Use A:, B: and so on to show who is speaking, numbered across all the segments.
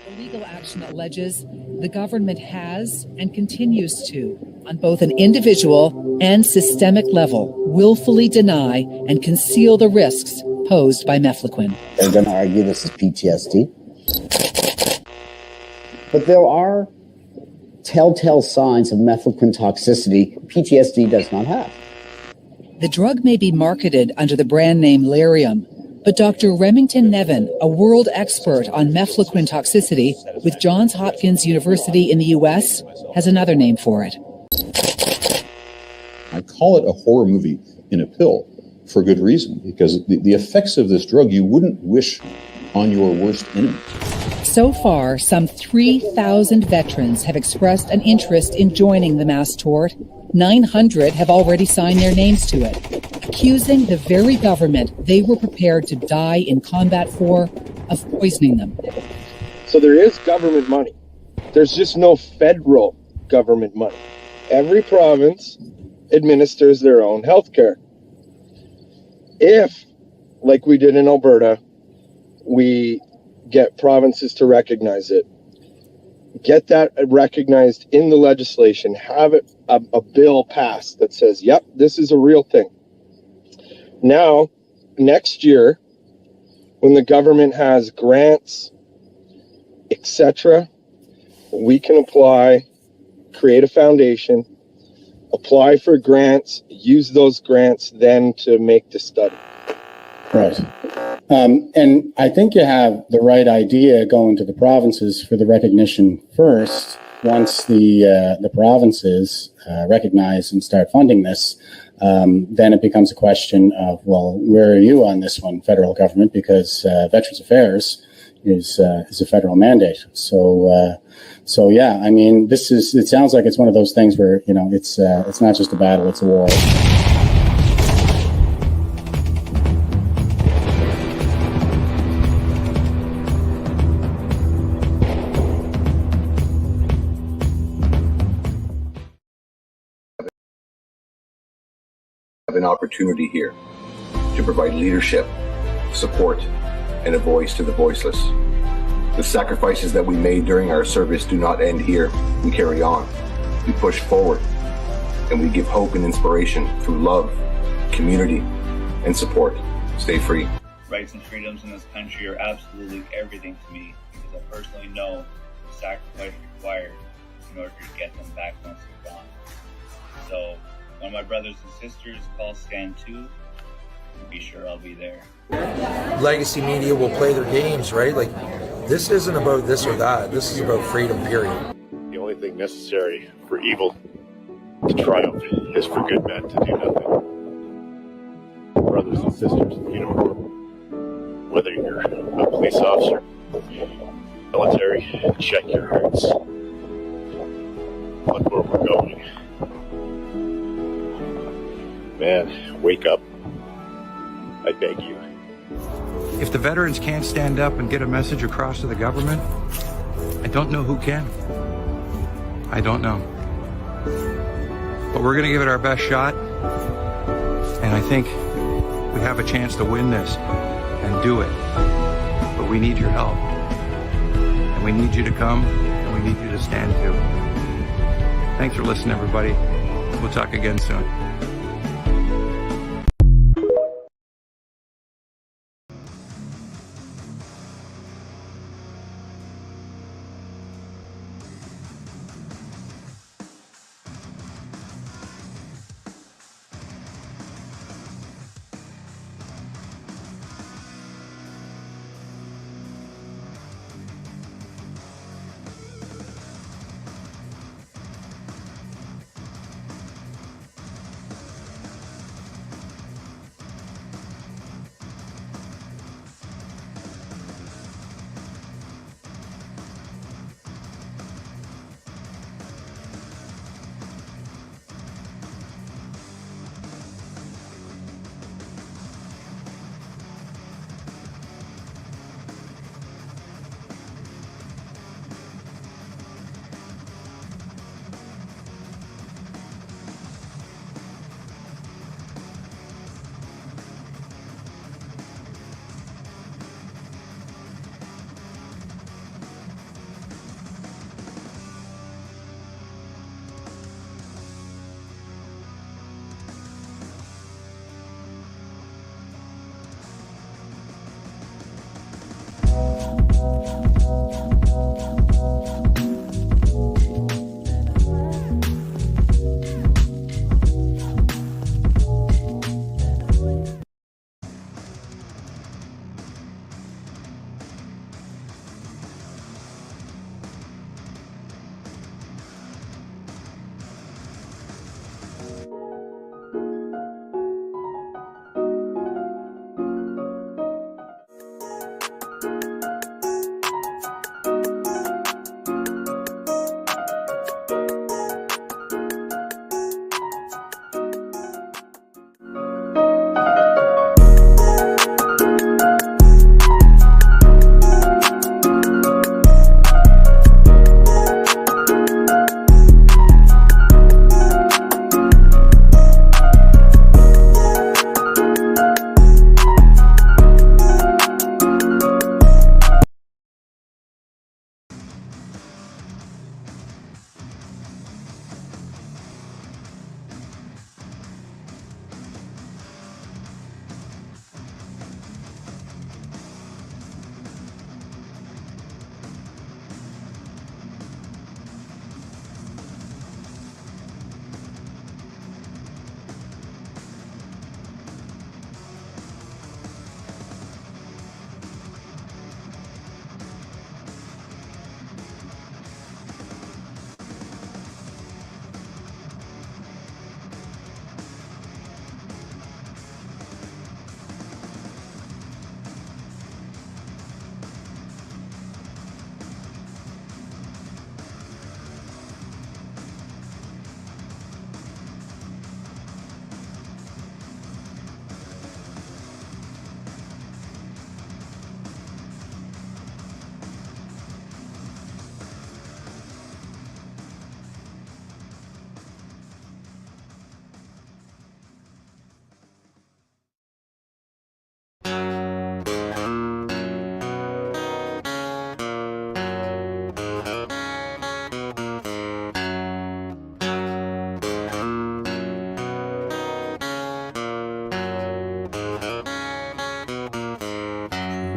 A: The legal action alleges the government has and continues to, on both an individual and systemic level, willfully deny and conceal the risks posed by mefloquine.
B: They're going to argue this is PTSD. But there are telltale signs of mefloquine toxicity PTSD does not have.
A: The drug may be marketed under the brand name Lariam, but Dr. Remington Nevin, a world expert on mefloquine toxicity with Johns Hopkins University in the U.S., has another name for it.
C: I call it a horror movie in a pill for good reason, because the effects of this drug you wouldn't wish on your worst enemy.
A: So far, some 3,000 veterans have expressed an interest in joining the mass tort. 900 have already signed their names to it, accusing the very government they were prepared to die in combat for of poisoning them.
D: So there is government money. There's just no federal government money. Every province administers their own health care. If, like we did in Alberta, we get provinces to recognize it, get that recognized in the legislation, have it a bill passed that says, yep, this is a real thing. Now, next year, when the government has grants, etc., we can apply, create a foundation, apply for grants, use those grants then to make the study.
E: Right. And I think you have the right idea going to the provinces for the recognition first. Once the provinces recognize and start funding this, then it becomes a question of, well, where are you on this one, federal government? Because Veterans Affairs is a federal mandate. So yeah, I mean, it sounds like it's one of those things where, it's not just a battle, it's a war.
F: An opportunity here to provide leadership, support, and a voice to the voiceless. The sacrifices that we made during our service do not end here. We carry on. We push forward, and we give hope and inspiration through love, community, and support. Stay free.
G: Rights and freedoms in this country are absolutely everything to me, because I personally know the sacrifice required in order to get them back once they're gone. So, when my brothers and sisters call Stand 2, be sure I'll be there.
H: Legacy media will play their games, right? Like, this isn't about this or that. This is about freedom, period.
I: The only thing necessary for evil to triumph is for good men to do nothing. Brothers and sisters in uniform, whether you're a police officer, military, check your hearts. Look where we're going. Man, wake up. I beg you.
J: If the veterans can't stand up and get a message across to the government, I don't know who can. I don't know. But we're going to give it our best shot. And I think we have a chance to win this and do it. But we need your help. And we need you to come, and we need you to stand too. Thanks for listening, everybody. We'll talk again soon.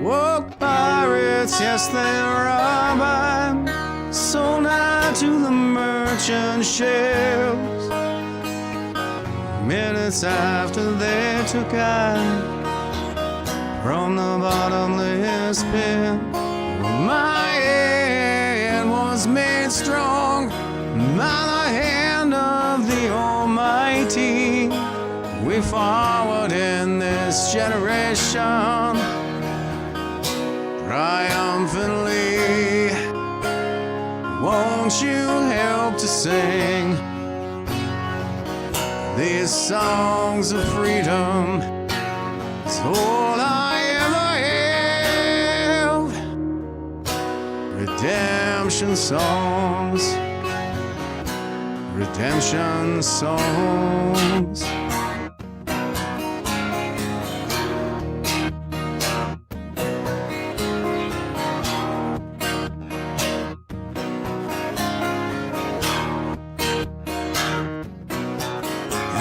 K: Woke pirates, yes, they are mine, sold out to the merchant ships. Minutes after they took I from the bottomless pit, my head was made strong by the hand of the Almighty. We forward in this generation triumphantly. Won't you help to sing these songs of freedom? It's all I ever have. Redemption songs, redemption songs.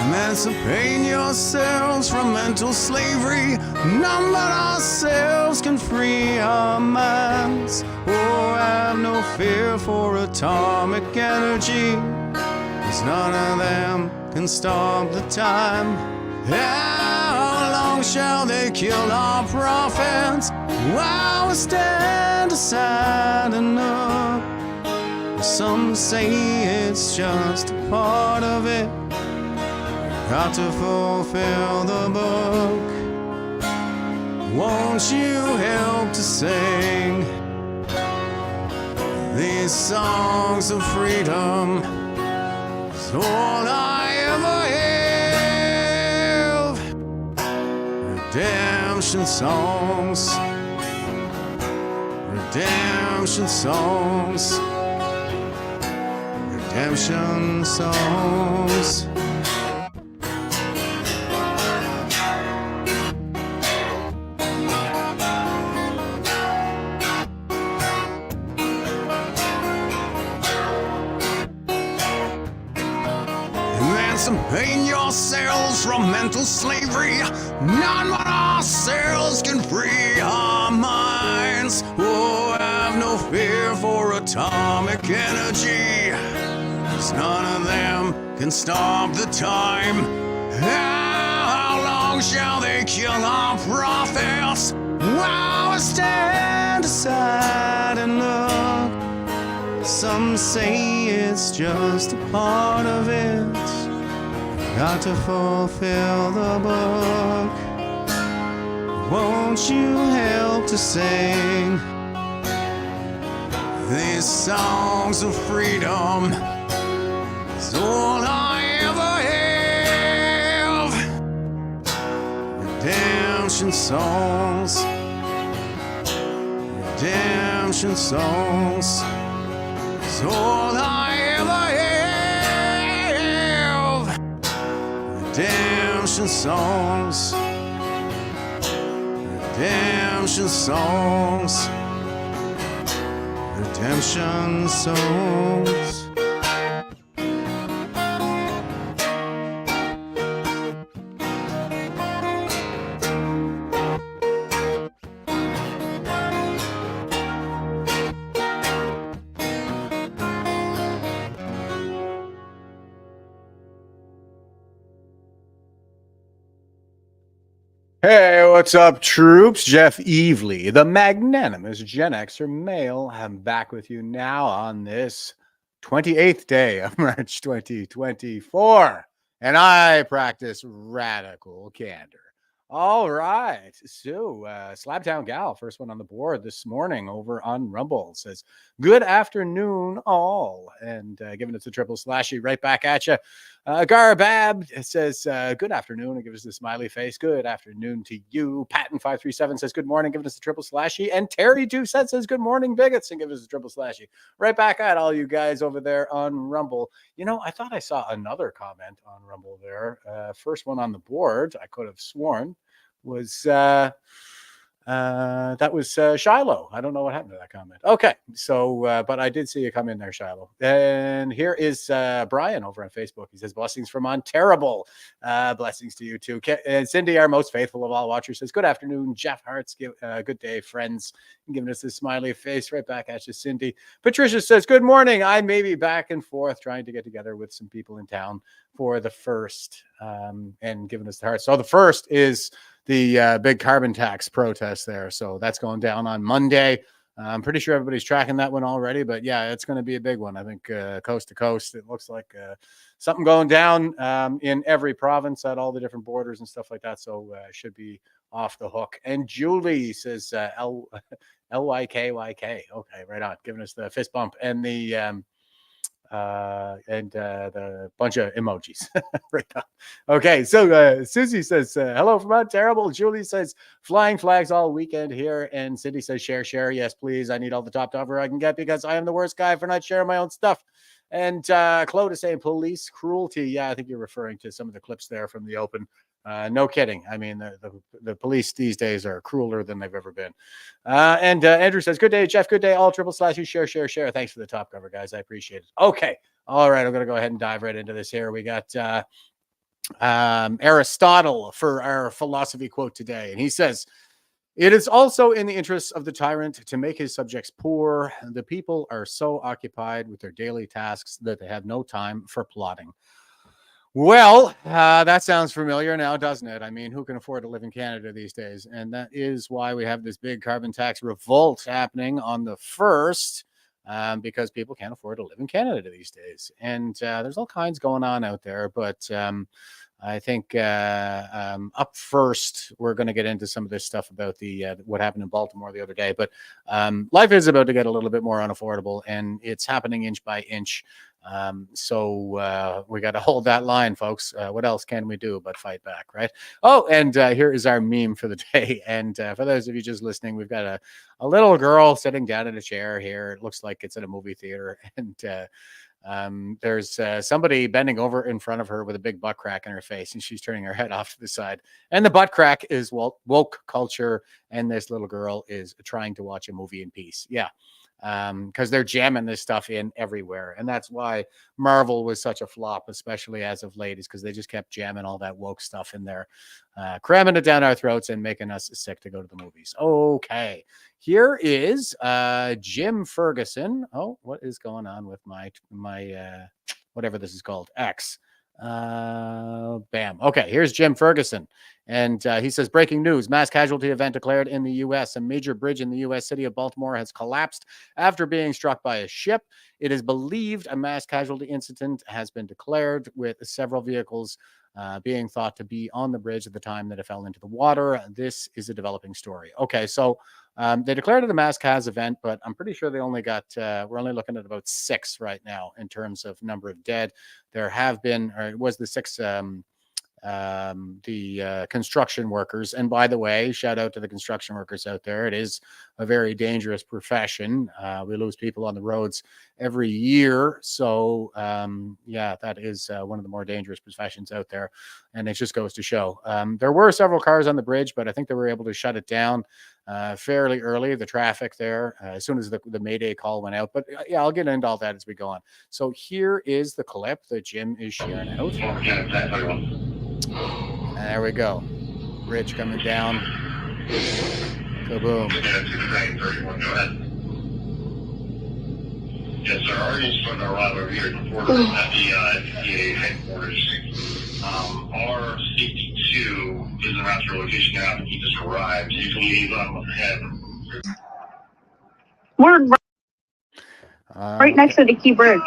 K: Emancipate yourselves from mental slavery. None but ourselves can free our minds. Oh, have no fear for atomic energy, 'cause none of them can stop the time. How long shall they kill our prophets while we stand aside and look? Some say it's just a part of it. Got to fulfill the book. Won't you help to sing these songs of freedom? It's all I ever have. Redemption songs, redemption songs, redemption songs. Emancipate yourselves from mental slavery. None but ourselves can free our minds. Oh, have no fear for atomic energy, 'cause none of them can stop the time. How long shall they kill our prophets while we stand aside and look? Some say it's just a part of it. Got to fulfill the book. Won't you help to sing these songs of freedom? It's all I ever have. Redemption songs. Redemption songs. It's all I ever have. Redemption songs. Redemption songs. Redemption songs.
L: Hey, what's up, troops? Jeff Evely, the Magnanimous GenX'er Male. I'm back with you now on this 28th day of March 2024, and I practice radical candor. All right, so Slabtown Gal, first one on the board this morning over on Rumble, says, good afternoon, all, and giving us a triple slashy right back at you. Garbab says, good afternoon, and gives us the smiley face. Good afternoon to you. Patton537 says, good morning, giving us a triple slashy. And Terry27 says, good morning, bigots, and gives us a triple slashy. Right back at all you guys over there on Rumble. You know, I thought I saw another comment on Rumble there. First one on the board, I could have sworn, was that was Shiloh. I don't know what happened to that comment. Okay, so but I did see you come in there, Shiloh. And here is Brian over on Facebook. He says, blessings from Ontario. Blessings to you too. And Cindy, our most faithful of all watchers, says, good afternoon, Jeff Hartz. Good day, friends. And giving us this smiley face right back at you, Cindy. Patricia says, good morning. I may be back and forth trying to get together with some people in town for the first and giving us the heart. So the first is the big carbon tax protest there. So that's going down on Monday. I'm pretty sure everybody's tracking that one already, but yeah, it's going to be a big one. I think coast to coast, it looks like something going down in every province at all the different borders and stuff like that. So should be off the hook. And Julie says LYKYK. Okay, right on. Giving us the fist bump and the bunch of emojis. Right on. Okay, so Susie says, hello from Ontario. Julie says, flying flags all weekend here. And Cindy says, share. Yes, please. I need all the top cover I can get because I am the worst guy for not sharing my own stuff. And Claude is saying police cruelty. Yeah, I think you're referring to some of the clips there from the Open. No kidding. I mean, the police these days are crueler than they've ever been. And Andrew says, good day, Jeff. Good day, all // share. Thanks for the top cover, guys. I appreciate it. Okay. All right. I'm going to go ahead and dive right into this here. We got Aristotle for our philosophy quote today. And he says, it is also in the interests of the tyrant to make his subjects poor. The people are so occupied with their daily tasks that they have no time for plotting. Well, that sounds familiar now, doesn't it? I mean, who can afford to live in Canada these days? And that is why we have this big carbon tax revolt happening on the 1st, because people can't afford to live in Canada these days. And there's all kinds going on out there, but I think up first, we're going to get into some of this stuff about the what happened in Baltimore the other day. But life is about to get a little bit more unaffordable, and it's happening inch by inch. So we got to hold that line, folks. What else can we do but fight back, right? Oh, and here is our meme for the day. And for those of you just listening, we've got a little girl sitting down in a chair here. It looks like it's at a movie theater, and there's somebody bending over in front of her with a big butt crack in her face, and she's turning her head off to the side. And the butt crack is woke culture, and this little girl is trying to watch a movie in peace. Yeah. because they're jamming this stuff in everywhere. And that's why Marvel was such a flop, especially as of late, is because they just kept jamming all that woke stuff in there, cramming it down our throats and making us sick to go to the movies. Okay, here is Jim Ferguson. Oh, what is going on with my whatever this is called, X? Bam. Okay, here's Jim Ferguson. And he says, breaking news, mass casualty event declared in the U.S. A major bridge in the U.S. city of Baltimore has collapsed after being struck by a ship. It is believed a mass casualty incident has been declared, with several vehicles being thought to be on the bridge at the time that it fell into the water. This is a developing story. Okay, so they declared it a mass cas event, but I'm pretty sure they only got, we're only looking at about 6 right now in terms of number of dead. There have been, or it was the 6, construction workers. And by the way, shout out to the construction workers out there. It is a very dangerous profession. We lose people on the roads every year. So yeah, that is one of the more dangerous professions out there. And it just goes to show. There were several cars on the bridge, but I think they were able to shut it down fairly early, the traffic there, as soon as the Mayday call went out. But yeah, I'll get into all that as we go on. So here is the clip that Jim is sharing out. There we go. Bridge coming down. Kaboom.
M: Yes, sir. Our agents from the arrival over here reported at the FDA headquarters. R62 is around your location now, and he just arrived. You can leave ahead.
N: We're right next to the key bridge.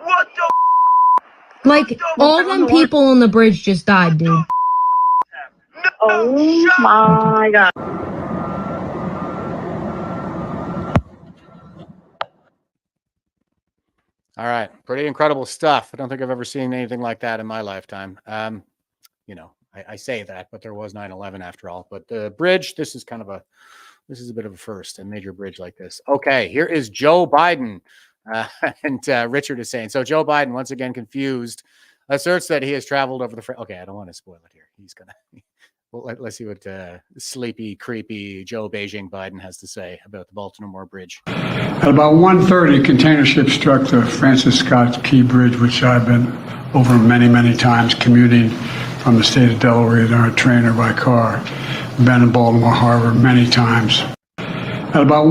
M: What the?
O: Like, all them people on the bridge just died, dude.
N: Oh my God.
L: All right. Pretty incredible stuff. I don't think I've ever seen anything like that in my lifetime. You know, I say that, but there was 9/11 after all. But the bridge, this is a bit of a first, a major bridge like this. Okay, here is Joe Biden. And Richard is saying, so Joe Biden, once again confused, asserts that he has traveled over the... Okay, I don't want to spoil it here. He's going to... Well, let's see what sleepy, creepy Joe Beijing Biden has to say about the Baltimore Bridge.
P: At about 1:30, container ship struck the Francis Scott Key Bridge, which I've been over many, many times, commuting from the state of Delaware either on a train or by car. Been in Baltimore Harbor many times. At about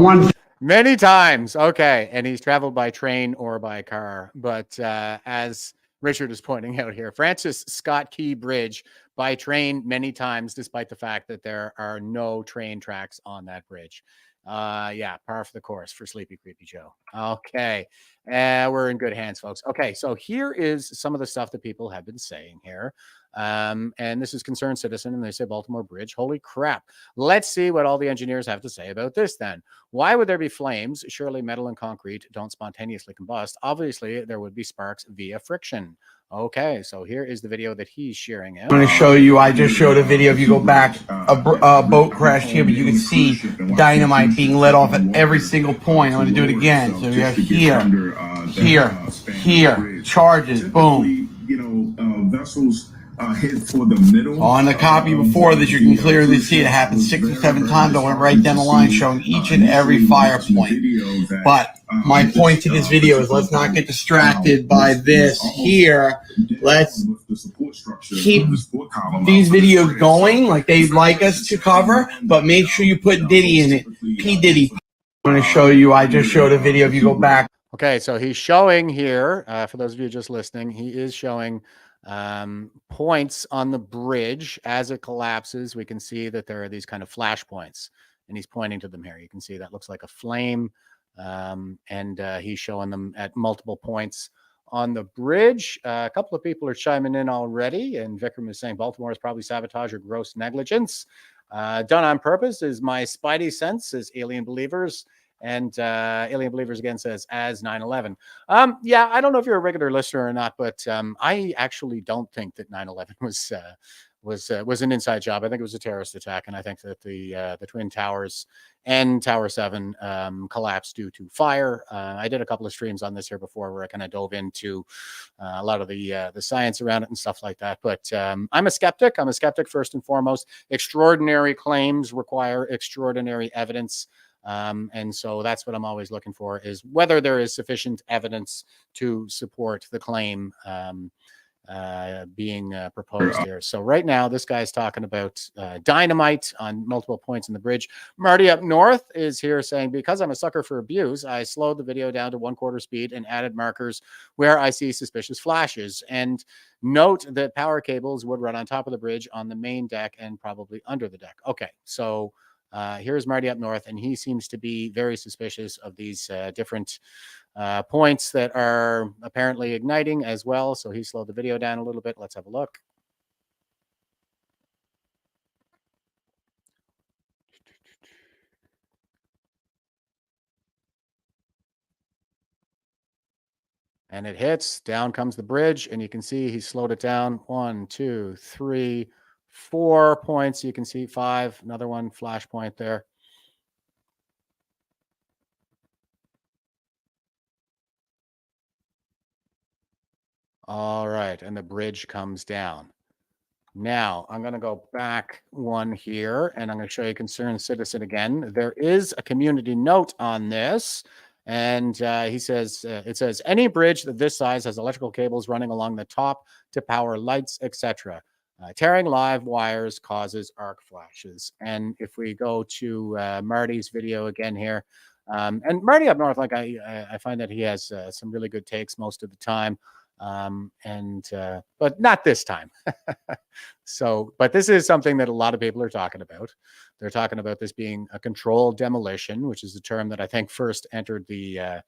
L: Many times. Okay. And he's traveled by train or by car. But as Richard is pointing out here, Francis Scott Key Bridge by train many times, despite the fact that there are no train tracks on that bridge. Yeah, par for the course for Sleepy Creepy Joe. Okay. We're in good hands, folks. Okay. So here is some of the stuff that people have been saying here. And this is Concerned Citizen, and they say Baltimore Bridge. Holy crap. Let's see what all the engineers have to say about this then. Why would there be flames? Surely metal and concrete don't spontaneously combust. Obviously, there would be sparks via friction. Okay, so here is the video that he's sharing out.
Q: I'm going to show you, I just showed a video. If you go back, a boat crashed here, but you can see dynamite being let off at every single point. I'm going to do it again. So we have here, charges, boom.
R: Vessels hit for the middle.
Q: On the copy before this, you can clearly see it happened 6 or 7 times. I went right down the line showing each and every fire point. But my point to this video is let's not get distracted by this here. Let's keep these videos going like they'd like us to cover, but make sure you put Diddy in it. P. Diddy. I'm going to show you, I just showed a video. If you go back.
L: Okay, so he's showing here, for those of you just listening, he is showing points on the bridge as it collapses. We can see that there are these kind of flash points, and he's pointing to them here. You can see that looks like a flame, and he's showing them at multiple points on the bridge. A couple of people are chiming in already, and Vikram is saying Baltimore is probably sabotage or gross negligence. Done on purpose is my spidey sense, as Alien Believers. And Alien Believers again says as 9/11. Yeah, I don't know if you're a regular listener or not, but I actually don't think that 9/11 was an inside job. I think it was a terrorist attack, and I think that the Twin Towers and Tower 7 collapsed due to fire. I did a couple of streams on this here before where I kind of dove into a lot of the science around it and stuff like that. But I'm a skeptic. I'm a skeptic first and foremost. Extraordinary claims require extraordinary evidence. And so that's what I'm always looking for, is whether there is sufficient evidence to support the claim being proposed here. So right now, this guy's talking about dynamite on multiple points in the bridge. Marty up north is here saying, because I'm a sucker for abuse, I slowed the video down to 1/4 speed and added markers where I see suspicious flashes. And note that power cables would run on top of the bridge on the main deck and probably under the deck. Okay, so here's Marty up north, and he seems to be very suspicious of these different points that are apparently igniting as well. So he slowed the video down a little bit. Let's have a look. And it hits. Down comes the bridge, and you can see he slowed it down. 1, 2, 3, 4 points. You can see 5. Another one, flash point there. All right, and the bridge comes down. Now, I'm going to go back one here, and I'm going to show you Concerned Citizen again. There is a community note on this, and he says, it says, any bridge of this size has electrical cables running along the top to power lights, etc. Tearing live wires causes arc flashes. And if we go to Marty's video again here, and Marty up north, like I find that he has some really good takes most of the time. But not this time. So, but this is something that a lot of people are talking about. They're talking about this being a controlled demolition, which is a term that I think first entered the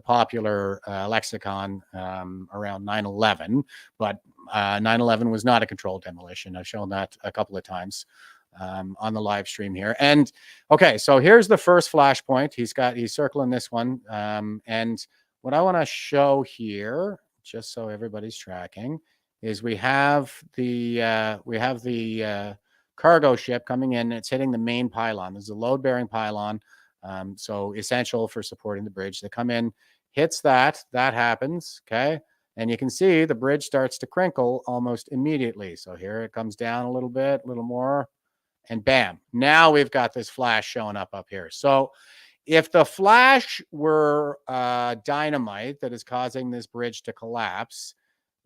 L: popular lexicon around 9/11. But 9/11 was not a controlled demolition. I've shown that a couple of times on the live stream here. And okay, so here's the first flashpoint. He's circling this one. And what I want to show here, just so everybody's tracking, is we have the cargo ship coming in. It's hitting the main pylon. There's a load-bearing pylon, so essential for supporting the bridge. They come in, hits that happens, okay? And you can see the bridge starts to crinkle almost immediately. So here it comes down a little bit, a little more, and bam. Now we've got this flash showing up here. So if the flash were dynamite that is causing this bridge to collapse,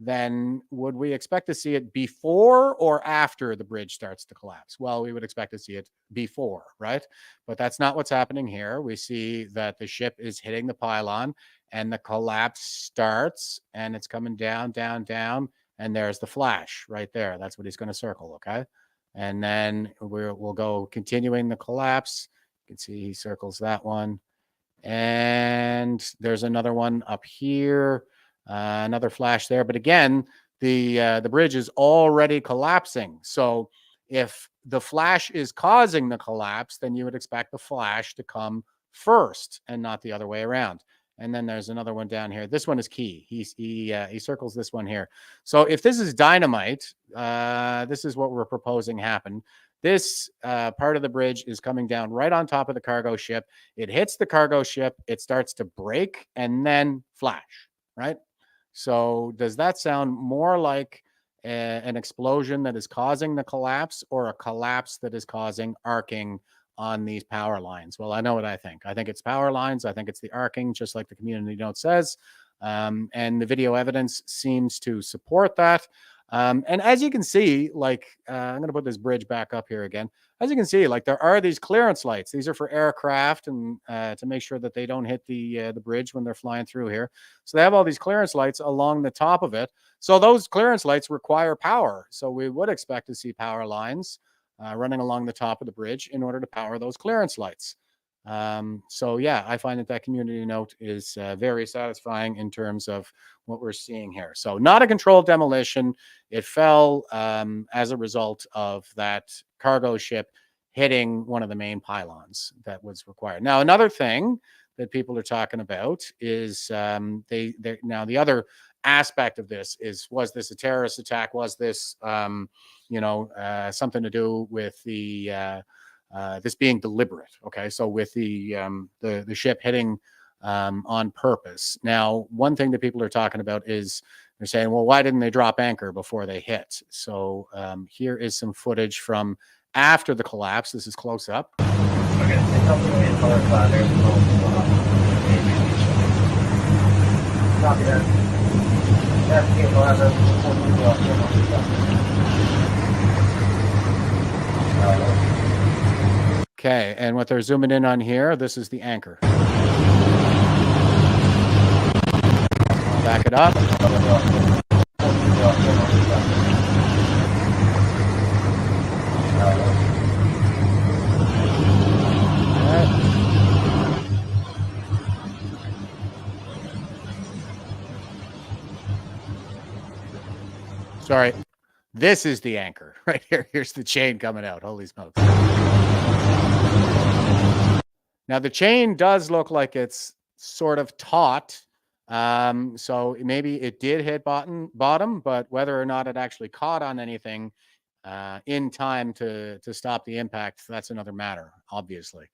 L: then would we expect to see it before or after the bridge starts to collapse? Well, we would expect to see it before, right? But that's not what's happening here. We see that the ship is hitting the pylon and the collapse starts, and it's coming down, down, down, and there's the flash right there. That's what he's going to circle, okay? And then we'll go continuing the collapse. You can see he circles that one. And there's another one up here, another flash there. But again, the bridge is already collapsing. So if the flash is causing the collapse, then you would expect the flash to come first and not the other way around. And then there's another one down here. This one is key. He circles this one here. So if this is dynamite, this is what we're proposing happen. This part of the bridge is coming down right on top of the cargo ship. It hits the cargo ship. It starts to break and then flash, right? So does that sound more like an explosion that is causing the collapse, or a collapse that is causing arcing on these power lines? Well, I know what I think. I think it's power lines. I think it's the arcing, just like the community note says. And the video evidence seems to support that. And as you can see, like, I'm going to put this bridge back up here again. As you can see, like, there are these clearance lights. These are for aircraft and to make sure that they don't hit the bridge when they're flying through here. So they have all these clearance lights along the top of it. So those clearance lights require power. So we would expect to see power lines running along the top of the bridge in order to power those clearance lights. So yeah, I find that community note is very satisfying in terms of what we're seeing here. So not a controlled demolition. It fell as a result of that cargo ship hitting one of the main pylons that was required. Now, another thing that people are talking about is now the other aspect of this is, was this a terrorist attack? Was this something to do with the this being deliberate? Okay, so with the ship hitting on purpose. Now, one thing that people are talking about is they're saying, well, why didn't they drop anchor before they hit? So here is some footage from after the collapse. This is close up. Okay, and what they're zooming in on here, this is the anchor. Back it up. Sorry, this is the anchor right here. Here's the chain coming out. Holy smokes. Now, the chain does look like it's sort of taut. So maybe it did hit bottom, but whether or not it actually caught on anything in time to stop the impact, that's another matter, obviously.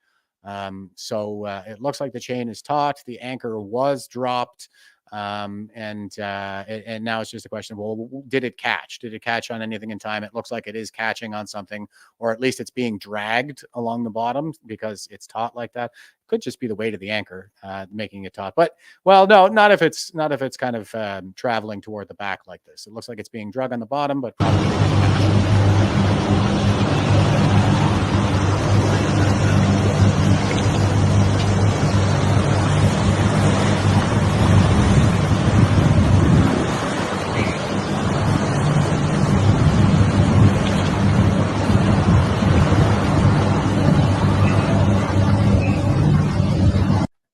L: So it looks like the chain is taut. The anchor was dropped. And now it's just a question of, well, did it catch? Did it catch on anything in time? It looks like it is catching on something, or at least it's being dragged along the bottom because it's taut like that. Could just be the weight of the anchor making it taut. But, well, no, not if it's kind of traveling toward the back like this. It looks like it's being drug on the bottom, but probably didn't catch.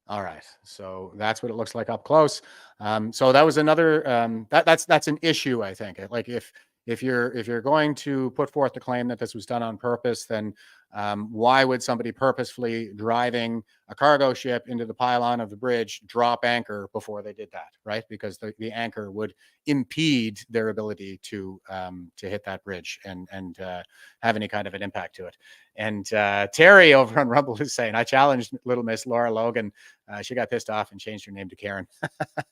L: All right, so that's what it looks like up close. So that was another that's an issue, I think. Like if you're going to put forth the claim that this was done on purpose, then why would somebody purposefully driving a cargo ship into the pylon of the bridge drop anchor before they did that, right? Because the anchor would impede their ability to hit that bridge and have any kind of an impact to it. And Terry over on Rumble is saying, I challenged little Miss Laura Logan. She got pissed off and changed her name to Karen.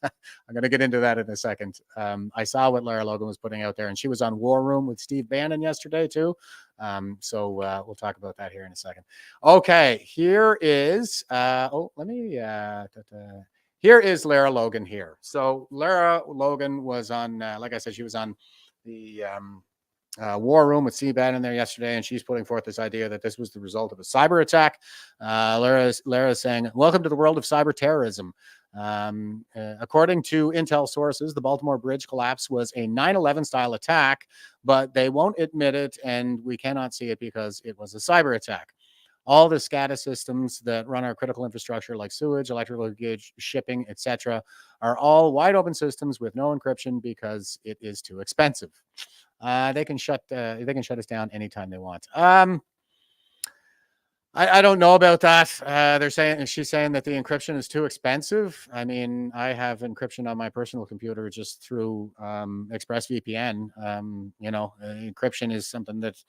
L: I'm going to get into that in a second. I saw what Laura Logan was putting out there, and she was on War Room with Steve Bannon yesterday too. So we'll talk about that here in a second. Okay, here is here is Lara Logan here. So Lara Logan was on, like I said, she was on the War Room with Steve Bannon there yesterday, and she's putting forth this idea that this was the result of a cyber attack. Lara is saying, "Welcome to the world of cyber terrorism." According to intel sources, the Baltimore Bridge collapse was a 9/11 style attack, but they won't admit it, and we cannot see it because it was a cyber attack. All the SCADA systems that run our critical infrastructure, like sewage, electrical gauge, shipping, etc., are all wide open systems with no encryption because it is too expensive. They can shut us down anytime they want. I don't know about that. She's saying that the encryption is too expensive. I mean, I have encryption on my personal computer just through ExpressVPN. Encryption is something that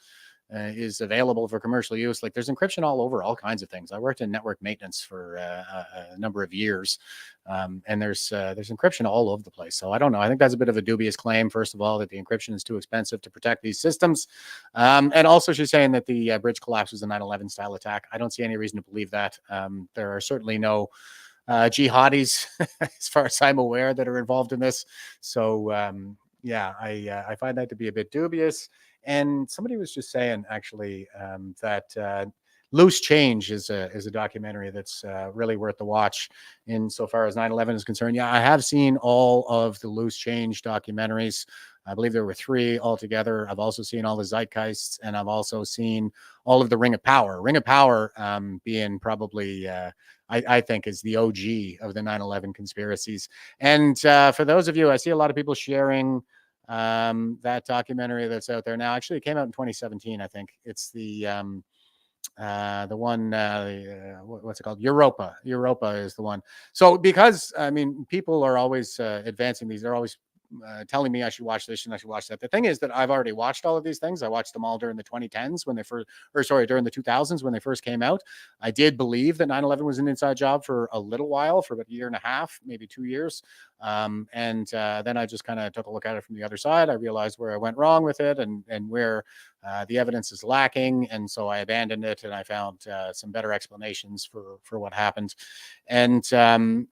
L: is available for commercial use. Like, there's encryption all over all kinds of things. I worked in network maintenance for a number of years, and there's encryption all over the place. So I don't know. I think that's a bit of a dubious claim, first of all, that the encryption is too expensive to protect these systems. And also she's saying that the bridge collapse was a 9/11 style attack. I don't see any reason to believe that. There are certainly no jihadis, as far as I'm aware, that are involved in this. So I find that to be a bit dubious. And somebody was just saying, actually, that Loose Change is a documentary that's really worth the watch insofar as 9/11 is concerned. Yeah, I have seen all of the Loose Change documentaries. I believe there were 3 altogether. I've also seen all the Zeitgeists, and I've also seen all of the Ring of Power. Ring of Power being probably, I think, is the OG of the 9/11 conspiracies. And for those of you, I see a lot of people sharing that documentary that's out there now. Actually, it came out in 2017, I think. It's the one, what's it called? Europa is the one. So because, I mean, people are always advancing these. They're always telling me I should watch this and I should watch that. The thing is that I've already watched all of these things. I watched them all during the 2010s when they first, during the 2000s when they first came out. I did believe that 9/11 was an inside job for a little while, for about a year and a half, maybe 2 years. And then I just kind of took a look at it from the other side. I realized where I went wrong with it and where The evidence is lacking, and so I abandoned it, and I found some better explanations for what happened. And the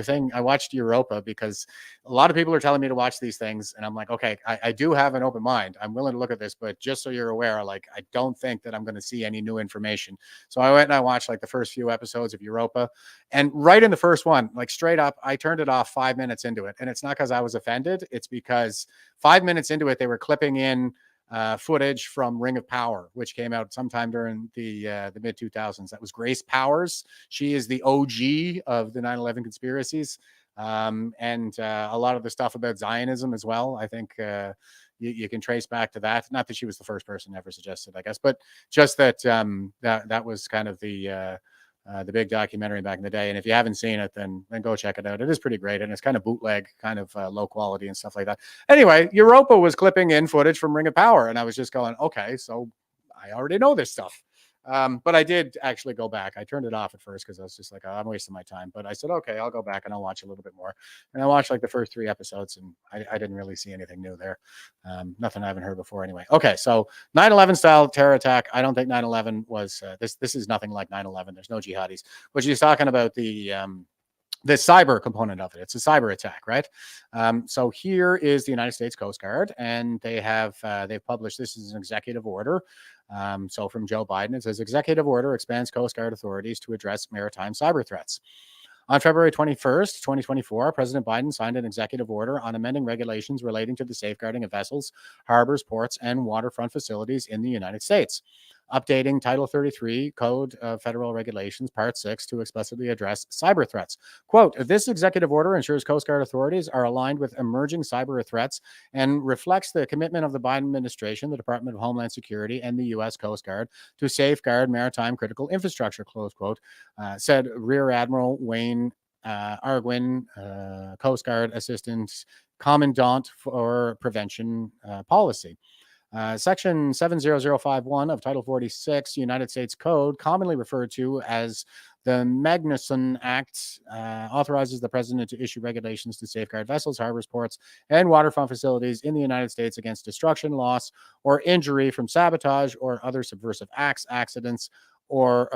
L: thing, I watched Europa because a lot of people are telling me to watch these things, and I'm like, okay, I do have an open mind. I'm willing to look at this, but just so you're aware, like, I don't think that I'm going to see any new information. So I went and I watched like the first few episodes of Europa, and right in the first one, like straight up, I turned it off 5 minutes into it, and it's not because I was offended. It's because 5 minutes into it, they were clipping in footage from Ring of Power, which came out sometime during the mid 2000s. That was Grace Powers. She is the OG of the 9/11 conspiracies, and a lot of the stuff about Zionism as well. I think you can trace back to that. Not that she was the first person ever suggested, I guess, but just that that was kind of the big documentary back in the day. And if you haven't seen it, then go check it out. It is pretty great, and it's kind of bootleg, kind of low quality and stuff like that. Anyway, Europa was clipping in footage from Ring of Power, and I was just going, okay, so I already know this stuff. But I did actually go back. I turned it off at first because I was just like, oh, I'm wasting my time. But I said, okay, I'll go back and I'll watch a little bit more. And I watched like the first 3 episodes, and I didn't really see anything new there. Nothing I haven't heard before anyway. Okay, so 9/11 style terror attack. I don't think 9/11 was this is nothing like 9/11. There's no jihadis. But she's talking about the cyber component of it. It's a cyber attack, right? So here is the United States Coast Guard, and they've published, this is an executive order. So from Joe Biden, it says executive order expands Coast Guard authorities to address maritime cyber threats. On February 21st, 2024, President Biden signed an executive order on amending regulations relating to the safeguarding of vessels, harbors, ports, and waterfront facilities in the United States, updating Title 33 Code of Federal Regulations, Part 6, to explicitly address cyber threats. Quote, this executive order ensures Coast Guard authorities are aligned with emerging cyber threats and reflects the commitment of the Biden administration, the Department of Homeland Security, and the U.S. Coast Guard to safeguard maritime critical infrastructure, close quote, said Rear Admiral Wayne Arguin, Coast Guard Assistant Commandant for Prevention Policy. Section 70051 of Title 46 United States Code, commonly referred to as the Magnuson Act, authorizes the president to issue regulations to safeguard vessels, harbors, ports, and waterfront facilities in the United States against destruction, loss, or injury from sabotage or other subversive acts, accidents, or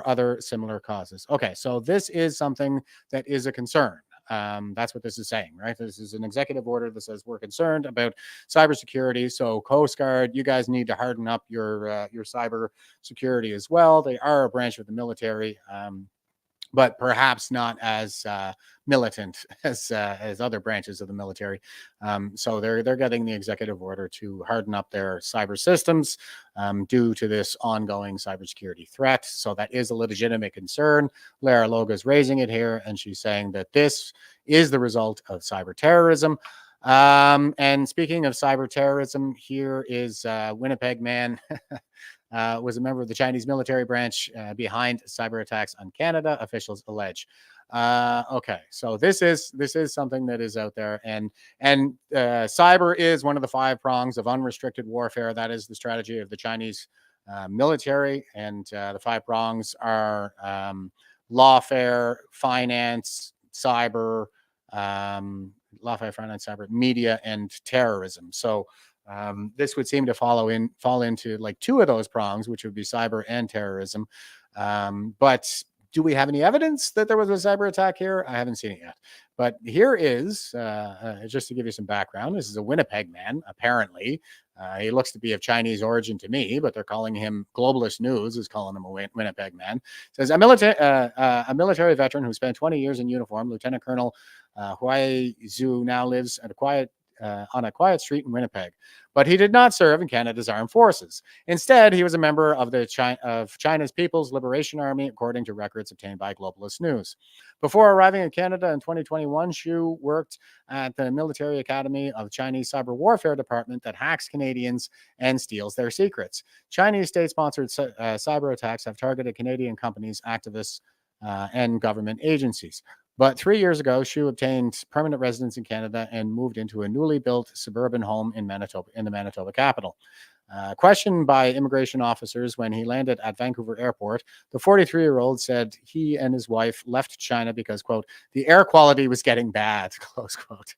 L: other similar causes. Okay, so this is something that is a concern. That's what this is saying, right? This is an executive order that says we're concerned about cybersecurity. So Coast Guard, you guys need to harden up your cyber security as well. They are a branch of the military, but perhaps not as militant as other branches of the military. So they're getting the executive order to harden up their cyber systems due to this ongoing cybersecurity threat. So that is a legitimate concern. Lara Loga is raising it here, and she's saying that this is the result of cyber terrorism. And speaking of cyber terrorism, here is Winnipeg man. Was a member of the Chinese military branch behind cyber attacks on Canada, officials allege. Okay, so this is something that is out there, and cyber is one of the 5 prongs of unrestricted warfare. That is the strategy of the Chinese military, and the 5 prongs are lawfare, finance, cyber, lawfare, finance, cyber, media, and terrorism. So this would seem to fall into like 2 of those prongs, which would be cyber and terrorism. But do we have any evidence that there was a cyber attack here? I haven't seen it yet. But here is, just to give you some background, this is a Winnipeg man, apparently. He looks to be of Chinese origin to me, but they're calling him, Globalist News is calling him a Winnipeg man. It says, a military veteran who spent 20 years in uniform, Lieutenant Colonel Huai Zhu, now lives at on a quiet street in Winnipeg, but he did not serve in Canada's armed forces. Instead, he was a member of China's People's Liberation Army, according to records obtained by Globalist News. Before arriving in Canada in 2021, Xu worked at the Military Academy of Chinese Cyber Warfare Department that hacks Canadians and steals their secrets. Chinese state-sponsored cyber attacks have targeted Canadian companies, activists, and government agencies. But 3 years ago, Xu obtained permanent residence in Canada and moved into a newly built suburban home in Manitoba, in the Manitoba capital. Questioned by immigration officers when he landed at Vancouver Airport, the 43-year-old said he and his wife left China because, quote, the air quality was getting bad, close quote.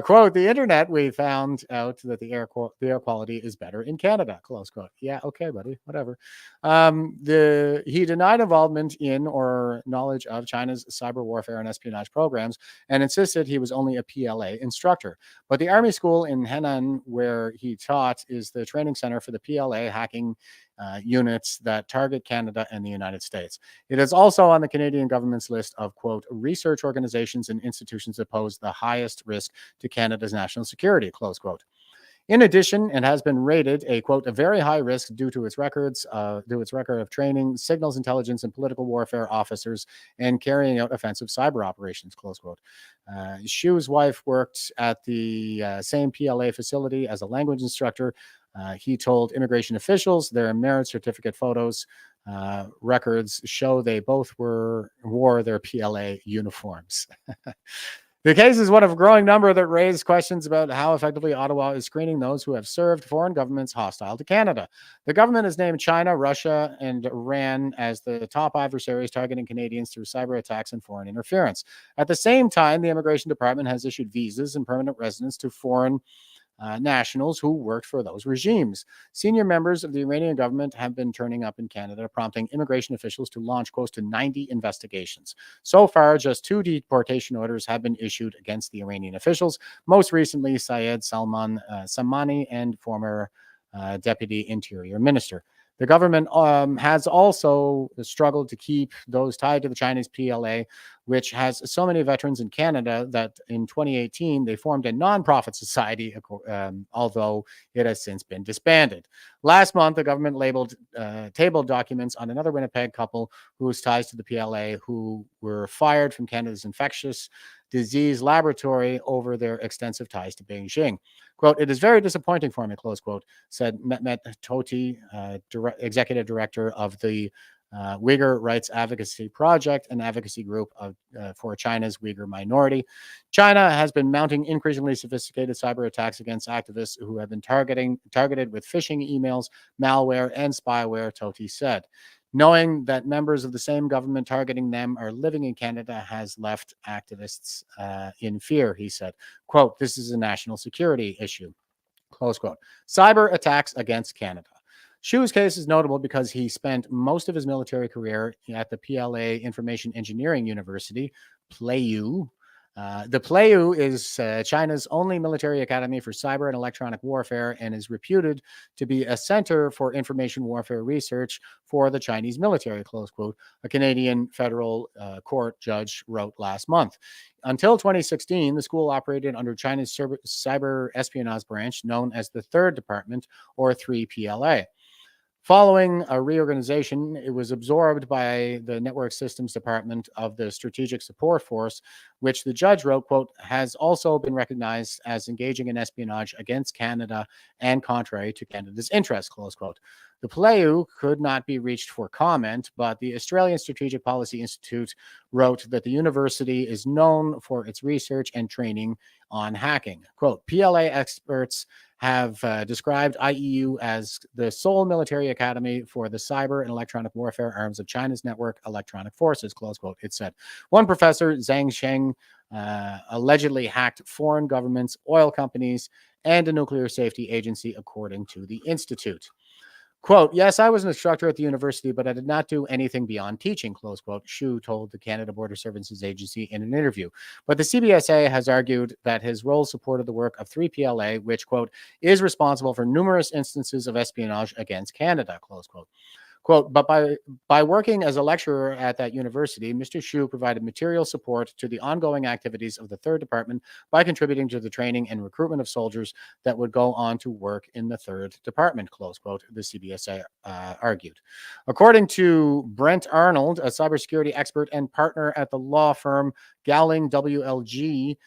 L: Quote, the internet, we found out that the air quality is better in Canada, close quote. Yeah, okay, buddy, whatever. He denied involvement in or knowledge of China's cyber warfare and espionage programs and insisted he was only a PLA instructor. But the Army School in Henan, where he taught, is the training center for the PLA hacking units that target Canada and the United States. It is also on the Canadian government's list of, quote, research organizations and institutions that pose the highest risk to Canada's national security, close quote. In addition, it has been rated a, quote, a very high risk due to its record of training, signals intelligence, and political warfare officers and carrying out offensive cyber operations, close quote. Shu's wife worked at the same PLA facility as a language instructor. He told immigration officials their marriage certificate photos records show they both wore their PLA uniforms. The case is one of a growing number that raised questions about how effectively Ottawa is screening those who have served foreign governments hostile to Canada. The government has named China, Russia, and Iran as the top adversaries targeting Canadians through cyber attacks and foreign interference. At the same time, the Immigration Department has issued visas and permanent residence to foreign nationals who worked for those regimes. Senior members of the Iranian government have been turning up in Canada, prompting immigration officials to launch close to 90 investigations. So far, just 2 deportation orders have been issued against the Iranian officials, most recently Syed Samani and former Deputy Interior Minister. The government has also struggled to keep those tied to the Chinese PLA, which has so many veterans in Canada that in 2018 they formed a nonprofit society, although it has since been disbanded. Last month, the government tabled documents on another Winnipeg couple whose ties to the PLA, who were fired from Canada's infectious disease laboratory over their extensive ties to Beijing. Quote, it is very disappointing for me, close quote, said Mehmet Toti, executive director of the Uyghur Rights Advocacy Project, an advocacy group for China's Uyghur minority. China has been mounting increasingly sophisticated cyber attacks against activists who have been targeted with phishing emails, malware, and spyware, Toti said. Knowing that members of the same government targeting them are living in Canada has left activists in fear, he said. Quote, this is a national security issue, close quote. Cyber attacks against Canada. Shu's case is notable because he spent most of his military career at the PLA Information Engineering University, PLAU. The PLAU is China's only military academy for cyber and electronic warfare and is reputed to be a center for information warfare research for the Chinese military, close quote, a Canadian federal court judge wrote last month. Until 2016, the school operated under China's cyber espionage branch known as the Third Department, or 3PLA. Following a reorganization, it was absorbed by the Network Systems Department of the Strategic Support Force, which the judge wrote, quote, has also been recognized as engaging in espionage against Canada and contrary to Canada's interests, close quote. The PLAU could not be reached for comment, but the Australian Strategic Policy Institute wrote that the university is known for its research and training on hacking. Quote, PLA experts have described IEU as the sole military academy for the cyber and electronic warfare arms of China's network electronic forces, close quote, it said. One professor, Zhang Sheng, allegedly hacked foreign governments, oil companies, and a nuclear safety agency, according to the institute. Quote, yes, I was an instructor at the university, but I did not do anything beyond teaching, close quote, Shu told the Canada Border Services Agency in an interview. But the CBSA has argued that his role supported the work of 3PLA, which, quote, is responsible for numerous instances of espionage against Canada, close quote. Quote, but by working as a lecturer at that university, Mr. Shu provided material support to the ongoing activities of the Third Department by contributing to the training and recruitment of soldiers that would go on to work in the Third Department, close quote, the CBSA argued. According to Brent Arnold, a cybersecurity expert and partner at the law firm Gowling WLG,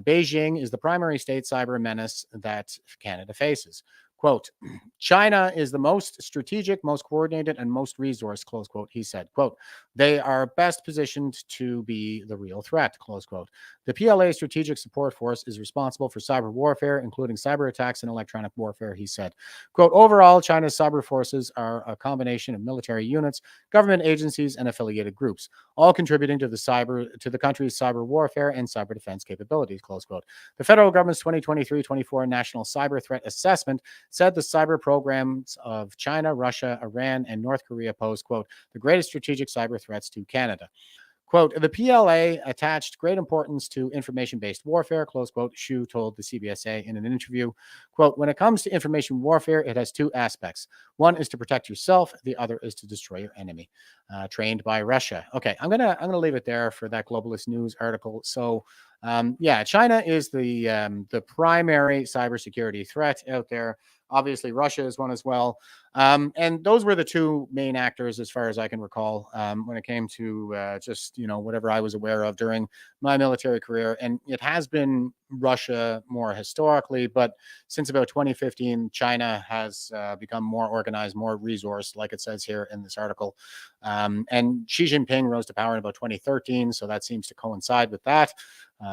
L: Beijing is the primary state cyber menace that Canada faces. Quote, China is the most strategic, most coordinated, and most resourced, close quote, he said. Quote, they are best positioned to be the real threat, close quote. The PLA Strategic Support Force is responsible for cyber warfare, including cyber attacks and electronic warfare, he said. Quote, overall, China's cyber forces are a combination of military units, government agencies, and affiliated groups, all contributing to the country's cyber warfare and cyber defense capabilities, close quote. The federal government's 2023-24 National Cyber Threat Assessment said the cyber programs of China, Russia, Iran, and North Korea pose, quote, the greatest strategic cyber threats to Canada. Quote, the PLA attached great importance to information-based warfare, close quote, Xu told the CBSA in an interview. Quote, when it comes to information warfare, it has two aspects. One is to protect yourself. The other is to destroy your enemy. Trained by Russia. Okay, I'm gonna leave it there for that Globalist News article. So, yeah, China is the primary cybersecurity threat out there. Obviously, Russia is one as well. And those were the two main actors, as far as I can recall, when it came to just, whatever I was aware of during my military career. And it has been Russia more historically, but since about 2015, China has become more organized, more resourced, like it says here in this article. And Xi Jinping rose to power in about 2013, so that seems to coincide with that.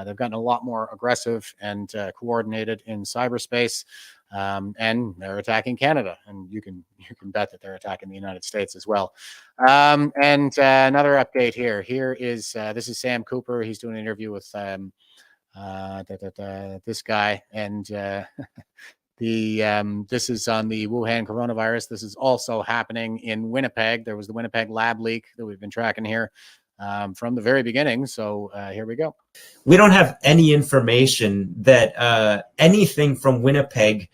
L: They've gotten a lot more aggressive and coordinated in cyberspace. And they're attacking Canada, and you can bet that they're attacking the United States as well. And another update here. Here is this is Sam Cooper. He's doing an interview with this guy, and this is on the Wuhan coronavirus. This is also happening in Winnipeg. There was the Winnipeg lab leak that we've been tracking here from the very beginning. So here we go.
S: We don't have any information that anything from Winnipeg,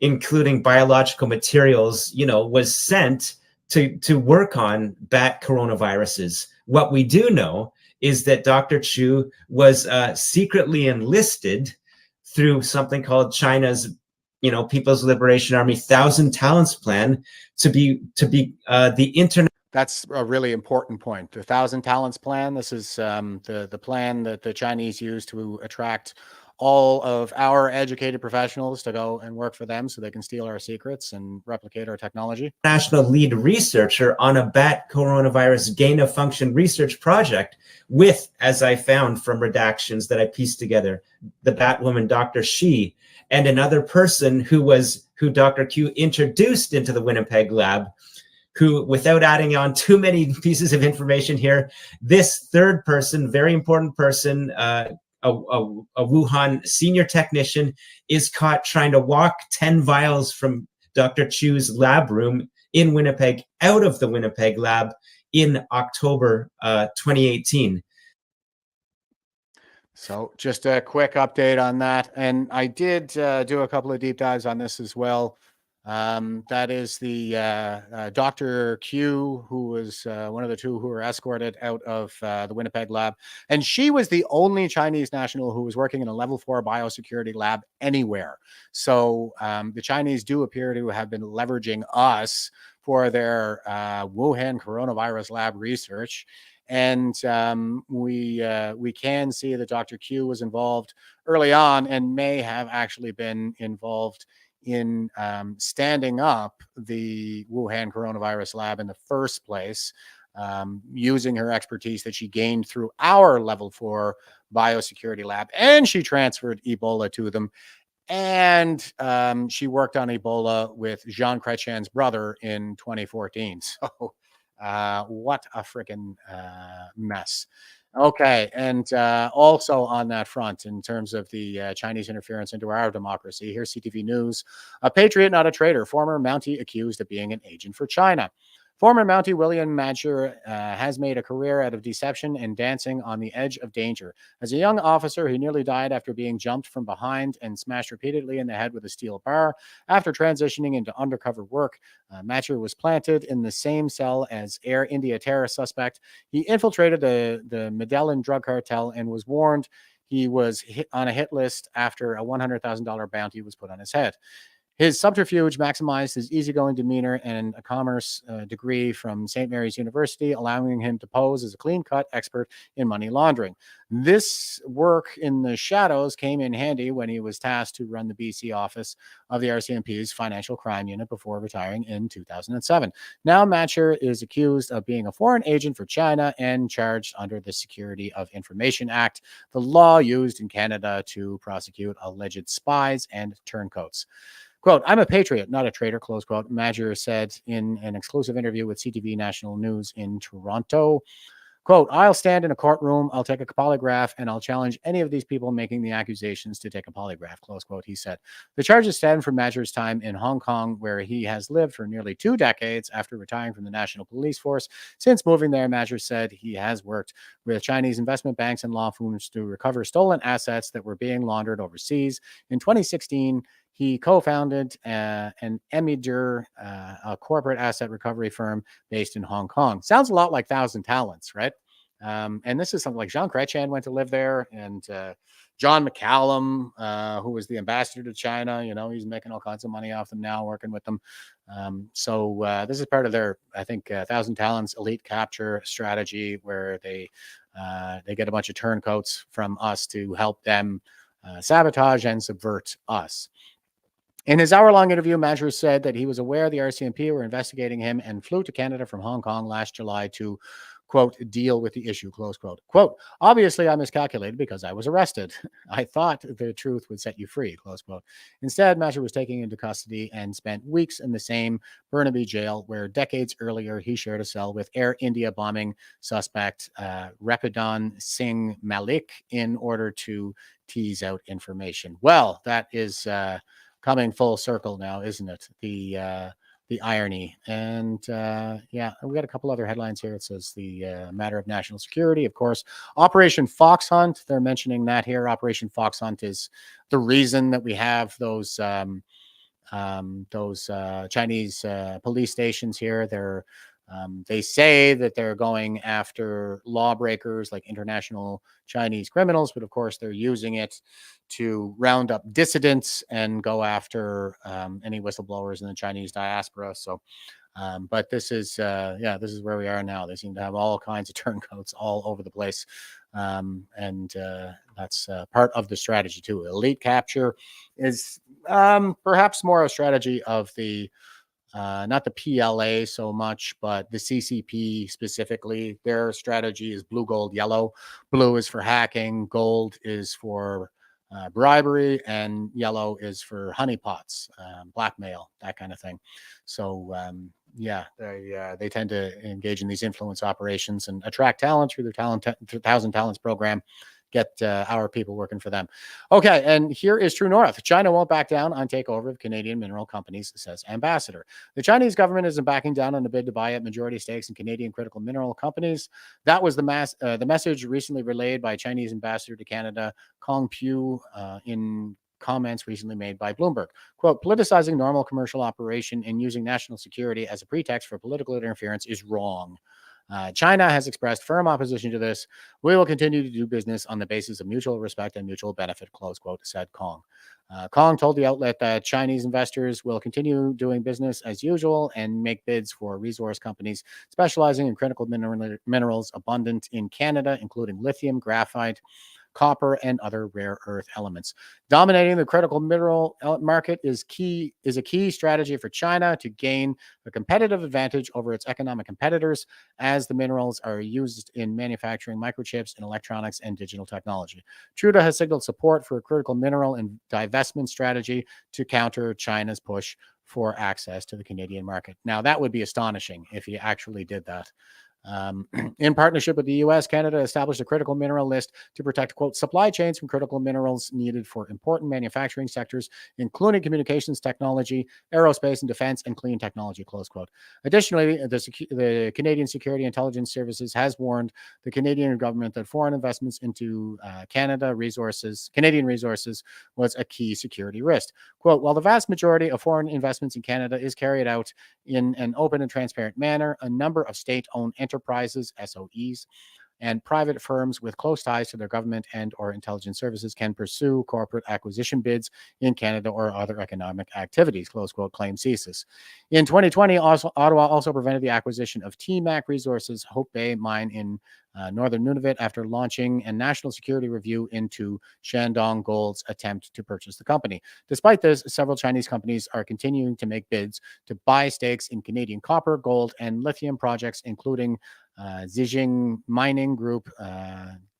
S: including biological materials, was sent to work on bat coronaviruses. What we do know is that Dr. Chu was secretly enlisted through something called China's, People's Liberation Army 1,000 Talents Plan to be the internet.
L: That's a really important point. The 1,000 Talents Plan. This is the plan that the Chinese use to attract all of our educated professionals to go and work for them so they can steal our secrets and replicate our technology.
S: National lead researcher on a bat coronavirus gain of function research project with, as I found from redactions that I pieced together, the bat woman, Dr. Shi, and another person who Dr. Q introduced into the Winnipeg lab, who, without adding on too many pieces of information here, this third person, very important person, a Wuhan senior technician, is caught trying to walk 10 vials from Dr. Chu's lab room in Winnipeg out of the Winnipeg lab in October 2018.
L: So just a quick update on that. And I did do a couple of deep dives on this as well. That is the Dr. Q, who was one of the two who were escorted out of the Winnipeg lab. And she was the only Chinese national who was working in a level 4 biosecurity lab anywhere. So the Chinese do appear to have been leveraging us for their Wuhan coronavirus lab research. And we can see that Dr. Q was involved early on and may have actually been involved in standing up the Wuhan coronavirus lab in the first place, using her expertise that she gained through our level 4 biosecurity lab. And she transferred Ebola to them. And she worked on Ebola with Jean Chrétien's brother in 2014. So what a freaking mess. Okay, and also on that front, in terms of the Chinese interference into our democracy, here's CTV News. A patriot, not a traitor. Former Mountie accused of being an agent for China. Former Mountie William Madger has made a career out of deception and dancing on the edge of danger. As a young officer, he nearly died after being jumped from behind and smashed repeatedly in the head with a steel bar. After transitioning into undercover work, Madger was planted in the same cell as Air India terror suspect. He infiltrated the Medellin drug cartel and was warned he was hit on a hit list after a $100,000 bounty was put on his head. His subterfuge maximized his easygoing demeanor and a commerce degree from St. Mary's University, allowing him to pose as a clean-cut expert in money laundering. This work in the shadows came in handy when he was tasked to run the BC office of the RCMP's Financial Crime Unit before retiring in 2007. Now Matcher is accused of being a foreign agent for China and charged under the Security of Information Act, the law used in Canada to prosecute alleged spies and turncoats. Quote, I'm a patriot, not a traitor, close quote, Matcher said in an exclusive interview with CTV National News in Toronto. Quote, I'll stand in a courtroom, I'll take a polygraph, and I'll challenge any of these people making the accusations to take a polygraph, close quote, he said. The charges stem from Matcher's time in Hong Kong, where he has lived for nearly 2 decades after retiring from the National Police Force. Since moving there, Matcher said he has worked with Chinese investment banks and law firms to recover stolen assets that were being laundered overseas. In 2016, he co-founded an Emidir, a corporate asset recovery firm based in Hong Kong. Sounds a lot like Thousand Talents, right? And this is something like Jean Chrétien went to live there, and John McCallum, who was the ambassador to China, he's making all kinds of money off them now, working with them. So this is part of their, I think, Thousand Talents elite capture strategy, where they get a bunch of turncoats from us to help them sabotage and subvert us. In his hour-long interview, Matcher said that he was aware the RCMP were investigating him and flew to Canada from Hong Kong last July to, quote, deal with the issue, close quote. Quote, obviously I miscalculated because I was arrested. I thought the truth would set you free, close quote. Instead, Matcher was taken into custody and spent weeks in the same Burnaby jail where decades earlier he shared a cell with Air India bombing suspect Repidan Singh Malik in order to tease out information. Well, that is coming full circle now, isn't it? The irony. And we got a couple other headlines here. It says the matter of national security, of course. Operation Fox Hunt, they're mentioning that here. Operation Fox Hunt is the reason that we have those Chinese police stations here. They say that they're going after lawbreakers like international Chinese criminals, but of course they're using it to round up dissidents and go after any whistleblowers in the Chinese diaspora. So, but this is where we are now. They seem to have all kinds of turncoats all over the place. And that's part of the strategy too. Elite capture is perhaps more a strategy of the not the PLA so much, but the CCP specifically. Their strategy is blue, gold, yellow. Blue is for hacking, gold is for bribery, and yellow is for honeypots, blackmail, that kind of thing. So they tend to engage in these influence operations and attract talent through their Thousand Talents program. Get our people working for them. Okay, and here is True North. China won't back down on takeover of Canadian mineral companies, says ambassador. The Chinese government isn't backing down on a bid to buy up majority stakes in Canadian critical mineral companies. That was the message recently relayed by Chinese ambassador to Canada, Kong Pu, in comments recently made by Bloomberg. Quote, politicizing normal commercial operation and using national security as a pretext for political interference is wrong. China has expressed firm opposition to this. We will continue to do business on the basis of mutual respect and mutual benefit, close quote, said Kong. Kong told the outlet that Chinese investors will continue doing business as usual and make bids for resource companies specializing in critical minerals abundant in Canada, including lithium, graphite, copper, and other rare earth elements. Dominating the critical mineral market is a key strategy for China to gain a competitive advantage over its economic competitors, as the minerals are used in manufacturing microchips in electronics and digital technology. Trudeau has signaled support for a critical mineral and divestment strategy to counter China's push for access to the Canadian market. Now, that would be astonishing if he actually did that. In partnership with the U.S., Canada established a critical mineral list to protect, quote, supply chains from critical minerals needed for important manufacturing sectors, including communications technology, aerospace and defense, and clean technology, close quote. Additionally, the Canadian Security Intelligence Services has warned the Canadian government that foreign investments into Canadian resources was a key security risk. Quote, while the vast majority of foreign investments in Canada is carried out in an open and transparent manner, a number of state-owned enterprises, SOEs, and private firms with close ties to their government and or intelligence services can pursue corporate acquisition bids in Canada or other economic activities, close quote, claim CSIS. In 2020, Ottawa also prevented the acquisition of TMAC Resources' Hope Bay mine in northern Nunavut after launching a national security review into Shandong Gold's attempt to purchase the company. Despite this, several Chinese companies are continuing to make bids to buy stakes in Canadian copper, gold, and lithium projects, including Zijing Mining Group,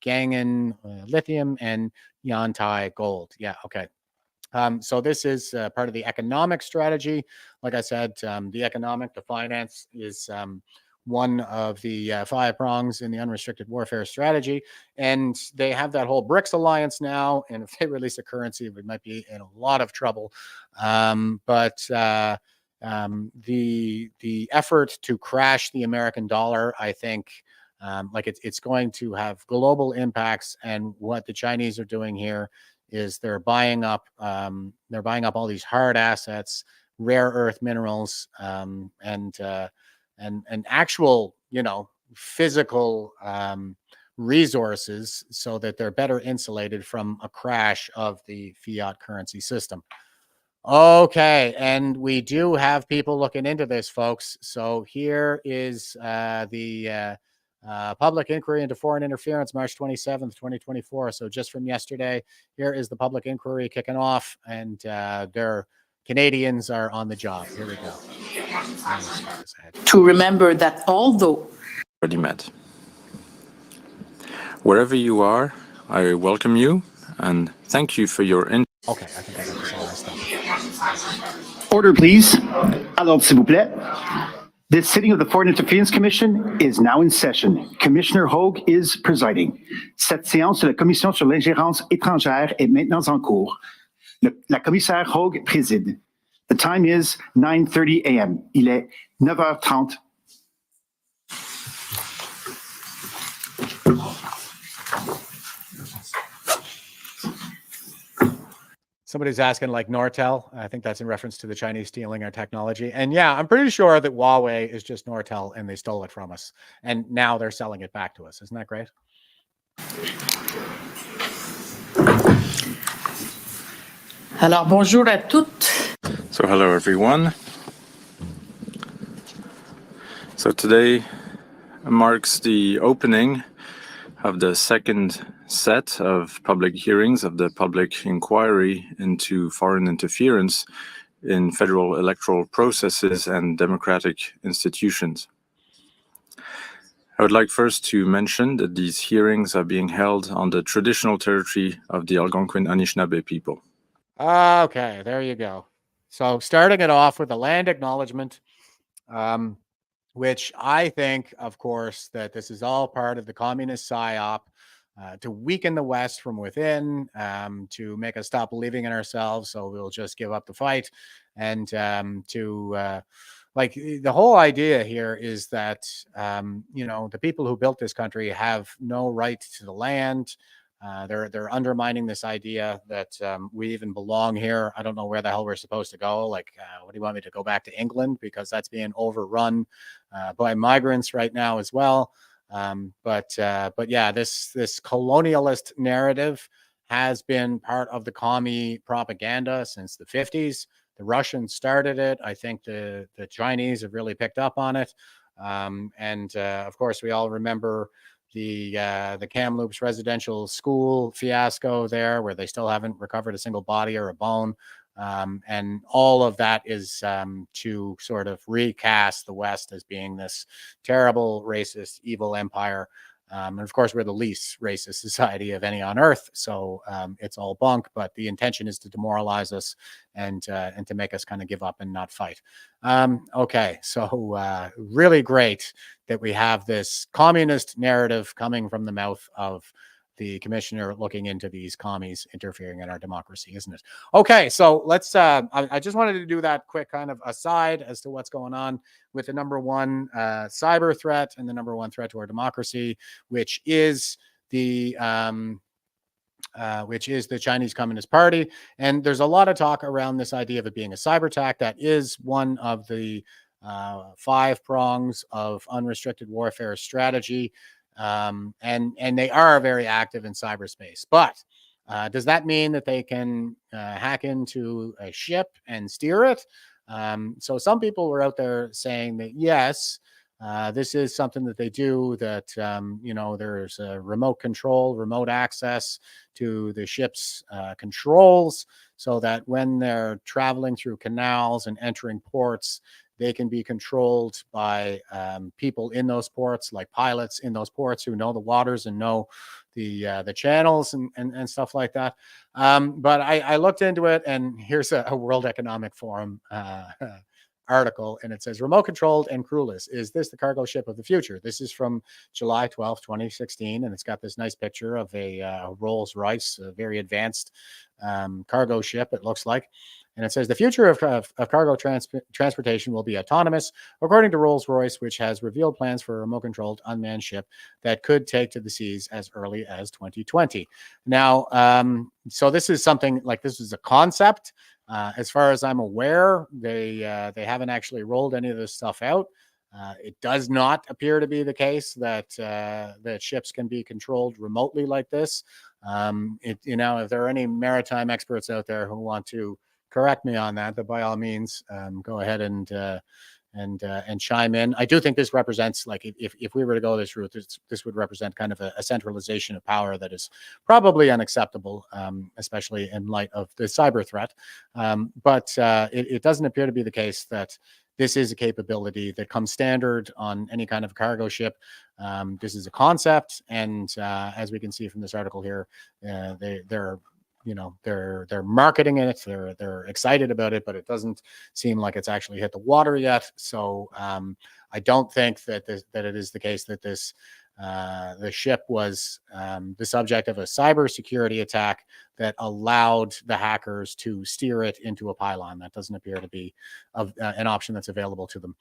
L: Gangan Lithium, and Yantai Gold. Yeah, okay. So this is part of the economic strategy. Like I said, the finance is one of the 5 prongs in the unrestricted warfare strategy. And they have that whole BRICS alliance now. And if they release a currency, we might be in a lot of trouble. But the effort to crash the American dollar, I think, it's going to have global impacts. And what the Chinese are doing here is they're buying up all these hard assets, rare earth minerals, and actual, physical resources, so that they're better insulated from a crash of the fiat currency system. Okay, and we do have people looking into this, folks. So here is the public inquiry into foreign interference, March 27th, 2024. So just from yesterday, here is the public inquiry kicking off, and their Canadians are on the job. Here we go.
T: To remember that although
U: already met. Wherever you are, I welcome you and thank you for your interest.
L: Okay, I think I got this all stuff.
V: Order, please. Alors, s'il vous plaît. This sitting of the Foreign Interference Commission is now in session. Commissioner Hogue is presiding. Cette séance de la Commission sur l'ingérence étrangère est maintenant en cours. La commissaire Hogue préside. The time is 9:30 a.m. Il est 9h30.
L: Somebody's asking, like, Nortel. I think that's in reference to the Chinese stealing our technology. And yeah, I'm pretty sure that Huawei is just Nortel and they stole it from us. And now they're selling it back to us. Isn't that great?
T: Alors, bonjour à toutes.
U: So hello everyone. So today marks the opening of the second set of public hearings of the public inquiry into foreign interference in federal electoral processes and democratic institutions. I would like first to mention that these hearings are being held on the traditional territory of the Algonquin Anishinaabe people.
L: Okay, there you go. So starting it off with a land acknowledgement, which I think, of course, that this is all part of the communist psyop to weaken the West from within, to make us stop believing in ourselves, so we'll just give up the fight. And the whole idea here is that, the people who built this country have no right to the land. They're undermining this idea that we even belong here. I don't know where the hell we're supposed to go. What do you want me to go back to England? Because that's being overrun by migrants right now as well. But yeah, this colonialist narrative has been part of the commie propaganda since the 50s. The Russians started it. I think the Chinese have really picked up on it. And of course, we all remember the Kamloops residential school fiasco there, where they still haven't recovered a single body or a bone. And all of that is to sort of recast the West as being this terrible, racist, evil empire. And of course, we're the least racist society of any on earth. So it's all bunk, but the intention is to demoralize us and to make us kind of give up and not fight. Okay, so really great that we have this communist narrative coming from the mouth of the commissioner looking into these commies interfering in our democracy, isn't it? Okay, so let's, I just wanted to do that quick kind of aside as to what's going on with the number one cyber threat and the number one threat to our democracy, which is the Chinese Communist Party. And there's a lot of talk around this idea of it being a cyber attack. That is one of the 5 prongs of unrestricted warfare strategy. and they are very active in cyberspace. But does that mean that they can hack into a ship and steer it? So some people were out there saying that yes, this is something that they do, that there's a remote control, remote access to the ship's controls, so that when they're traveling through canals and entering ports, they can be controlled by people in those ports, like pilots in those ports who know the waters and know the channels and stuff like that. But I looked into it, and here's a World Economic Forum article, and it says, remote controlled and crewless, is this the cargo ship of the future? This is from July 12th, 2016, and it's got this nice picture of a Rolls-Royce, a very advanced cargo ship, it looks like. And it says the future of cargo transportation will be autonomous, according to Rolls-Royce, which has revealed plans for a remote-controlled unmanned ship that could take to the seas as early as 2020. Now, so this is something like, this is a concept. As far as I'm aware, they haven't actually rolled any of this stuff out. It does not appear to be the case that that ships can be controlled remotely like this. If there are any maritime experts out there who want to correct me on that, but by all means, go ahead and chime in. I do think this represents, like, if we were to go this route, this would represent kind of a centralization of power that is probably unacceptable, especially in light of the cyber threat. But it doesn't appear to be the case that this is a capability that comes standard on any kind of cargo ship. This is a concept, and as we can see from this article here, they're marketing it. They're excited about it, but it doesn't seem like it's actually hit the water yet. So I don't think that it is the case that the ship was the subject of a cybersecurity attack that allowed the hackers to steer it into a pylon. That doesn't appear to be an option that's available to them.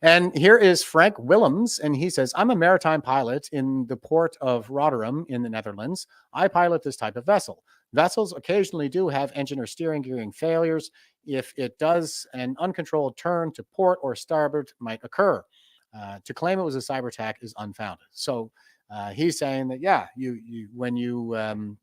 L: And here is Frank Willems, and he says, I'm a maritime pilot in the port of Rotterdam in the Netherlands. I pilot this type of vessel. Vessels occasionally do have engine or steering gearing failures. If it does, an uncontrolled turn to port or starboard might occur. To claim it was a cyber attack is unfounded. So he's saying that, yeah, when you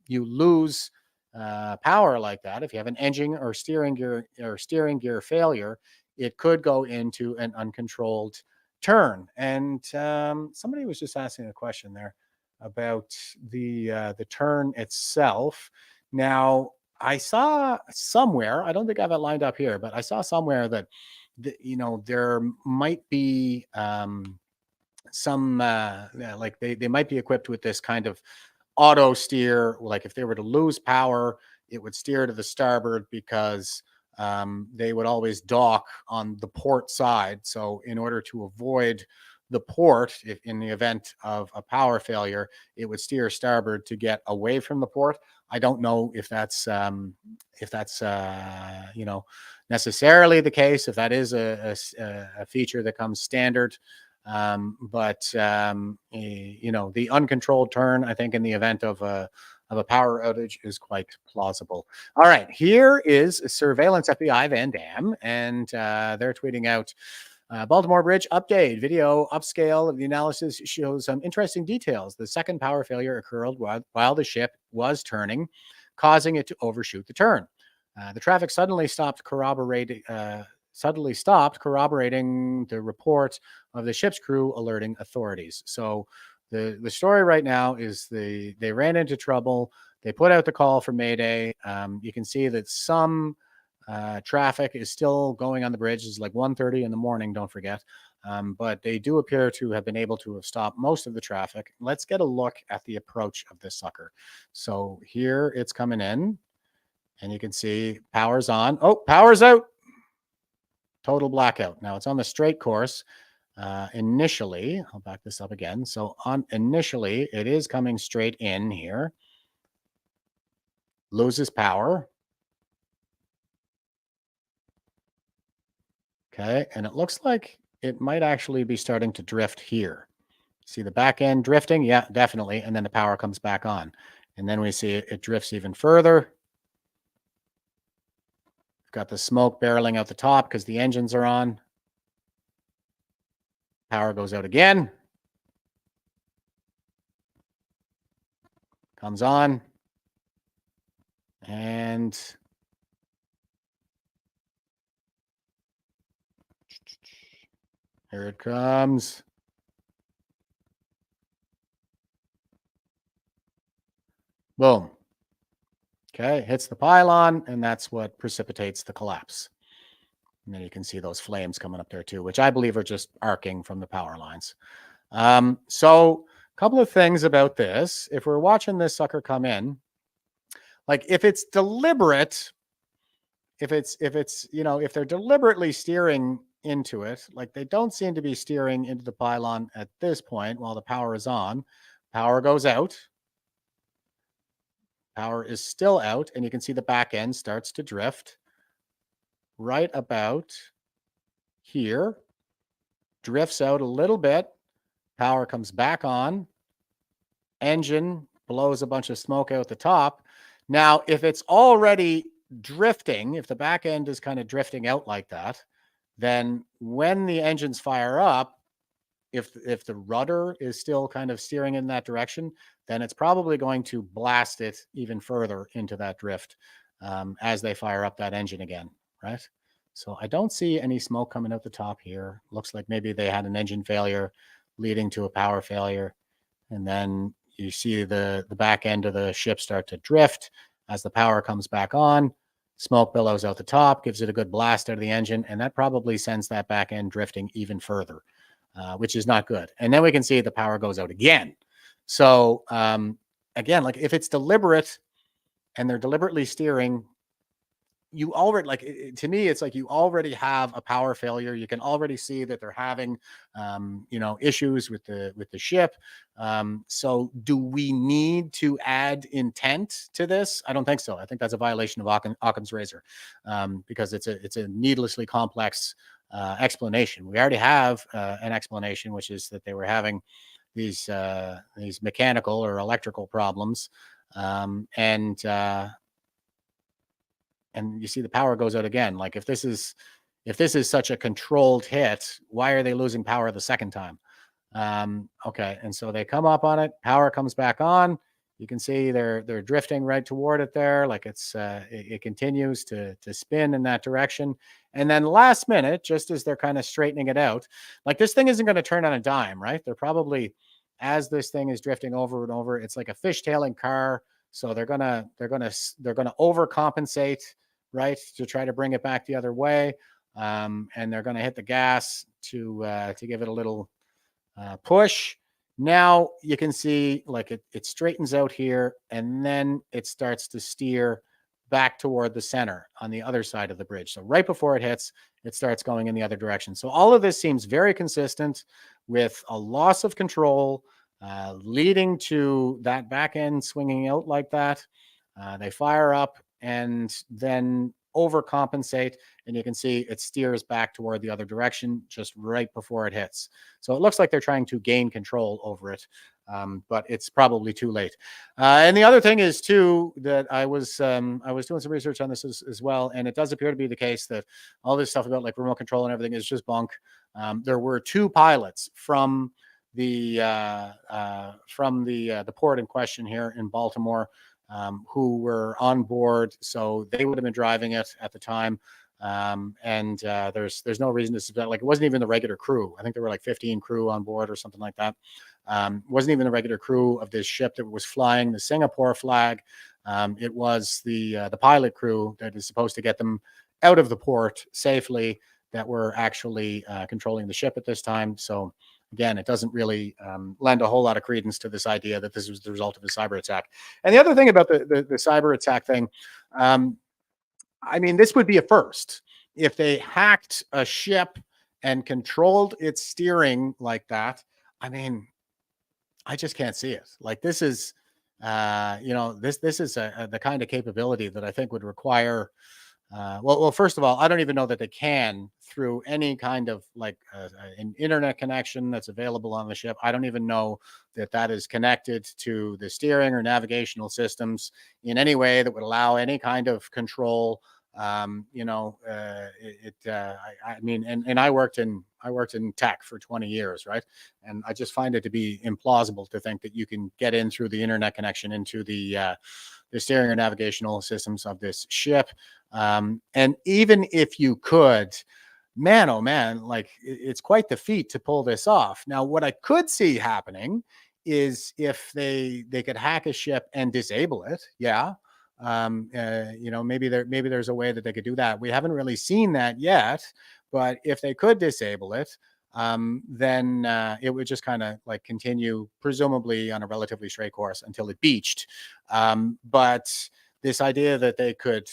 L: lose power like that, if you have an engine or steering gear failure, it could go into an uncontrolled turn. And somebody was just asking a question there about the turn itself. Now, I saw somewhere, I don't think I have it lined up here, but I saw somewhere that there might be some like they might be equipped with this kind of auto steer. Like if they were to lose power, it would steer to the starboard, because they would always dock on the port side. So in order to avoid the port, if in the event of a power failure, it would steer starboard to get away from the port. I don't know if that's necessarily the case, if that is a feature that comes standard. But the uncontrolled turn, I think, in the event of a power outage is quite plausible. All right, here is Surveillance FBI Van Dam, and they're tweeting out, Baltimore Bridge update, video upscale of the analysis shows some interesting details. The second power failure occurred while the ship was turning, causing it to overshoot the turn. The traffic suddenly stopped corroborating the report of the ship's crew alerting authorities. So the story right now is they ran into trouble. They put out the call for Mayday. You can see that some traffic is still going on the bridge. It's like 1:30 in the morning, don't forget. But they do appear to have been able to have stopped most of the traffic. Let's get a look at the approach of this sucker. So here it's coming in, and you can see power's on. Oh, power's out. Total blackout. Now it's on the straight course. Initially, I'll back this up again. So initially, it is coming straight in here. Loses power. Okay, and it looks like it might actually be starting to drift here. See the back end drifting? Yeah, definitely. And then the power comes back on. And then we see it drifts even further. We've got the smoke barreling out the top because the engines are on. Power goes out again. Comes on. And here it comes. Boom. Okay, hits the pylon, and that's what precipitates the collapse. And then you can see those flames coming up there too, which I believe are just arcing from the power lines. So a couple of things about this. If we're watching this sucker come in, like if it's deliberate, if they're deliberately steering into it, like they don't seem to be steering into the pylon at this point while the power is on. Power goes out. Power is still out, and you can see the back end starts to drift right about here. Drifts out a little bit. Power comes back on. Engine blows a bunch of smoke out the top. Now, if it's already drifting, if the back end is kind of drifting out like that, then when the engines fire up, if the rudder is still kind of steering in that direction, then it's probably going to blast it even further into that drift as they fire up that engine again, right? So I don't see any smoke coming out the top here. Looks like maybe they had an engine failure leading to a power failure. And then you see the back end of the ship start to drift as the power comes back on. Smoke billows out the top, gives it a good blast out of the engine, and that probably sends that back end drifting even further. Which is not good. And then we can see the power goes out again. So again, like if it's deliberate and they're deliberately steering, you already, like, to me, it's like you already have a power failure. You can already see that they're having, issues with the ship. So do we need to add intent to this? I don't think so. I think that's a violation of Occam's razor because it's a needlessly complex explanation. We already have an explanation, which is that they were having these mechanical or electrical problems, and you see the power goes out again. Like if this is such a controlled hit, why are they losing power the second time? Okay, and so they come up on it. Power comes back on. You can see they're drifting right toward it there. Like it continues to spin in that direction. And then last minute, just as they're kind of straightening it out, like this thing isn't going to turn on a dime, right? They're probably, as this thing is drifting over and over, it's like a fishtailing car. So they're gonna overcompensate, right, to try to bring it back the other way, and they're gonna hit the gas to give it a little push. Now you can see like it straightens out here, and then it starts to steer back toward the center on the other side of the bridge. So right before it hits, it starts going in the other direction. So all of this seems very consistent with a loss of control leading to that back end swinging out like that. They fire up and then overcompensate, and you can see it steers back toward the other direction just right before it hits. So it looks like they're trying to gain control over it, but it's probably too late. And the other thing is too that I was doing some research on this as well, and it does appear to be the case that all this stuff about like remote control and everything is just bunk. There were two pilots from the port in question here in Baltimore who were on board, so they would have been driving it at the time. There's no reason to suspect, like it wasn't even the regular crew. I think there were like 15 crew on board or something like that. Wasn't even the regular crew of this ship that was flying the Singapore flag. It was the pilot crew that is supposed to get them out of the port safely that were actually controlling the ship at this time. So again, it doesn't really lend a whole lot of credence to this idea that this was the result of a cyber attack. And the other thing about the cyber attack thing, I mean, this would be a first. If they hacked a ship and controlled its steering like that, I mean, I just can't see it. Like this is, this is the kind of capability that I think would require. Well, first of all, I don't even know that they can through any kind of like an internet connection that's available on the ship. I don't even know that is connected to the steering or navigational systems in any way that would allow any kind of control. I mean, and I worked in I worked in tech for 20 years, right? And I just find it to be implausible to think that you can get in through the internet connection into the steering or navigational systems of this ship. And even if you could, man, oh man, like it's quite the feat to pull this off. Now, what I could see happening is if they could hack a ship and disable it. Yeah. Maybe there's a way that they could do that. We haven't really seen that yet, but if they could disable it, then it would just kind of like continue, presumably on a relatively straight course until it beached. But this idea that they could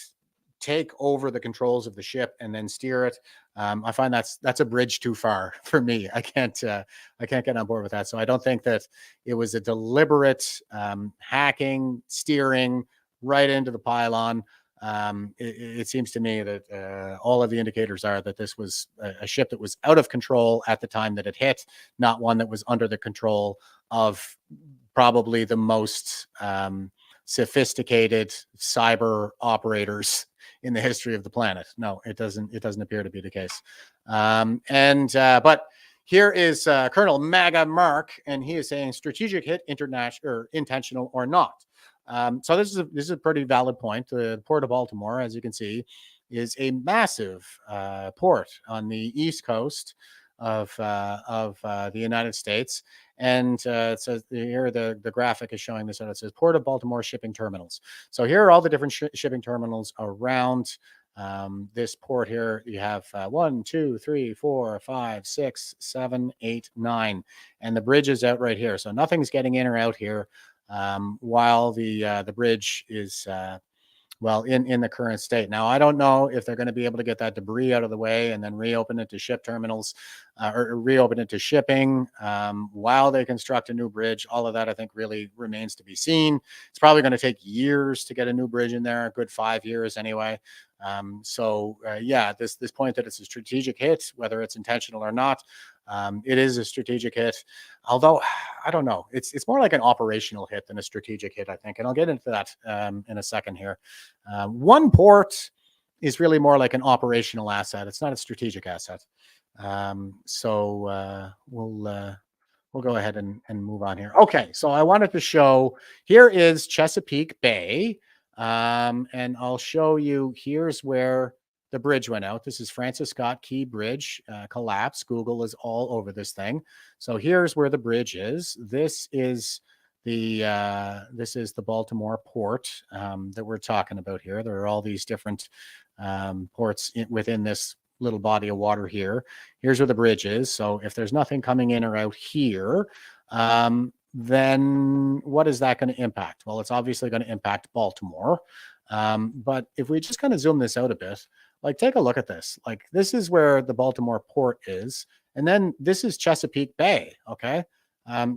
L: take over the controls of the ship and then steer it, I find that's a bridge too far for me. I can't get on board with that. So I don't think that it was a deliberate hacking, steering right into the pylon. It seems to me that all of the indicators are that this was a ship that was out of control at the time that it hit, not one that was under the control of probably the most sophisticated cyber operators in the history of the planet. No, it doesn't appear to be the case. But here is Colonel MAGA Mark, and he is saying strategic hit, international or intentional or not. So this is a pretty valid point. The Port of Baltimore, as you can see, is a massive port on the east coast of the United States. And it says here the graphic is showing this, and it says Port of Baltimore shipping terminals. So here are all the different shipping terminals around this port here. You have 1, 2, 3, 4, 5, 6, 7, 8, 9, and the bridge is out right here. So nothing's getting in or out here while the bridge is in the current state. Now, I don't know if they're going to be able to get that debris out of the way and then reopen it to ship terminals or reopen it to shipping while they construct a new bridge. All of that, I think, really remains to be seen. It's probably going to take years to get a new bridge in there, a good 5 years anyway. This point that it's a strategic hit, whether it's intentional or not, it is a strategic hit. Although, I don't know, it's more like an operational hit than a strategic hit, I think. And I'll get into that in a second here. One port is really more like an operational asset. It's not a strategic asset. We'll go ahead and move on here. Okay, so I wanted to show, here is Chesapeake Bay. And I'll show you, here's where the bridge went out. This is Francis Scott Key Bridge collapse. Google is all over this thing. So here's where the bridge is. This is the Baltimore port that we're talking about here. There are all these different ports within this little body of water here. Here's where the bridge is. So if there's nothing coming in or out here, then what is that going to impact? Well, it's obviously going to impact Baltimore. But if we just kind of zoom this out a bit, like take a look at this. Like this is where the Baltimore port is. And then this is Chesapeake Bay. Okay.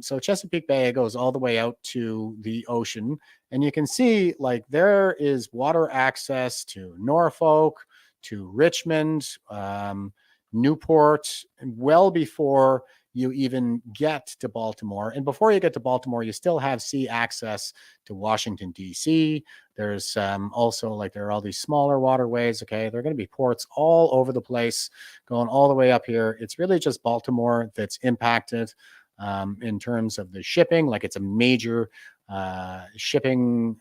L: So Chesapeake Bay goes all the way out to the ocean. And you can see like there is water access to Norfolk, to Richmond, Newport, well before you even get to Baltimore. And before you get to Baltimore, you still have sea access to Washington, D.C. There's also like there are all these smaller waterways. Okay. There are going to be ports all over the place going all the way up here. It's really just Baltimore that's impacted in terms of the shipping. Like it's a major shipping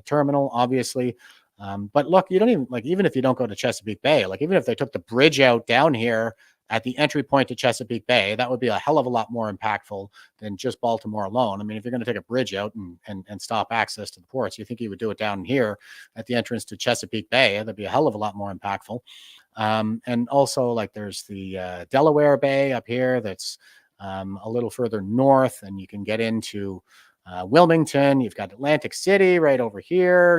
L: terminal, obviously. But look, you don't even like, even if you don't go to Chesapeake Bay, like even if they took the bridge out down here at the entry point to Chesapeake Bay, that would be a hell of a lot more impactful than just Baltimore alone. I mean, if you're going to take a bridge out and stop access to the ports, you think you would do it down here at the entrance to Chesapeake Bay. That'd be a hell of a lot more impactful. And also like there's the Delaware Bay up here that's a little further north, and you can get into Wilmington. You've got Atlantic City right over here,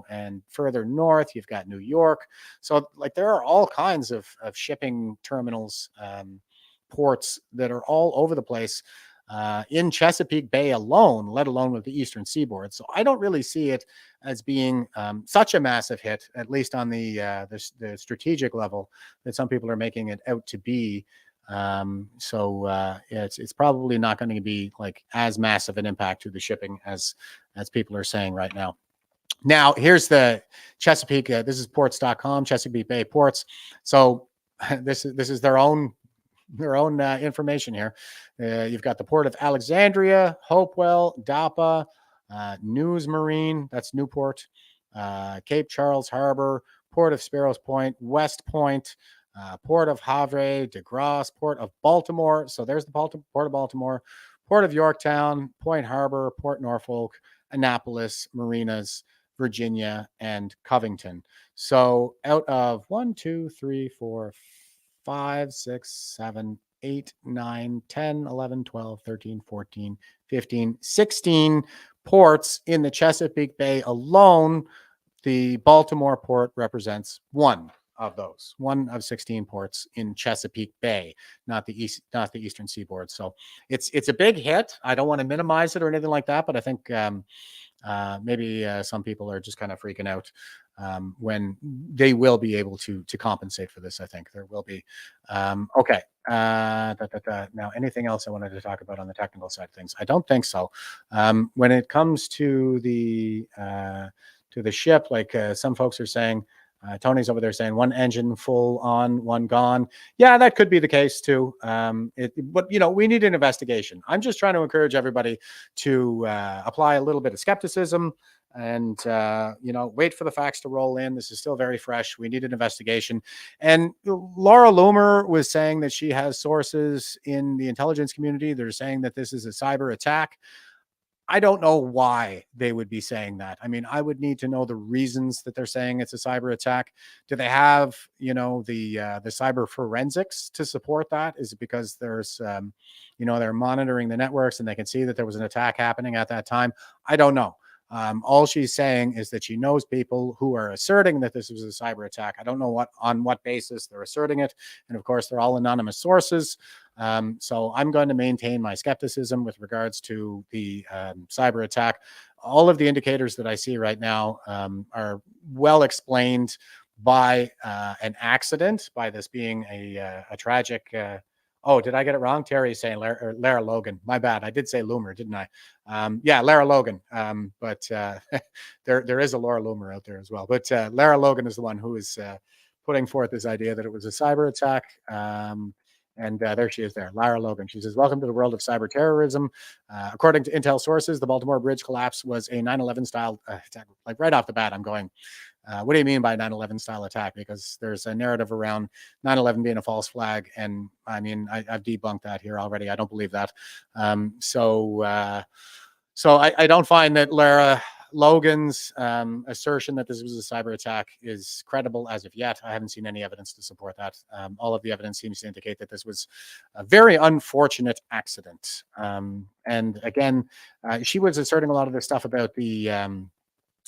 L: and further north, you've got New York. So like there are all kinds of shipping terminals, ports that are all over the place in Chesapeake Bay alone, let alone with the Eastern Seaboard. So I don't really see it as being such a massive hit, at least on the strategic level that some people are making it out to be. It's probably not going to be like as massive an impact to the shipping as people are saying right now. Now, here's the Chesapeake. This is ports.com, Chesapeake Bay Ports. So this is their own information here. You've got the Port of Alexandria, Hopewell, Dapa, News Marine, that's Newport, Cape Charles Harbor, Port of Sparrows Point, West Point, Port of Havre, De Grasse, Port of Baltimore. So there's the Port of Baltimore, Port of Yorktown, Point Harbor, Port Norfolk, Annapolis, Marinas, Virginia, and Covington. So out of 1, 2, 3, 4, 5, 6, 7, 8, 9, 10, 11, 12, 13, 14, 15, 16 ports in the Chesapeake Bay alone, the Baltimore port represents one of those, one of 16 ports in Chesapeake Bay, not the eastern seaboard. So it's a big hit. I don't want to minimize it or anything like that, but I think maybe some people are just kind of freaking out when they will be able to compensate for this. I think there will be. Okay. Now, anything else I wanted to talk about on the technical side of things? I don't think so. When it comes to the ship, like some folks are saying, Tony's over there saying one engine full on, one gone. Yeah, that could be the case too. But we need an investigation. I'm just trying to encourage everybody to apply a little bit of skepticism and wait for the facts to roll in. This is still very fresh. We need an investigation. And Laura Loomer was saying that she has sources in the intelligence community that are saying that this is a cyber attack. I don't know why they would be saying that. I mean, I would need to know the reasons that they're saying it's a cyber attack. Do they have, the cyber forensics to support that? Is it because there's, they're monitoring the networks and they can see that there was an attack happening at that time? I don't know. All she's saying is that she knows people who are asserting that this was a cyber attack. I don't know on what basis they're asserting it. And of course, they're all anonymous sources. So I'm going to maintain my skepticism with regards to the cyber attack. All of the indicators that I see right now are well explained by an accident, by this being a tragic. Oh, did I get it wrong? Terry is saying Lara Logan. My bad. I did say Loomer, didn't I? Yeah, Lara Logan. But there is a Laura Loomer out there as well. But Lara Logan is the one who is putting forth this idea that it was a cyber attack. And there she is there, Lara Logan. She says, welcome to the world of cyber terrorism. According to intel sources, the Baltimore Bridge collapse was a 9/11 style attack. Like right off the bat, I'm going, what do you mean by 9/11 style attack? Because there's a narrative around 9/11 being a false flag. And I mean, I've debunked that here already. I don't believe that. So I don't find that Lara Logan's assertion that this was a cyber attack is credible as of yet. I haven't seen any evidence to support that. All of the evidence seems to indicate that this was a very unfortunate accident. And again, she was asserting a lot of this stuff about the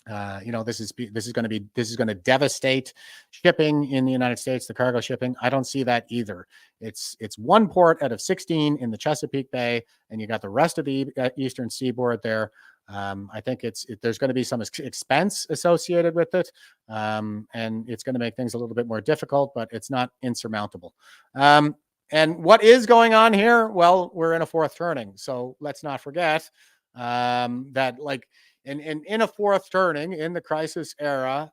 L: this is going to devastate shipping in the United States, the cargo shipping. I don't see that either. It's one port out of 16 in the Chesapeake Bay, and you got the rest of the eastern seaboard there. I think there's going to be some expense associated with it, and it's going to make things a little bit more difficult, but it's not insurmountable. And what is going on here? Well, we're in a fourth turning, so let's not forget that, like, in a fourth turning in the crisis era,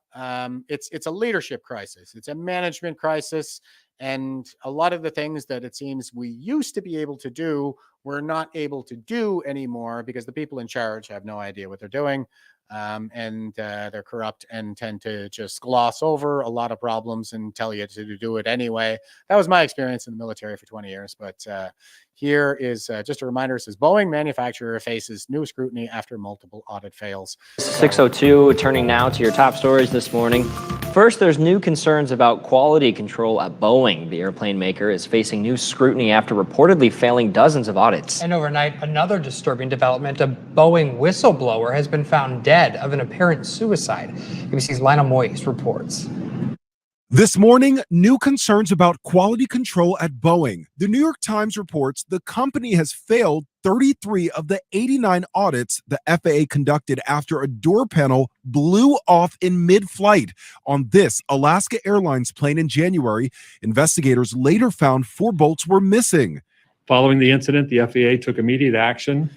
L: it's a leadership crisis. It's a management crisis. And a lot of the things that it seems we used to be able to do, we're not able to do anymore because the people in charge have no idea what they're doing. And they're corrupt and tend to just gloss over a lot of problems and tell you to do it anyway. That was my experience in the military for 20 years. But here is just a reminder. It says Boeing manufacturer faces new scrutiny after multiple audit fails.
B: 6:02, turning now to your top stories this morning. First, there's new concerns about quality control at Boeing. The airplane maker is facing new scrutiny after reportedly failing dozens of audits.
C: And overnight, another disturbing development, a Boeing whistleblower has been found dead of an apparent suicide. ABC's Lionel Moyes reports.
W: This morning, new concerns about quality control at Boeing. The New York Times reports the company has failed 33 of the 89 audits the FAA conducted after a door panel blew off in mid-flight on this Alaska Airlines plane in January. Investigators later found 4 bolts were missing.
X: Following the incident, the FAA took immediate action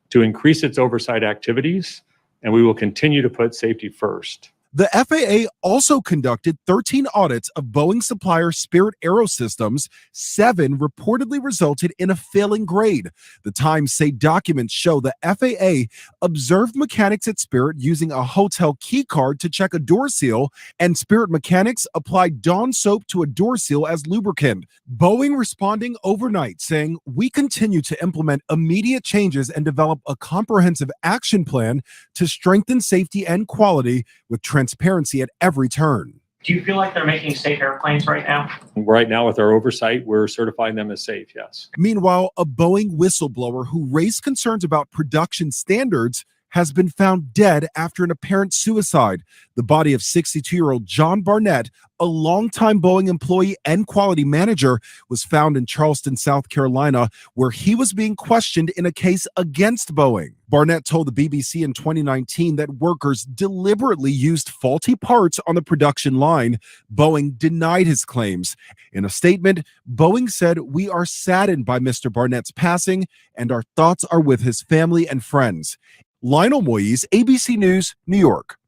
X: to increase its oversight activities, and we will continue to put safety first.
W: The FAA also conducted 13 audits of Boeing supplier Spirit Aerosystems. 7 reportedly resulted in a failing grade. The Times say documents show the FAA observed mechanics at Spirit using a hotel key card to check a door seal, and Spirit mechanics applied Dawn soap to a door seal as lubricant. Boeing responding overnight, saying, "We continue to implement immediate changes and develop a comprehensive action plan to strengthen safety and quality with transparency at every turn."
A: Do you feel like they're making safe airplanes right now?
X: Right now, with our oversight, we're certifying them as safe, yes.
W: Meanwhile, a Boeing whistleblower who raised concerns about production standards has been found dead after an apparent suicide. The body of 62-year-old John Barnett, a longtime Boeing employee and quality manager, was found in Charleston, South Carolina, where he was being questioned in a case against Boeing. Barnett told the BBC in 2019 that workers deliberately used faulty parts on the production line. Boeing denied his claims. In a statement, Boeing said, "We are saddened by Mr. Barnett's passing, and our thoughts are with his family and friends." Lionel Moise, ABC News, New York.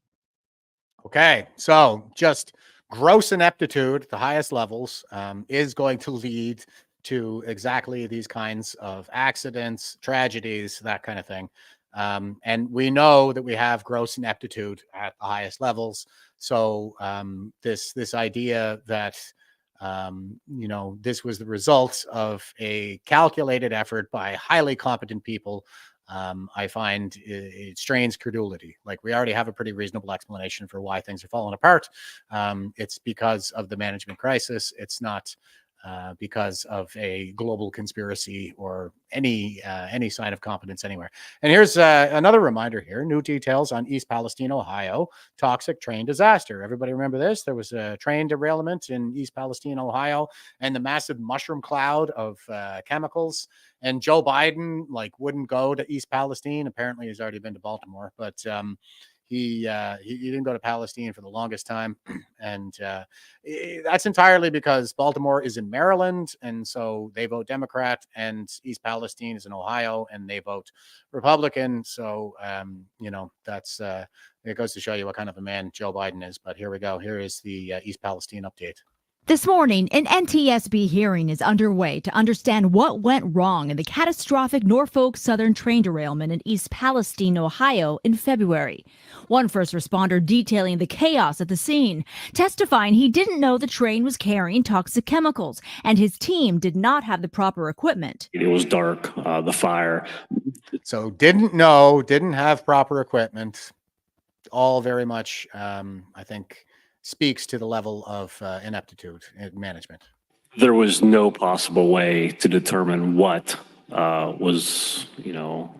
L: Okay, so just gross ineptitude, the highest levels, is going to lead to exactly these kinds of accidents, tragedies, that kind of thing. And we know that we have gross ineptitude at the highest levels. So this idea that this was the result of a calculated effort by highly competent people, I find it strains credulity. Like, we already have a pretty reasonable explanation for why things are falling apart. It's because of the management crisis. It's not because of a global conspiracy or any sign of competence anywhere. And here's another reminder here. New details on East Palestine, Ohio, toxic train disaster. Everybody remember this? There was a train derailment in East Palestine, Ohio, and the massive mushroom cloud of chemicals. And Joe Biden wouldn't go to East Palestine. Apparently, he's already been to Baltimore, but he didn't go to Palestine for the longest time, and that's entirely because Baltimore is in Maryland, and so they vote Democrat, and East Palestine is in Ohio, and they vote Republican. So that's it goes to show you what kind of a man Joe Biden is. But here we go. Here is the East Palestine update.
D: This morning, an NTSB hearing is underway to understand what went wrong in the catastrophic Norfolk Southern train derailment in East Palestine, Ohio in February. One first responder detailing the chaos at the scene, testifying he didn't know the train was carrying toxic chemicals and his team did not have the proper equipment.
A: It was dark, the fire.
L: So didn't know, didn't have proper equipment. All very much, I think, speaks to the level of ineptitude in management.
A: There was no possible way to determine what was,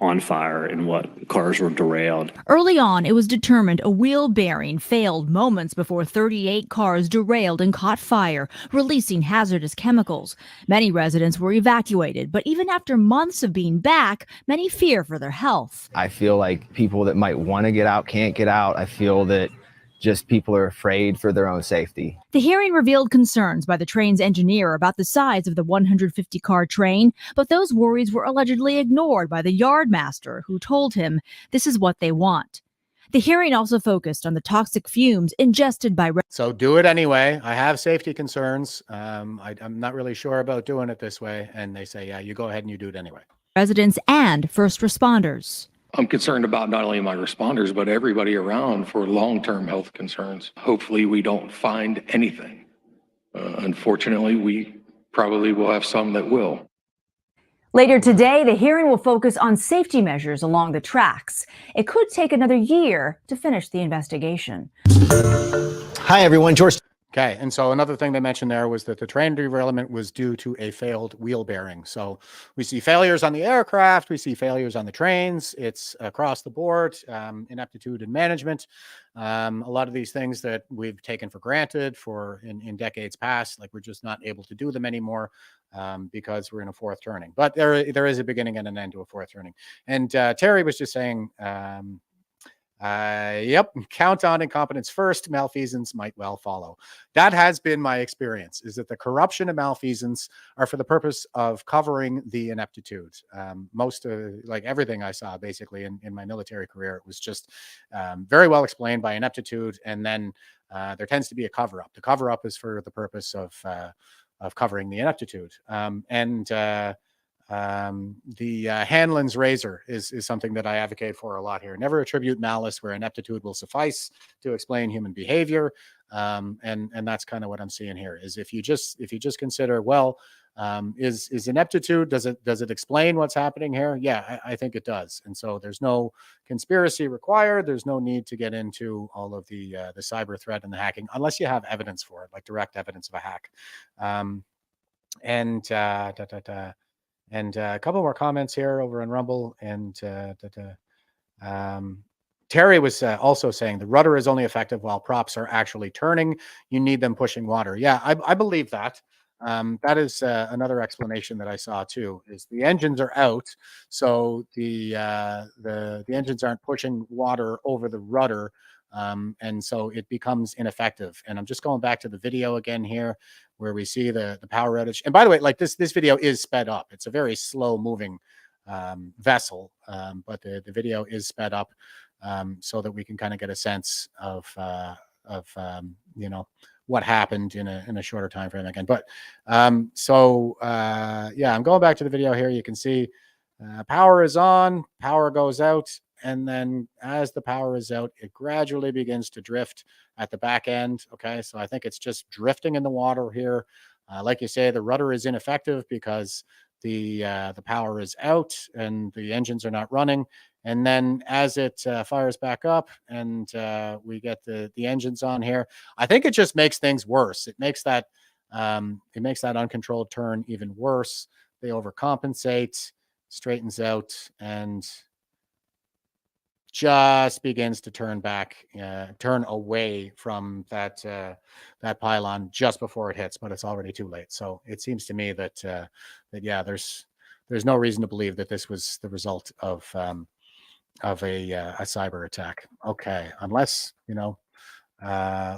A: on fire and what cars were derailed.
D: Early on, it was determined a wheel bearing failed moments before 38 cars derailed and caught fire, releasing hazardous chemicals. Many residents were evacuated, but even after months of being back, many fear for their health.
E: I feel like people that might want to get out can't get out. I feel that just people are afraid for their own safety.
D: The hearing revealed concerns by the train's engineer about the size of the 150-car train, but those worries were allegedly ignored by the yardmaster, who told him this is what they want. The hearing also focused on the toxic fumes ingested by...
L: So do it anyway. I have safety concerns. I'm not really sure about doing it this way. And they say, yeah, you go ahead and you do it anyway.
D: Residents and first responders.
F: I'm concerned about not only my responders, but everybody around for long-term health concerns. Hopefully we don't find anything. Unfortunately, we probably will have some that will.
D: Later today, the hearing will focus on safety measures along the tracks. It could take another year to finish the investigation.
E: Hi, everyone. George.
L: Okay, and so another thing they mentioned there was that the train derailment was due to a failed wheel bearing. So we see failures on the aircraft, we see failures on the trains. It's across the board, ineptitude in management. A lot of these things that we've taken for granted in decades past, like we're just not able to do them anymore because we're in a fourth turning. But there is a beginning and an end to a fourth turning. And Terry was just saying, Yep. Count on incompetence first. Malfeasance might well follow. That has been my experience, is that the corruption and malfeasance are for the purpose of covering the ineptitude. Most like everything I saw basically in my military career, it was just very well explained by ineptitude. And then there tends to be a cover up. The cover up is for the purpose of covering the ineptitude. The Hanlon's razor is something that I advocate for a lot here. Never attribute malice where ineptitude will suffice to explain human behavior. And that's kind of what I'm seeing here, is if you just consider, well, is ineptitude, does it explain what's happening here? Yeah, I think it does. And so there's no conspiracy required. There's no need to get into all of the cyber threat and the hacking unless you have evidence for it, like direct evidence of a hack. And a couple more comments here over on Rumble. And Terry was also saying the rudder is only effective while props are actually turning. You need them pushing water. Yeah, I believe that. That is another explanation that I saw too, is the engines are out. So the engines aren't pushing water over the rudder. And so it becomes ineffective. And I'm just going back to the video again here, where we see the power outage. And by the way, like this video is sped up. It's a very slow moving vessel, but the video is sped up so that we can kind of get a sense of what happened in a shorter time frame again. But yeah, I'm going back to the video here. You can see power is on, power goes out. And then as the power is out, it gradually begins to drift at the back end. Okay, so I think it's just drifting in the water here. Like you say, the rudder is ineffective because the power is out and the engines are not running. And then as it fires back up and we get the engines on here, I think it just makes things worse. It makes that uncontrolled turn even worse. They overcompensate, straightens out, and just begins to turn away from that pylon just before it hits, but it's already too late. So it seems to me that yeah, there's no reason to believe that this was the result of a cyber attack. Okay, unless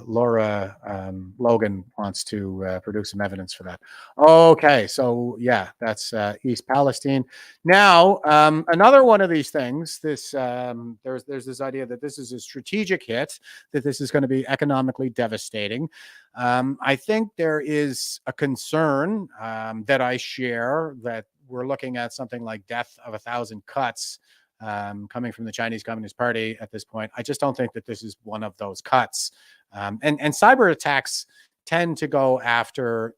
L: Laura Logan wants to produce some evidence for that. Okay, so yeah, that's East Palestine. Now, another one of these things, there's this idea that this is a strategic hit, that this is going to be economically devastating. I think there is a concern that I share, that we're looking at something like death of 1,000 cuts coming from the Chinese Communist Party at this point. I just don't think that this is one of those cuts. And cyber attacks tend to go after,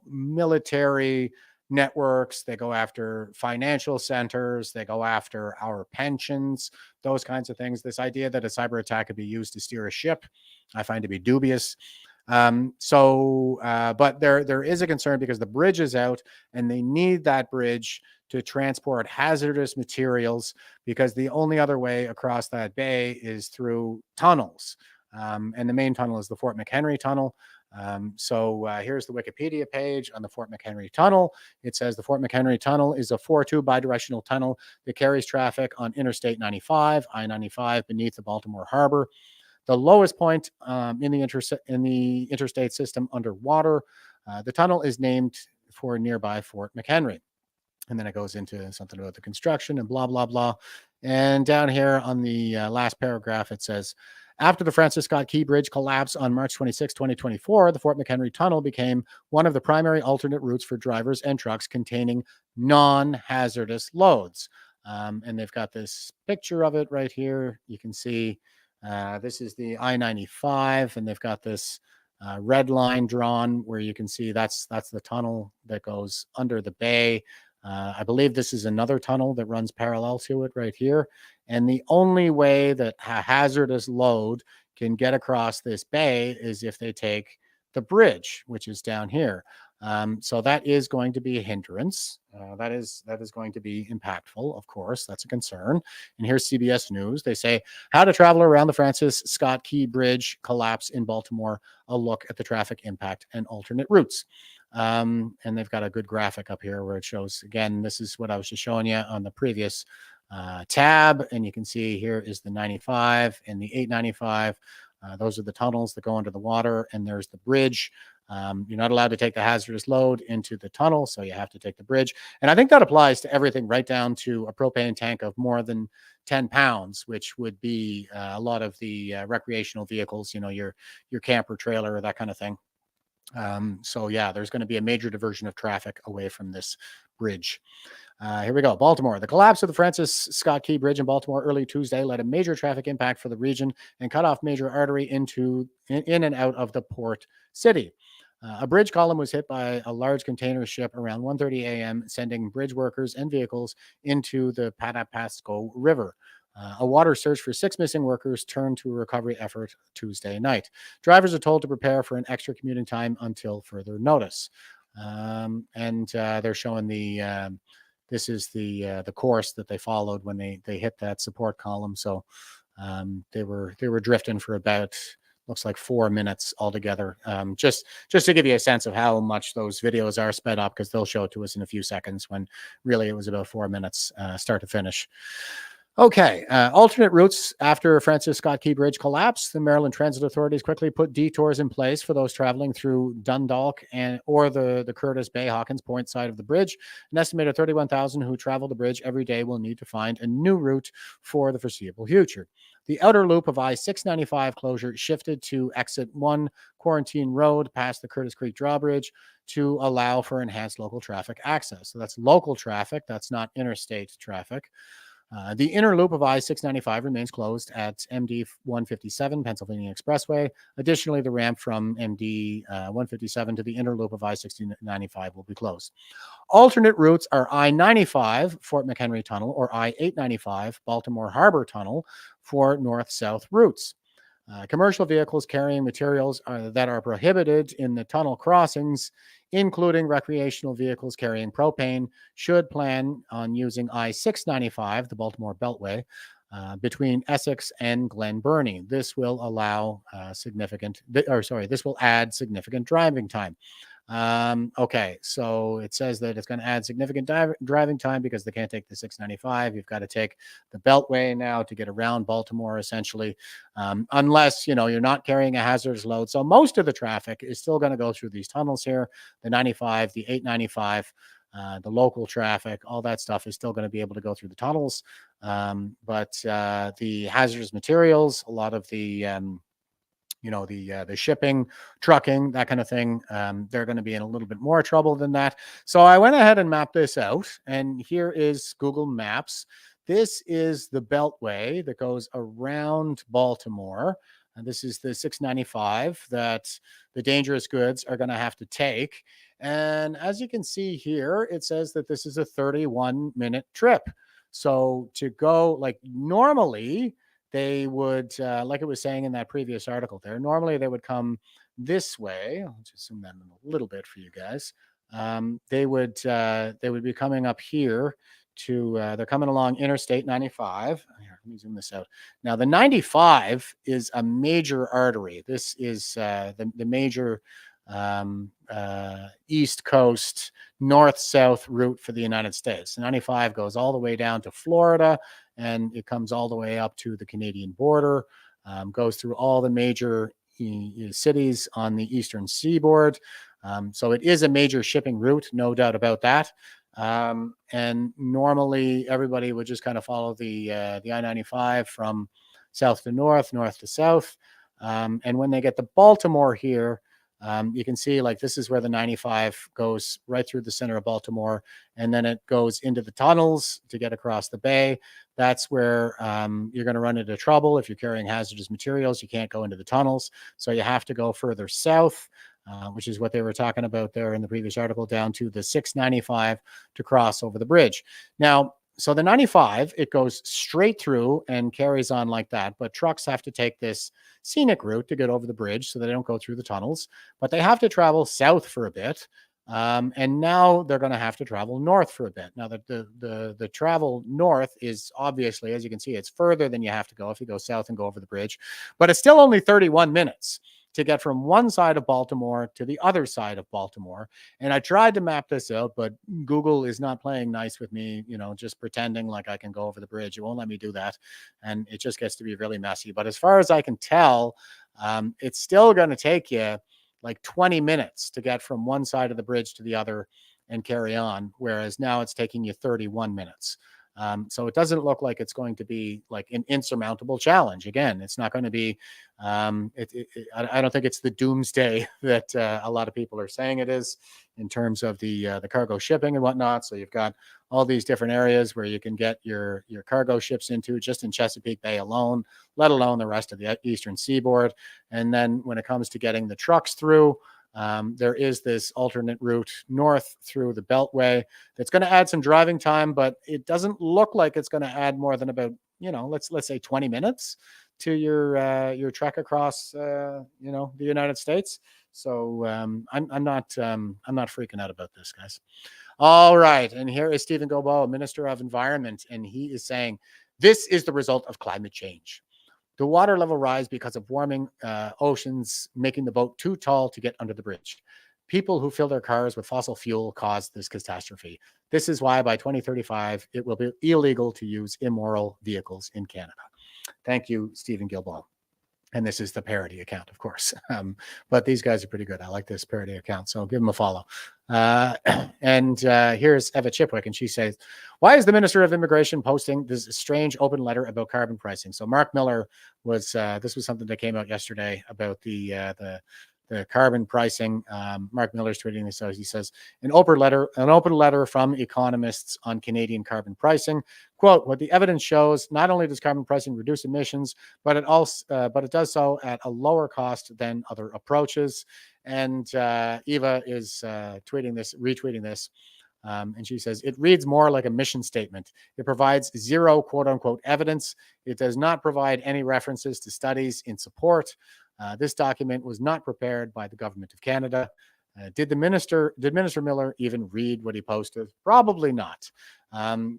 L: military networks. They go after financial centers. They go after our pensions, those kinds of things. This idea that a cyber attack could be used to steer a ship, I find to be dubious. But there is a concern because the bridge is out and they need that bridge to transport hazardous materials, because the only other way across that bay is through tunnels. And the main tunnel is the Fort McHenry tunnel. Here's the Wikipedia page on the Fort McHenry tunnel. It says the Fort McHenry tunnel is a 4-2 bidirectional tunnel that carries traffic on Interstate 95, I-95, beneath the Baltimore Harbor. The lowest point in the interstate system underwater. The tunnel is named for nearby Fort McHenry. And then it goes into something about the construction and blah, blah, blah. And down here on the last paragraph, it says, after the Francis Scott Key Bridge collapsed on March 26, 2024, the Fort McHenry Tunnel became one of the primary alternate routes for drivers and trucks containing non-hazardous loads. And they've got this picture of it right here. You can see this is the I-95, and they've got this red line drawn where you can see that's the tunnel that goes under the bay. I believe this is another tunnel that runs parallel to it right here. And the only way that a hazardous load can get across this bay is if they take the bridge, which is down here. So that is going to be a hindrance. That is going to be impactful, of course. That's a concern. And here's CBS News. They say, how to travel around the Francis Scott Key Bridge collapse in Baltimore, a look at the traffic impact and alternate routes. And they've got a good graphic up here where it shows, again, this is what I was just showing you on the previous tab, and you can see here is the 95 and the 895. Those are the tunnels that go under the water, and there's the bridge. You're not allowed to take the hazardous load into the tunnel, so you have to take the bridge. And I think that applies to everything right down to a propane tank of more than 10 pounds, which would be a lot of the recreational vehicles, your camper trailer, that kind of thing. So yeah, there's going to be a major diversion of traffic away from this bridge. Here we go. Baltimore. The collapse of the Francis Scott Key Bridge in Baltimore early Tuesday led a major traffic impact for the region and cut off major artery in and out of the port city. A bridge column was hit by a large container ship around 1:30 a.m., sending bridge workers and vehicles into the Patapsco River. A water search for 6 missing workers turned to a recovery effort Tuesday night. Drivers are told to prepare for an extra commuting time until further notice. They're showing this is the course that they followed when they hit that support column. So they were drifting for about, looks like 4 minutes altogether. Just to give you a sense of how much those videos are sped up, because they'll show it to us in a few seconds when really it was about 4 minutes start to finish. Okay, alternate routes after Francis Scott Key Bridge collapse. The Maryland Transit Authorities quickly put detours in place for those traveling through Dundalk or the Curtis Bay Hawkins Point side of the bridge. An estimated 31,000 who travel the bridge every day will need to find a new route for the foreseeable future. The outer loop of I-695 closure shifted to exit 1 Quarantine Road past the Curtis Creek Drawbridge to allow for enhanced local traffic access. So that's local traffic, that's not interstate traffic. The inner loop of I-695 remains closed at MD 157 Pennsylvania Expressway. Additionally, the ramp from MD 157 to the inner loop of I-695 will be closed. Alternate routes are I-95 Fort McHenry Tunnel or I-895 Baltimore Harbor Tunnel for north-south routes. Commercial vehicles carrying materials that are prohibited in the tunnel crossings, including recreational vehicles carrying propane, should plan on using I-695, the Baltimore Beltway, between Essex and Glen Burnie. This will allow this will add significant driving time. Okay, so it says that it's going to add significant driving time because they can't take the 695. You've got to take the Beltway now to get around Baltimore, essentially, unless you're not carrying a hazardous load. So most of the traffic is still going to go through these tunnels here. The 95, the 895, the local traffic, all that stuff is still going to be able to go through the tunnels. But the hazardous materials, a lot of the the shipping, trucking, that kind of thing, they're going to be in a little bit more trouble than that. So I went ahead and mapped this out, and here is Google Maps. This is the Beltway that goes around Baltimore. And this is the 695 that the dangerous goods are going to have to take. And as you can see here, it says that this is a 31-minute trip. So to go, like, normally they would, like it was saying in that previous article there, normally they would come this way. I'll just zoom that in a little bit for you guys. They would be coming up here to, they're coming along Interstate 95. Here, let me zoom this out. Now, the 95 is a major artery. This is the major East Coast, north-south route for the United States. The 95 goes all the way down to Florida, and it comes all the way up to the Canadian border, goes through all the major cities on the eastern seaboard. So it is a major shipping route, no doubt about that. And normally everybody would just kind of follow the I-95 from south to north, north to south. And when they get to Baltimore here, you can see, like, this is where the 95 goes right through the center of Baltimore, and then it goes into the tunnels to get across the bay. That's where you're going to run into trouble if you're carrying hazardous materials. You can't go into the tunnels, so you have to go further south, which is what they were talking about there in the previous article, down to the 695 to cross over the bridge. Now, so the 95, it goes straight through and carries on like that, but trucks have to take this scenic route to get over the bridge so they don't go through the tunnels, but they have to travel south for a bit. And now they're going to have to travel north for a bit. Now, the travel north is obviously, as you can see, it's further than you have to go if you go south and go over the bridge, but it's still only 31 minutes. to get from one side of Baltimore to the other side of Baltimore. And I tried to map this out, but Google is not playing nice with me, just pretending like I can go over the bridge. It won't let me do that. And it just gets to be really messy. But as far as I can tell, it's still going to take you like 20 minutes to get from one side of the bridge to the other and carry on, whereas now it's taking you 31 minutes. So it doesn't look like it's going to be like an insurmountable challenge. Again, it's not going to be, I don't think it's the doomsday that a lot of people are saying it is in terms of the cargo shipping and whatnot. So you've got all these different areas where you can get your cargo ships into just in Chesapeake Bay alone, let alone the rest of the eastern seaboard. And then when it comes to getting the trucks through, there is this alternate route north through the Beltway that's going to add some driving time, but it doesn't look like it's going to add more than about, let's say 20 minutes to your trek across, the United States. So I'm not freaking out about this, guys. All right, and here is Stephen Guilbeault, Minister of Environment, and he is saying this is the result of climate change. The water level rise because of warming oceans, making the boat too tall to get under the bridge. People who fill their cars with fossil fuel caused this catastrophe. This is why by 2035, it will be illegal to use immoral vehicles in Canada. Thank you, Stephen Guilbeault. And this is the parody account, of course. But these guys are pretty good. I like this parody account, so give them a follow. And here's Eva Chipwick, and she says, why is the Minister of Immigration posting this strange open letter about carbon pricing? So Mark Miller was, this was something that came out yesterday about the carbon pricing. Mark Miller's tweeting this out. He says, an open letter from economists on Canadian carbon pricing. Quote, what the evidence shows, not only does carbon pricing reduce emissions, but it does so at a lower cost than other approaches. And Eva is retweeting this. And she says, it reads more like a mission statement. It provides zero quote unquote evidence. It does not provide any references to studies in support. This document was not prepared by the government of Canada. Did Minister Miller even read what he posted? Probably not.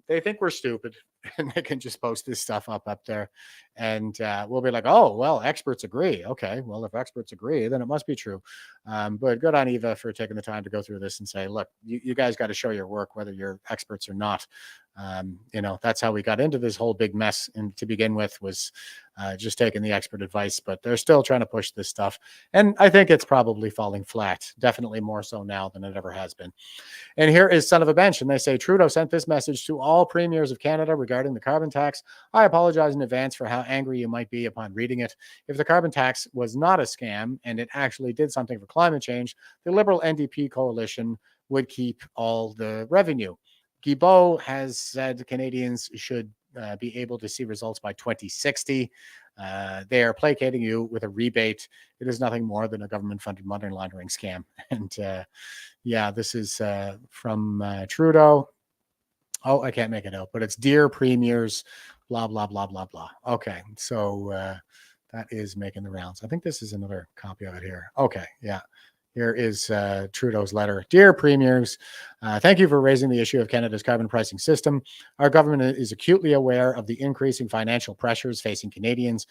L: They think we're stupid and they can just post this stuff up there. And we'll be like, oh, well, experts agree. Okay, well, if experts agree, then it must be true. But good on Eva for taking the time to go through this and say, look, you guys got to show your work, whether you're experts or not. That's how we got into this whole big mess. And to begin with was just taking the expert advice, but they're still trying to push this stuff. And I think it's probably falling flat, definitely more so now than it ever has been. And here is Son of a Bench. And they say, Trudeau sent this message to all premiers of Canada regarding the carbon tax. I apologize in advance for how angry you might be upon reading it. If the carbon tax was not a scam and it actually did something for climate change, the Liberal NDP coalition would keep all the revenue. Guilbeault has said Canadians should be able to see results by 2060. They are placating you with a rebate. It is nothing more than a government-funded money laundering scam. And this is from Trudeau. Oh, I can't make it out, but it's dear premiers, blah, blah, blah, blah, blah. Okay, so that is making the rounds. I think this is another copy of it here. Okay, yeah. Here is Trudeau's letter. Dear premiers, thank you for raising the issue of Canada's carbon pricing system. Our government is acutely aware of the increasing financial pressures facing Canadians.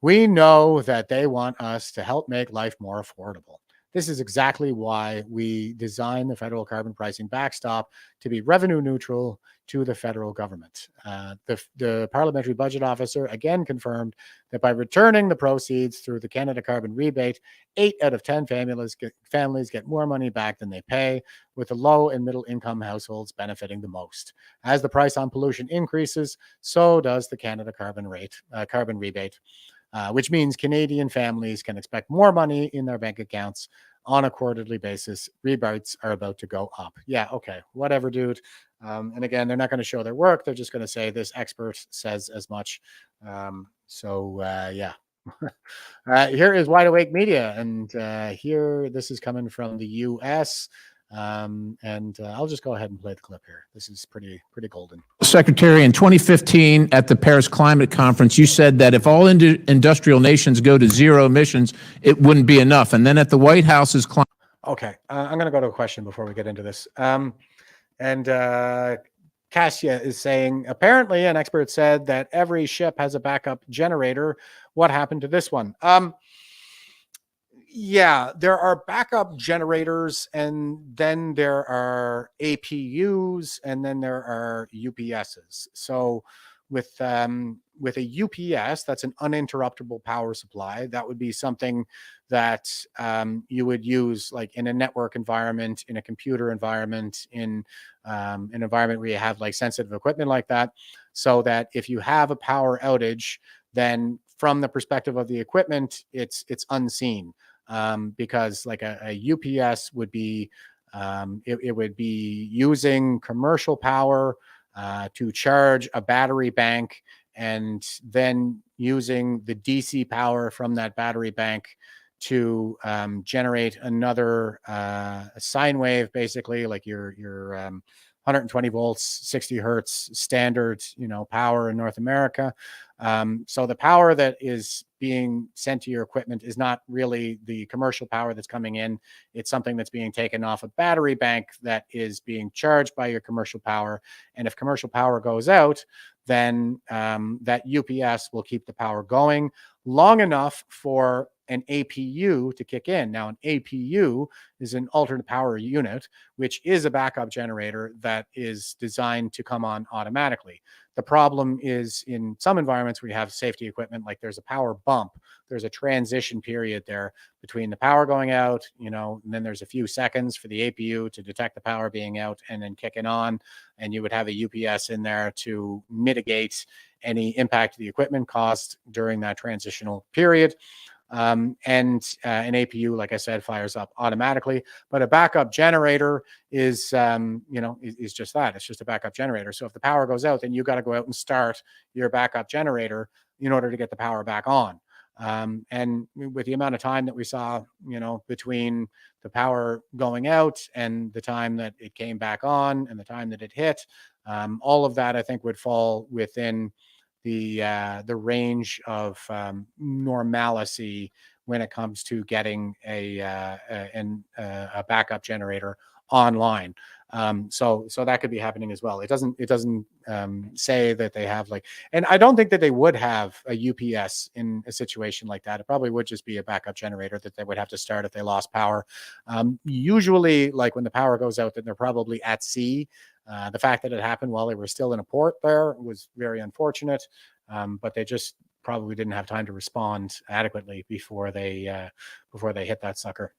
L: We know that they want us to help make life more affordable. This is exactly why we designed the federal carbon pricing backstop to be revenue neutral to the federal government. The parliamentary budget officer again confirmed that by returning the proceeds through the Canada Carbon Rebate, 8 out of 10 families get more money back than they pay, with the low and middle income households benefiting the most. As the price on pollution increases, so does the Canada Carbon Rebate. Which means Canadian families can expect more money in their bank accounts on a quarterly basis. Rebates are about to go up. Yeah, okay, whatever, dude. And again, they're not going to show their work. They're just going to say this expert says as much. Yeah. Here is Wide Awake Media. And this is coming from the U.S., I'll just go ahead and play the clip here. This is pretty golden.
G: Secretary, in 2015 at the Paris Climate Conference, you said that if all industrial nations go to zero emissions, it wouldn't be enough. And then at the White House's climate.
L: Okay, I'm going to go to a question before we get into this. Cassia is saying, apparently an expert said that every ship has a backup generator. What happened to this one? Yeah, there are backup generators, and then there are APUs, and then there are UPSs. So with a UPS, that's an uninterruptible power supply. That would be something that you would use like in a network environment, in a computer environment, in an environment where you have like sensitive equipment like that, so that if you have a power outage, then from the perspective of the equipment, it's unseen. Because like a UPS would be, it would be using commercial power to charge a battery bank, and then using the DC power from that battery bank to generate another sine wave, basically like your 120 volts, 60 hertz standard, power in North America. So the power that is being sent to your equipment is not really the commercial power that's coming in. It's something that's being taken off a battery bank that is being charged by your commercial power. And if commercial power goes out, then that UPS will keep the power going long enough for an APU to kick in. Now, an APU is an alternate power unit, which is a backup generator that is designed to come on automatically. The problem is in some environments where you have safety equipment, like there's a power bump, there's a transition period there between the power going out, and then there's a few seconds for the APU to detect the power being out and then kicking on. And you would have a UPS in there to mitigate any impact to the equipment caused during that transitional period. And an APU, like I said, fires up automatically. But a backup generator is just that. It's just a backup generator. So if the power goes out, then you got to go out and start your backup generator in order to get the power back on. And with the amount of time that we saw, between the power going out and the time that it came back on and the time that it hit, all of that I think would fall within the range of normalcy when it comes to getting a backup generator online. So that could be happening as well. It doesn't say that they have and I don't think that they would have a UPS in a situation like that. It probably would just be a backup generator that they would have to start if they lost power. Usually, like when the power goes out, then they're probably at sea. The fact that it happened while they were still in a port there was very unfortunate, but they just probably didn't have time to respond adequately before they hit that sucker.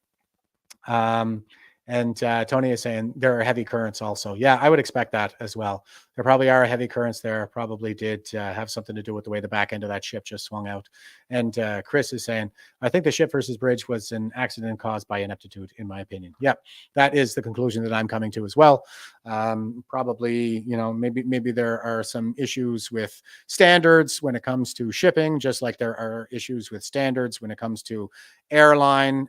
L: And Tony is saying there are heavy currents also. Yeah, I would expect that as well. There probably are heavy currents there. Probably did have something to do with the way the back end of that ship just swung out. And Chris is saying, I think the ship versus bridge was an accident caused by ineptitude, in my opinion. Yeah, that is the conclusion that I'm coming to as well. Probably, maybe there are some issues with standards when it comes to shipping, just like there are issues with standards when it comes to airline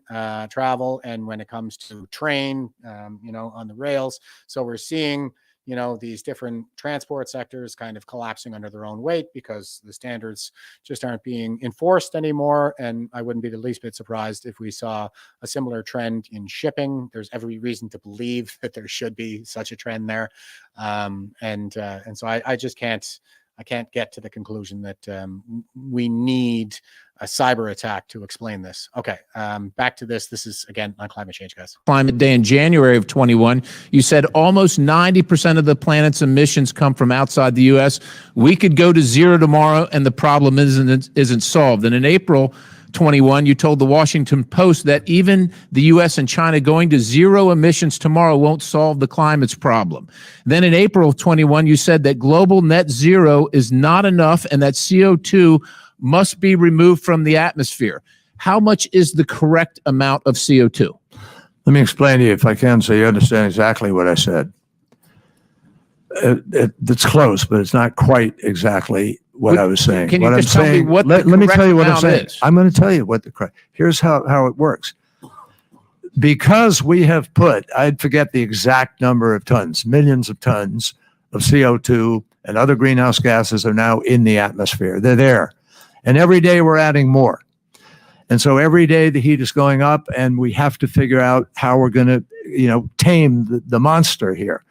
L: travel and when it comes to train, on the rails. So we're seeing, these different transport sectors kind of collapsing under their own weight because the standards just aren't being enforced anymore. And I wouldn't be the least bit surprised if we saw a similar trend in shipping. There's every reason to believe that there should be such a trend there. And so I just can't get to the conclusion that we need a cyber attack to explain this. Okay, back to this. This is, again, on climate change, guys.
G: Climate Day in January of 21, you said almost 90% of the planet's emissions come from outside the U.S. We could go to zero tomorrow and the problem isn't solved. And in April 21, you told the Washington Post that even the U.S. and China going to zero emissions tomorrow won't solve the climate's problem. Then in April of 21, you said that global net zero is not enough and that CO2 must be removed from the atmosphere. How much is the correct amount of CO2?
H: Let me explain to you, if I can, so you understand exactly what I said. It's close, but it's not quite exactly what I was saying.
G: Can you
H: what I'm
G: tell
H: saying,
G: me what
H: let
G: the
H: me
G: correct
H: tell you what I'm
G: amount
H: saying.
G: is?
H: I'm going to tell you what the correct. Here's how it works. Because we have put, I'd forget the exact number of tons, millions of tons of CO2 and other greenhouse gases are now in the atmosphere. They're there. And every day we're adding more. And so every day the heat is going up and we have to figure out how we're going to, tame the monster here.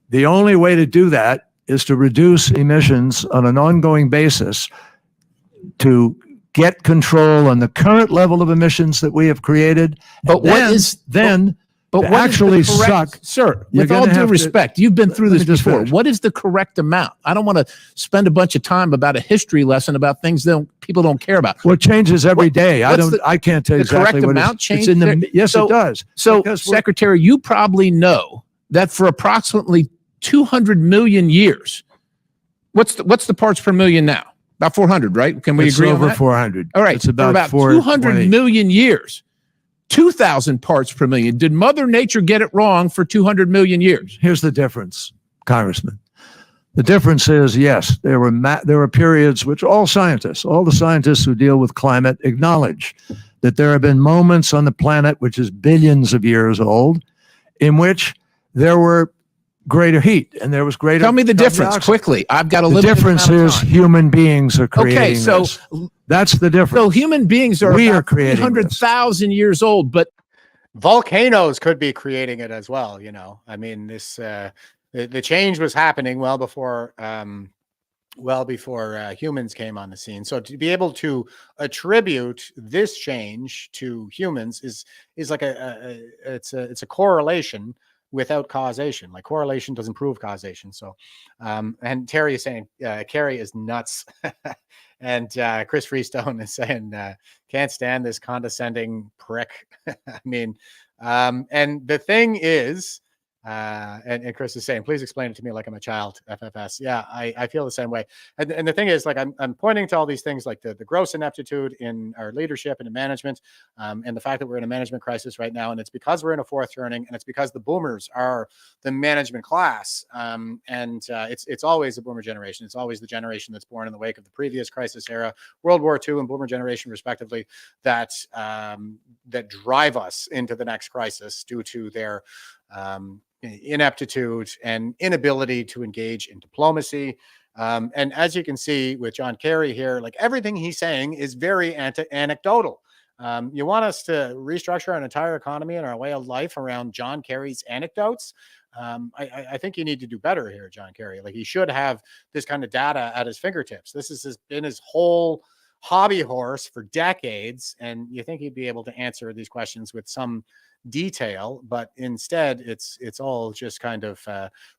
H: The only way to do that is to reduce emissions on an ongoing basis to get control on the current level of emissions that we have created.
G: But what is what
H: actually
G: is the correct,
H: suck,
G: sir?
H: you're
G: With all
H: gonna
G: due
H: have to-
G: respect, you've been through
H: Let me
G: this
H: just
G: before.
H: finish.
G: What is the correct amount? I don't want to spend a bunch of time about a history lesson about things that people don't care about.
H: Well, it changes every day.
G: what's
H: I can't tell you
G: the correct
H: exactly what
G: amount
H: it's
G: change
H: in the.
G: there?
H: Yes,
G: So-
H: it does.
G: So,
H: Because we're-
G: Secretary, you probably know that for approximately 200 million years, what's the parts per million now? About 400, right? Can we
H: it's
G: agree on
H: over
G: that?
H: 400.
G: All right.
H: It's about,
G: for about 200 million years, 2,000 parts per million. Did Mother Nature get it wrong for 200 million years?
H: Here's the difference, Congressman. The difference is, yes, there were periods which all the scientists who deal with climate acknowledge that there have been moments on the planet, which is billions of years old, in which there were greater heat and there was greater.
G: Tell me the
H: carbon
G: difference
H: dioxide.
G: quickly. I've got a
H: The
G: limited
H: difference
G: amount of
H: is
G: time.
H: human beings are creating
G: Okay, so
H: this. That's the difference.
G: so human beings are
H: We are
G: about
H: creating
G: 300,000 years old, but
L: Volcanoes could be creating it as well. I mean, the change was happening well before humans came on the scene. So to be able to attribute this change to humans is like it's a correlation without causation. Like correlation doesn't prove causation. So, and Terry is saying Kerry is nuts, and Chris Freestone is saying can't stand this condescending prick. I mean, and the thing is. And Chris is saying, please explain it to me like I'm a child, FFS. Yeah, I feel the same way. And the thing is, like, I'm pointing to all these things like the gross ineptitude in our leadership and in management, and the fact that we're in a management crisis right now. And it's because we're in a fourth turning, and it's because the boomers are the management class. It's always a boomer generation. It's always the generation that's born in the wake of the previous crisis era, World War II and boomer generation, respectively, that drive us into the next crisis due to their ineptitude and inability to engage in diplomacy. And as you can see with John Kerry here, like everything he's saying is very anecdotal. You want us to restructure an entire economy and our way of life around John Kerry's anecdotes? I think you need to do better here, John Kerry. Like he should have this kind of data at his fingertips. This has been his whole hobby horse for decades, and you think he'd be able to answer these questions with some detail, but instead it's all just kind of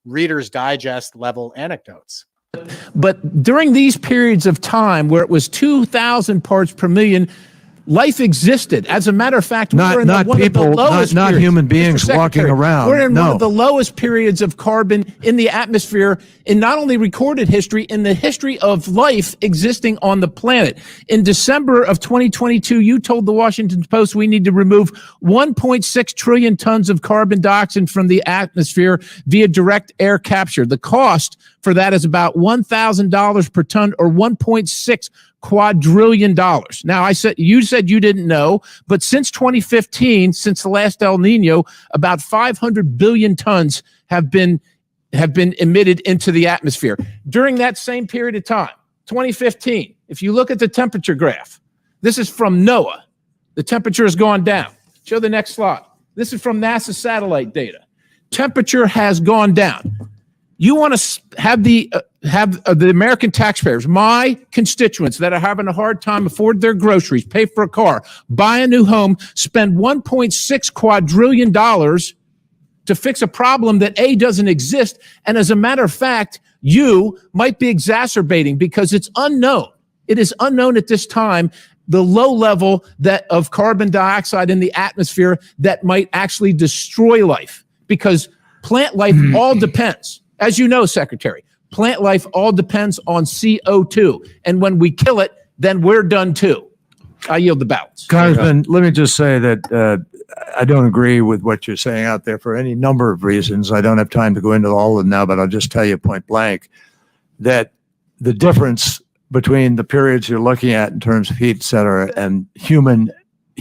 L: Reader's Digest level anecdotes.
G: But during these periods of time where it was 2,000 parts per million, life existed. As a matter of fact, we're in one of the lowest
H: not
G: periods.
H: human beings
G: Mr.
H: walking
G: Secretary,
H: around.
G: We're in
H: No.
G: one of the lowest periods of carbon in the atmosphere in not only recorded history, in the history of life existing on the planet. In December of 2022, you told the Washington Post we need to remove 1.6 trillion tons of carbon dioxide from the atmosphere via direct air capture. The cost for that is about $1,000 per ton, or $1.6 quadrillion. Now, you said you didn't know, but since 2015, since the last El Nino, about 500 billion tons have been emitted into the atmosphere. During that same period of time, 2015, if you look at the temperature graph, this is from NOAA. The temperature has gone down. Show the next slide. This is from NASA satellite data. Temperature has gone down. You want to have the American taxpayers, my constituents that are having a hard time afford their groceries, pay for a car, buy a new home, spend $1.6 quadrillion to fix a problem that A, doesn't exist, and as a matter of fact, you might be exacerbating because it's unknown. It is unknown at this time the low level of carbon dioxide in the atmosphere that might actually destroy life, because plant life all depends. As you know, Secretary, plant life all depends on CO2. And when we kill it, then we're done too. I yield the balance.
H: Congressman, let me just say that I don't agree with what you're saying out there for any number of reasons. I don't have time to go into all of them now, but I'll just tell you point blank that the difference between the periods you're looking at in terms of heat, et cetera, and human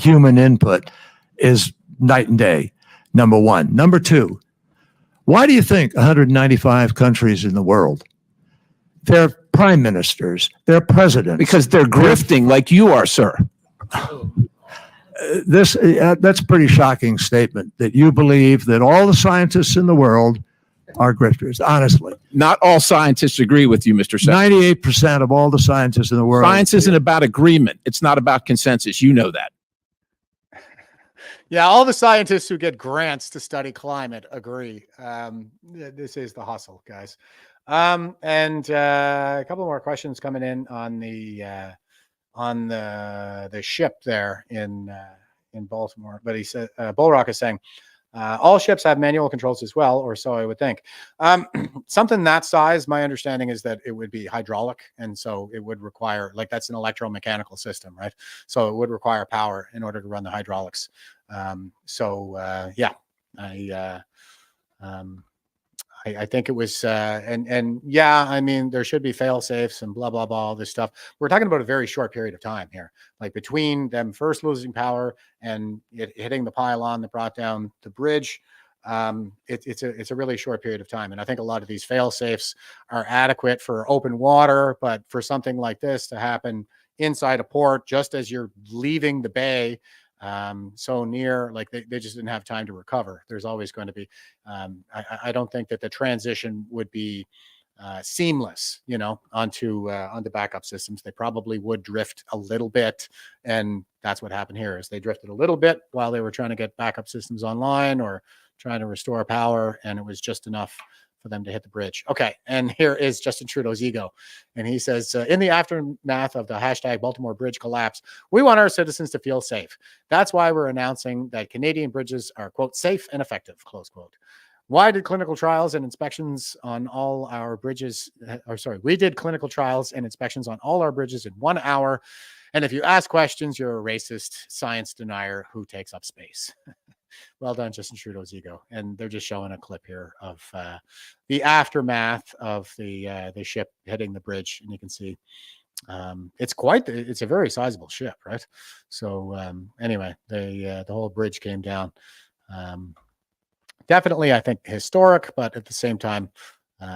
H: input is night and day, number one. Number two, why do you think 195 countries in the world, their prime ministers, their presidents?
G: Because they're grifting like you are, sir.
H: That's a pretty shocking statement, that you believe that all the scientists in the world are grifters, honestly.
G: Not all scientists agree with you, Mr. Secretary.
H: 98% of all the scientists in the world.
G: Science isn't about agreement. It's not about consensus. You know that.
L: Yeah, all the scientists who get grants to study climate agree. This is the hustle, guys. And a couple more questions coming in on the ship there in Baltimore. But he said Bullrock is saying all ships have manual controls as well, or so I would think. Something that size, my understanding is that it would be hydraulic, and so it would require, like, that's an electromechanical system, right? So it would require power in order to run the hydraulics. Yeah, I think it was, and yeah, I mean, there should be fail safes and blah, blah, blah, all this stuff. We're talking about a very short period of time here, like between them first losing power and it hitting the pylon that brought down the bridge. It's a really short period of time. And I think a lot of these fail safes are adequate for open water, but for something like this to happen inside a port, just as you're leaving the bay, so near, like they just didn't have time to recover. There's always going to be, I don't think that the transition would be seamless, onto backup systems. They probably would drift a little bit, and that's what happened here. Is they drifted a little bit while they were trying to get backup systems online or trying to restore power, and it was just enough for them to hit the bridge. Okay, and here is Justin Trudeau's ego. And he says, in the aftermath of the hashtag Baltimore Bridge collapse, we want our citizens to feel safe. That's why we're announcing that Canadian bridges are, quote, safe and effective, close quote. Why did clinical trials and inspections on all our bridges, we did clinical trials and inspections on all our bridges in 1 hour. And if you ask questions, you're a racist science denier who takes up space. Well done, Justin Trudeau's ego. And they're just showing a clip here of the aftermath of the ship hitting the bridge. And you can see it's a very sizable ship, right? So anyway, the whole bridge came down. Definitely, I think, historic, but at the same time,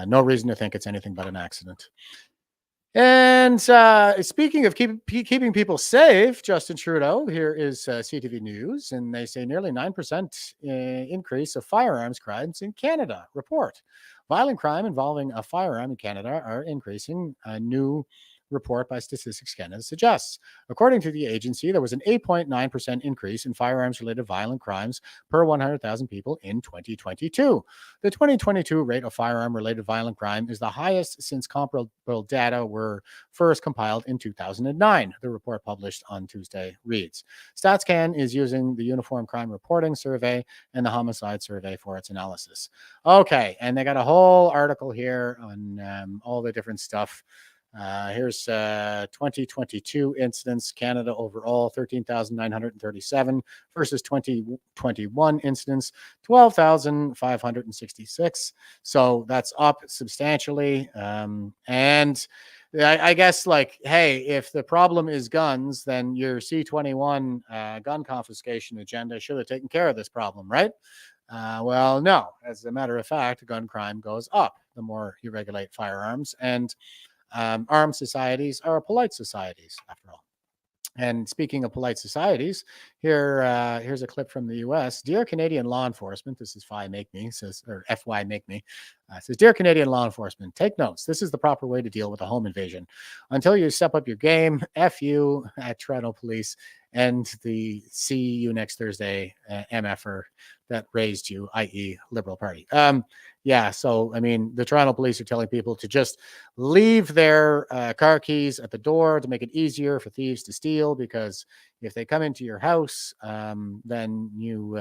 L: no reason to think it's anything but an accident. And speaking of keeping people safe, Justin Trudeau, here is CTV News, and they say nearly 9% increase of firearms crimes in Canada. Report. Violent crime involving a firearm in Canada are increasing. A new report by Statistics Canada suggests. According to the agency, there was an 8.9% increase in firearms-related violent crimes per 100,000 people in 2022. The 2022 rate of firearm-related violent crime is the highest since comparable data were first compiled in 2009, the report published on Tuesday reads. StatsCan is using the Uniform Crime Reporting Survey and the Homicide Survey for its analysis. Okay, and they got a whole article here on all the different stuff. Here's 2022 incidents, Canada overall, 13,937 versus 2021 incidents, 12,566. So that's up substantially. And I guess, like, hey, if the problem is guns, then your C-21 gun confiscation agenda should have taken care of this problem, right? Well, no. As a matter of fact, gun crime goes up the more you regulate firearms. And armed societies are polite societies, after all. And speaking of polite societies, here's a clip from the U.S. Dear Canadian law enforcement, this is FY Make Me, says, or FY Make Me, says, Dear Canadian law enforcement, take notes. This is the proper way to deal with a home invasion. Until you step up your game, F you at Toronto Police and the see you next Thursday MFer that raised you, i.e. Liberal Party. Yeah, so, I mean, the Toronto Police are telling people to just leave their car keys at the door to make it easier for thieves to steal, because if they come into your house, then you,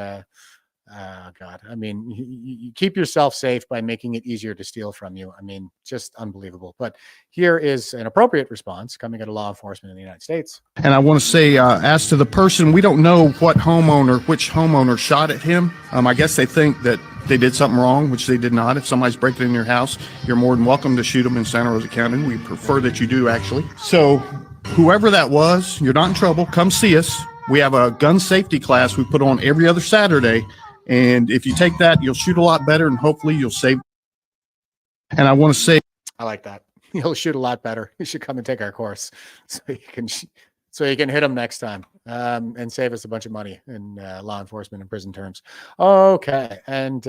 L: God, I mean, you keep yourself safe by making it easier to steal from you. I mean, just unbelievable. But here is an appropriate response coming out of law enforcement in the United States.
I: And I want to say, as to the person, we don't know which homeowner shot at him. I guess they think that they did something wrong, which they did not. If somebody's breaking in your house, you're more than welcome to shoot them in Santa Rosa County. We prefer that you do, actually. So whoever that was, you're not in trouble. Come see us. We have a gun safety class we put on every other Saturday. And if you take that, you'll shoot a lot better, and hopefully you'll save. And I want to say,
L: I like that. You'll shoot a lot better. You should come and take our course so you can hit them next time and save us a bunch of money in law enforcement and prison terms. Okay, and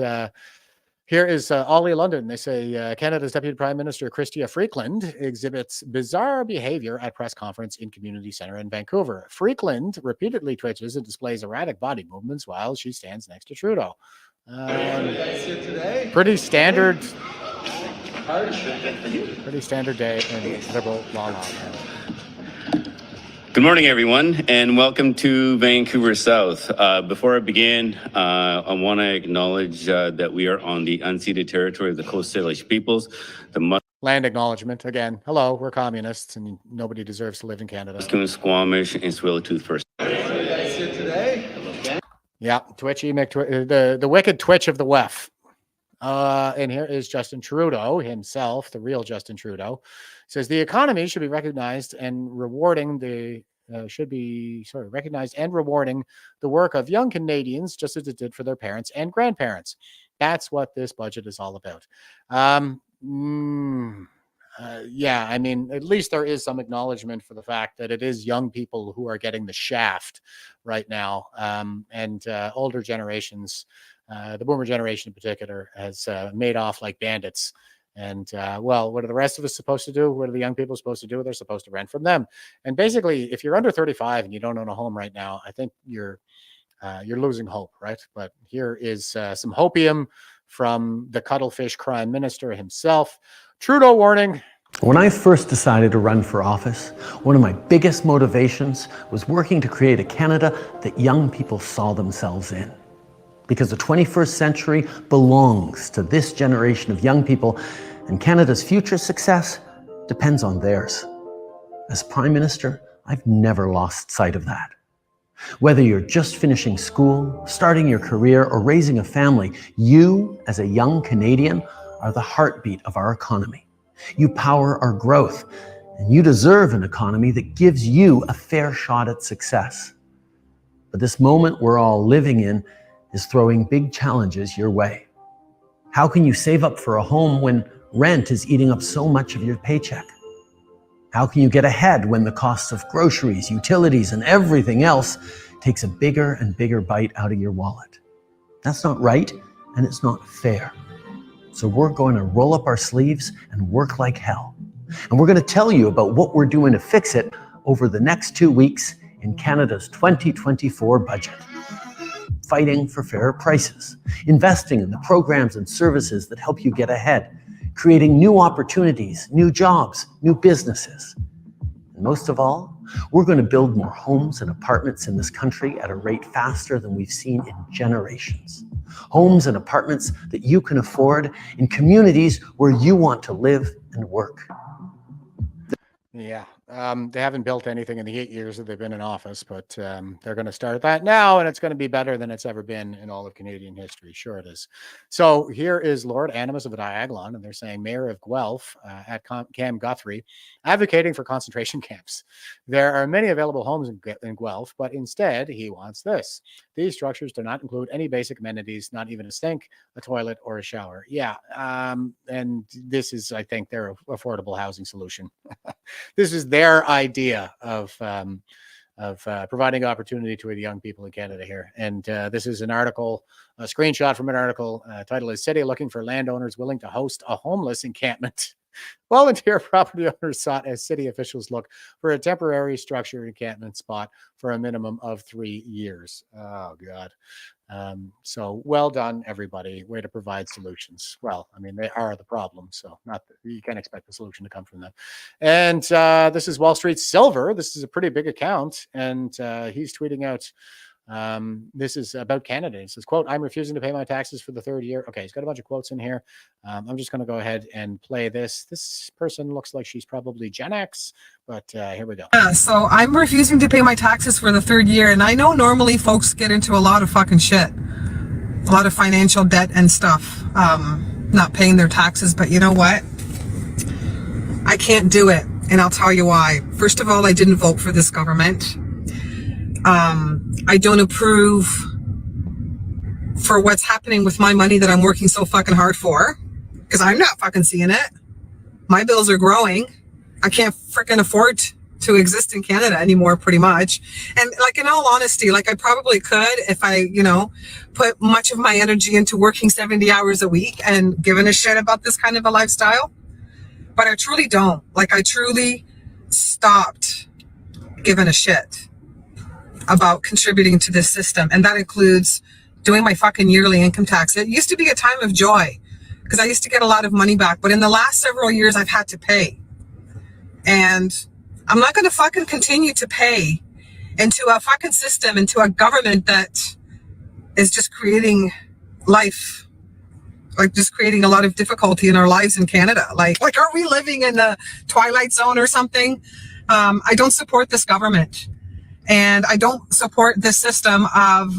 L: Here is Ollie London. They say Canada's Deputy Prime Minister Chrystia Freeland exhibits bizarre behavior at press conference in Community Centre in Vancouver. Freeland repeatedly twitches and displays erratic body movements while she stands next to Trudeau. Pretty standard day in Liberal La La Land.
J: Good morning, everyone, and welcome to Vancouver South. Before I begin, I want to acknowledge that we are on the unceded territory of the Coast Salish peoples.
L: Land acknowledgement again. Hello, we're communists, and nobody deserves to live in Canada.
J: Musqueam, Squamish, and Tsleil-Waututh First.
L: Yeah, Twitchy the wicked twitch of the WEF. And here is Justin Trudeau himself, the real Justin Trudeau. Says the economy should be recognized and rewarding the work of young Canadians, just as it did for their parents and grandparents. That's what this budget is all about. Yeah, I mean, at least there is some acknowledgement for the fact that it is young people who are getting the shaft right now, and older generations. The boomer generation in particular has made off like bandits. And well, what are the rest of us supposed to do? What are the young people supposed to do? They're supposed to rent from them. And basically, if you're under 35 and you don't own a home right now, I think you're losing hope, right? But here is some hopium from the cuttlefish crime minister himself. Trudeau warning.
K: When I first decided to run for office, one of my biggest motivations was working to create a Canada that young people saw themselves in. Because the 21st century belongs to this generation of young people, and Canada's future success depends on theirs. As Prime Minister, I've never lost sight of that. Whether you're just finishing school, starting your career, or raising a family, you, as a young Canadian, are the heartbeat of our economy. You power our growth, and you deserve an economy that gives you a fair shot at success. But this moment we're all living in is throwing big challenges your way. How can you save up for a home when rent is eating up so much of your paycheck? How can you get ahead when the cost of groceries, utilities, and everything else takes a bigger and bigger bite out of your wallet? That's not right, and it's not fair. So we're going to roll up our sleeves and work like hell. And we're going to tell you about what we're doing to fix it over the next 2 weeks in Canada's 2024 budget. Fighting for fairer prices, investing in the programs and services that help you get ahead, creating new opportunities, new jobs, new businesses. And most of all, we're going to build more homes and apartments in this country at a rate faster than we've seen in generations. Homes and apartments that you can afford in communities where you want to live and work.
L: Yeah, they haven't built anything in the 8 years that they've been in office, but they're going to start that now, and it's going to be better than it's ever been in all of Canadian history. Sure it is. So here is Lord Animus of Diaglon, and they're saying Mayor of Guelph at Cam Guthrie advocating for concentration camps. There are many available homes in Guelph, but instead he wants this. These structures do not include any basic amenities, not even a sink, a toilet, or a shower. Yeah, and this is, I think, their affordable housing solution. This is their idea of providing opportunity to the young people in Canada here. And this is an article, a screenshot from an article. Title is City Looking for Landowners Willing to Host a Homeless Encampment. Volunteer property owners sought as city officials look for a temporary structured encampment spot for a minimum of 3 years. Oh, God. So well done, everybody. Way to provide solutions. Well, I mean, they are the problem, so you can't expect the solution to come from them. And this is Wall Street Silver. This is a pretty big account, and he's tweeting out, this is about Canada. He says, quote, I'm refusing to pay my taxes for the 3rd year. Okay, he's got a bunch of quotes in here. I'm just going to go ahead and play this. This person looks like she's probably Gen X, but here we go.
M: So I'm refusing to pay my taxes for the 3rd year, and I know normally folks get into a lot of fucking shit, a lot of financial debt and stuff, not paying their taxes, but you know what? I can't do it, and I'll tell you why. First of all, I didn't vote for this government. I don't approve for what's happening with my money that I'm working so fucking hard for, because I'm not fucking seeing it. My bills are growing. I can't freaking afford to exist in Canada anymore, pretty much. And like, in all honesty, like, I probably could if I, put much of my energy into working 70 hours a week and giving a shit about this kind of a lifestyle. But I truly don't. Like, I truly stopped giving a shit about contributing to this system. And that includes doing my fucking yearly income tax. It used to be a time of joy because I used to get a lot of money back. But in the last several years, I've had to pay. And I'm not going to fucking continue to pay into a fucking system, into a government that is just creating life, like just creating a lot of difficulty in our lives in Canada. Like are we living in the Twilight Zone or something? I don't support this government, and I don't support this system of,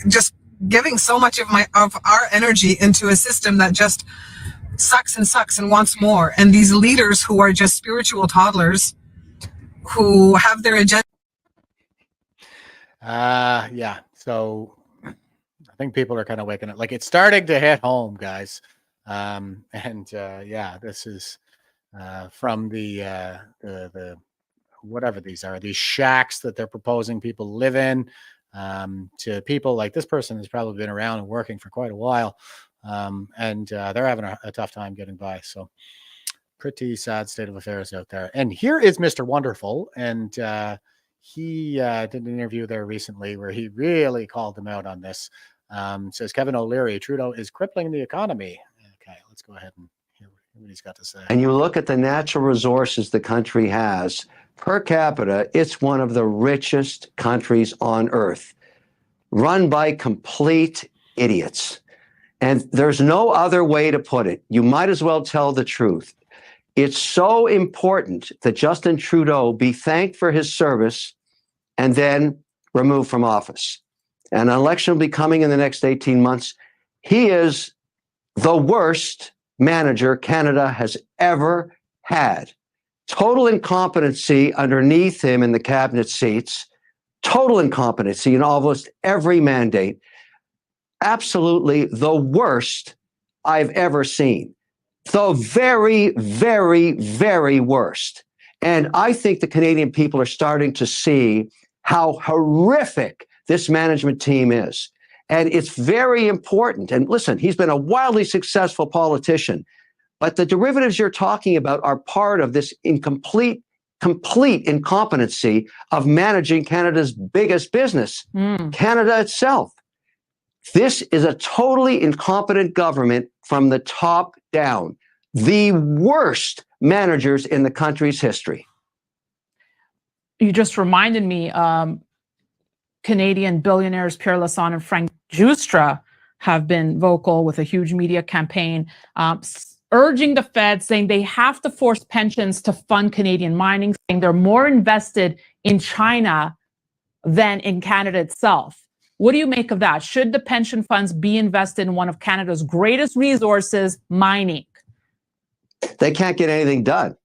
M: just giving so much of our energy into a system that just sucks and wants more. And these leaders who are just spiritual toddlers who have their agenda.
L: Yeah. So I think people are kind of waking up. Like, it's starting to hit home, guys. This is from the whatever these are, these shacks that they're proposing people live in, to people like this person has probably been around and working for quite a while. They're having a tough time getting by. So pretty sad state of affairs out there. And here is Mr. Wonderful. And he did an interview there recently where he really called them out on this. Says Kevin O'Leary, Trudeau is crippling the economy. Okay, let's go ahead and hear what he's got to say.
N: And you look at the natural resources the country has, per capita, it's one of the richest countries on earth, run by complete idiots. And there's no other way to put it. You might as well tell the truth. It's so important that Justin Trudeau be thanked for his service and then removed from office. And an election will be coming in the next 18 months. He is the worst manager Canada has ever had. Total incompetency underneath him in the cabinet seats, total incompetency in almost every mandate. Absolutely the worst I've ever seen. The very, very, very worst. And I think the Canadian people are starting to see how horrific this management team is. And it's very important. And listen, he's been a wildly successful politician, but the derivatives you're talking about are part of this complete incompetency of managing Canada's biggest business, Canada itself. This is a totally incompetent government from the top down. The worst managers in the country's history.
O: You just reminded me, Canadian billionaires Pierre Lassonde and Frank Giustra have been vocal with a huge media campaign, urging the Fed, saying they have to force pensions to fund Canadian mining, saying they're more invested in China than in Canada itself. What do you make of that? Should the pension funds be invested in one of Canada's greatest resources, mining?
N: They can't get anything done.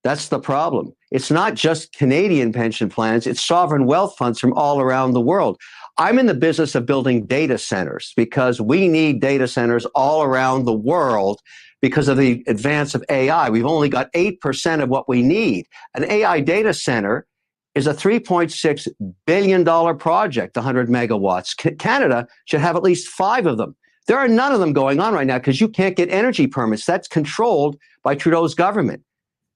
N: That's the problem. It's not just Canadian pension plans, it's sovereign wealth funds from all around the world. I'm in the business of building data centers because we need data centers all around the world because of the advance of AI. We've only got 8% of what we need. An AI data center is a $3.6 billion project, 100 megawatts. Canada should have at least 5 of them. There are none of them going on right now because you can't get energy permits. That's controlled by Trudeau's government.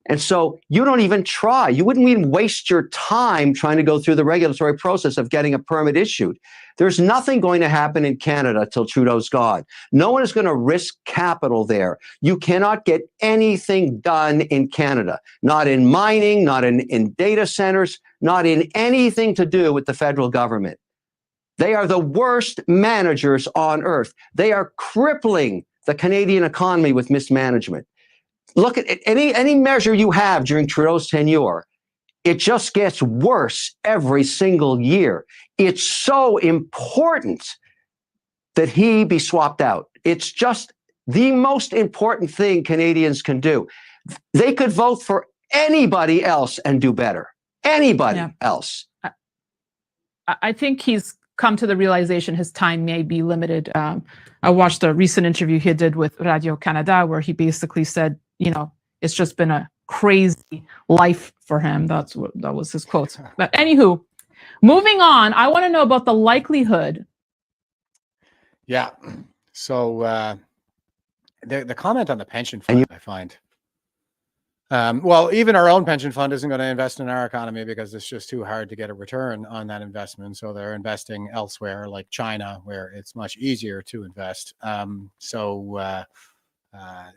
N: And so you don't even try. You wouldn't even waste your time trying to go through the regulatory process of getting a permit issued. There's nothing going to happen in Canada till Trudeau's gone. No one is going to risk capital there. You cannot get anything done in Canada, not in mining, not in data centers, not in anything to do with the federal government. They are the worst managers on earth. They are crippling the Canadian economy with mismanagement. Look at any measure you have during Trudeau's tenure. It just gets worse every single year. It's so important that he be swapped out. It's just the most important thing Canadians can do. They could vote for anybody else and do better. Anybody else.
O: I think he's come to the realization his time may be limited. I watched a recent interview he did with Radio-Canada where he basically said, you know, it's just been a crazy life for him. That was his quote. But anywho, moving on, I want to know about the likelihood.
L: Yeah. So the comment on the pension fund, I find. Well, even our own pension fund isn't going to invest in our economy because it's just too hard to get a return on that investment. So they're investing elsewhere, like China, where it's much easier to invest.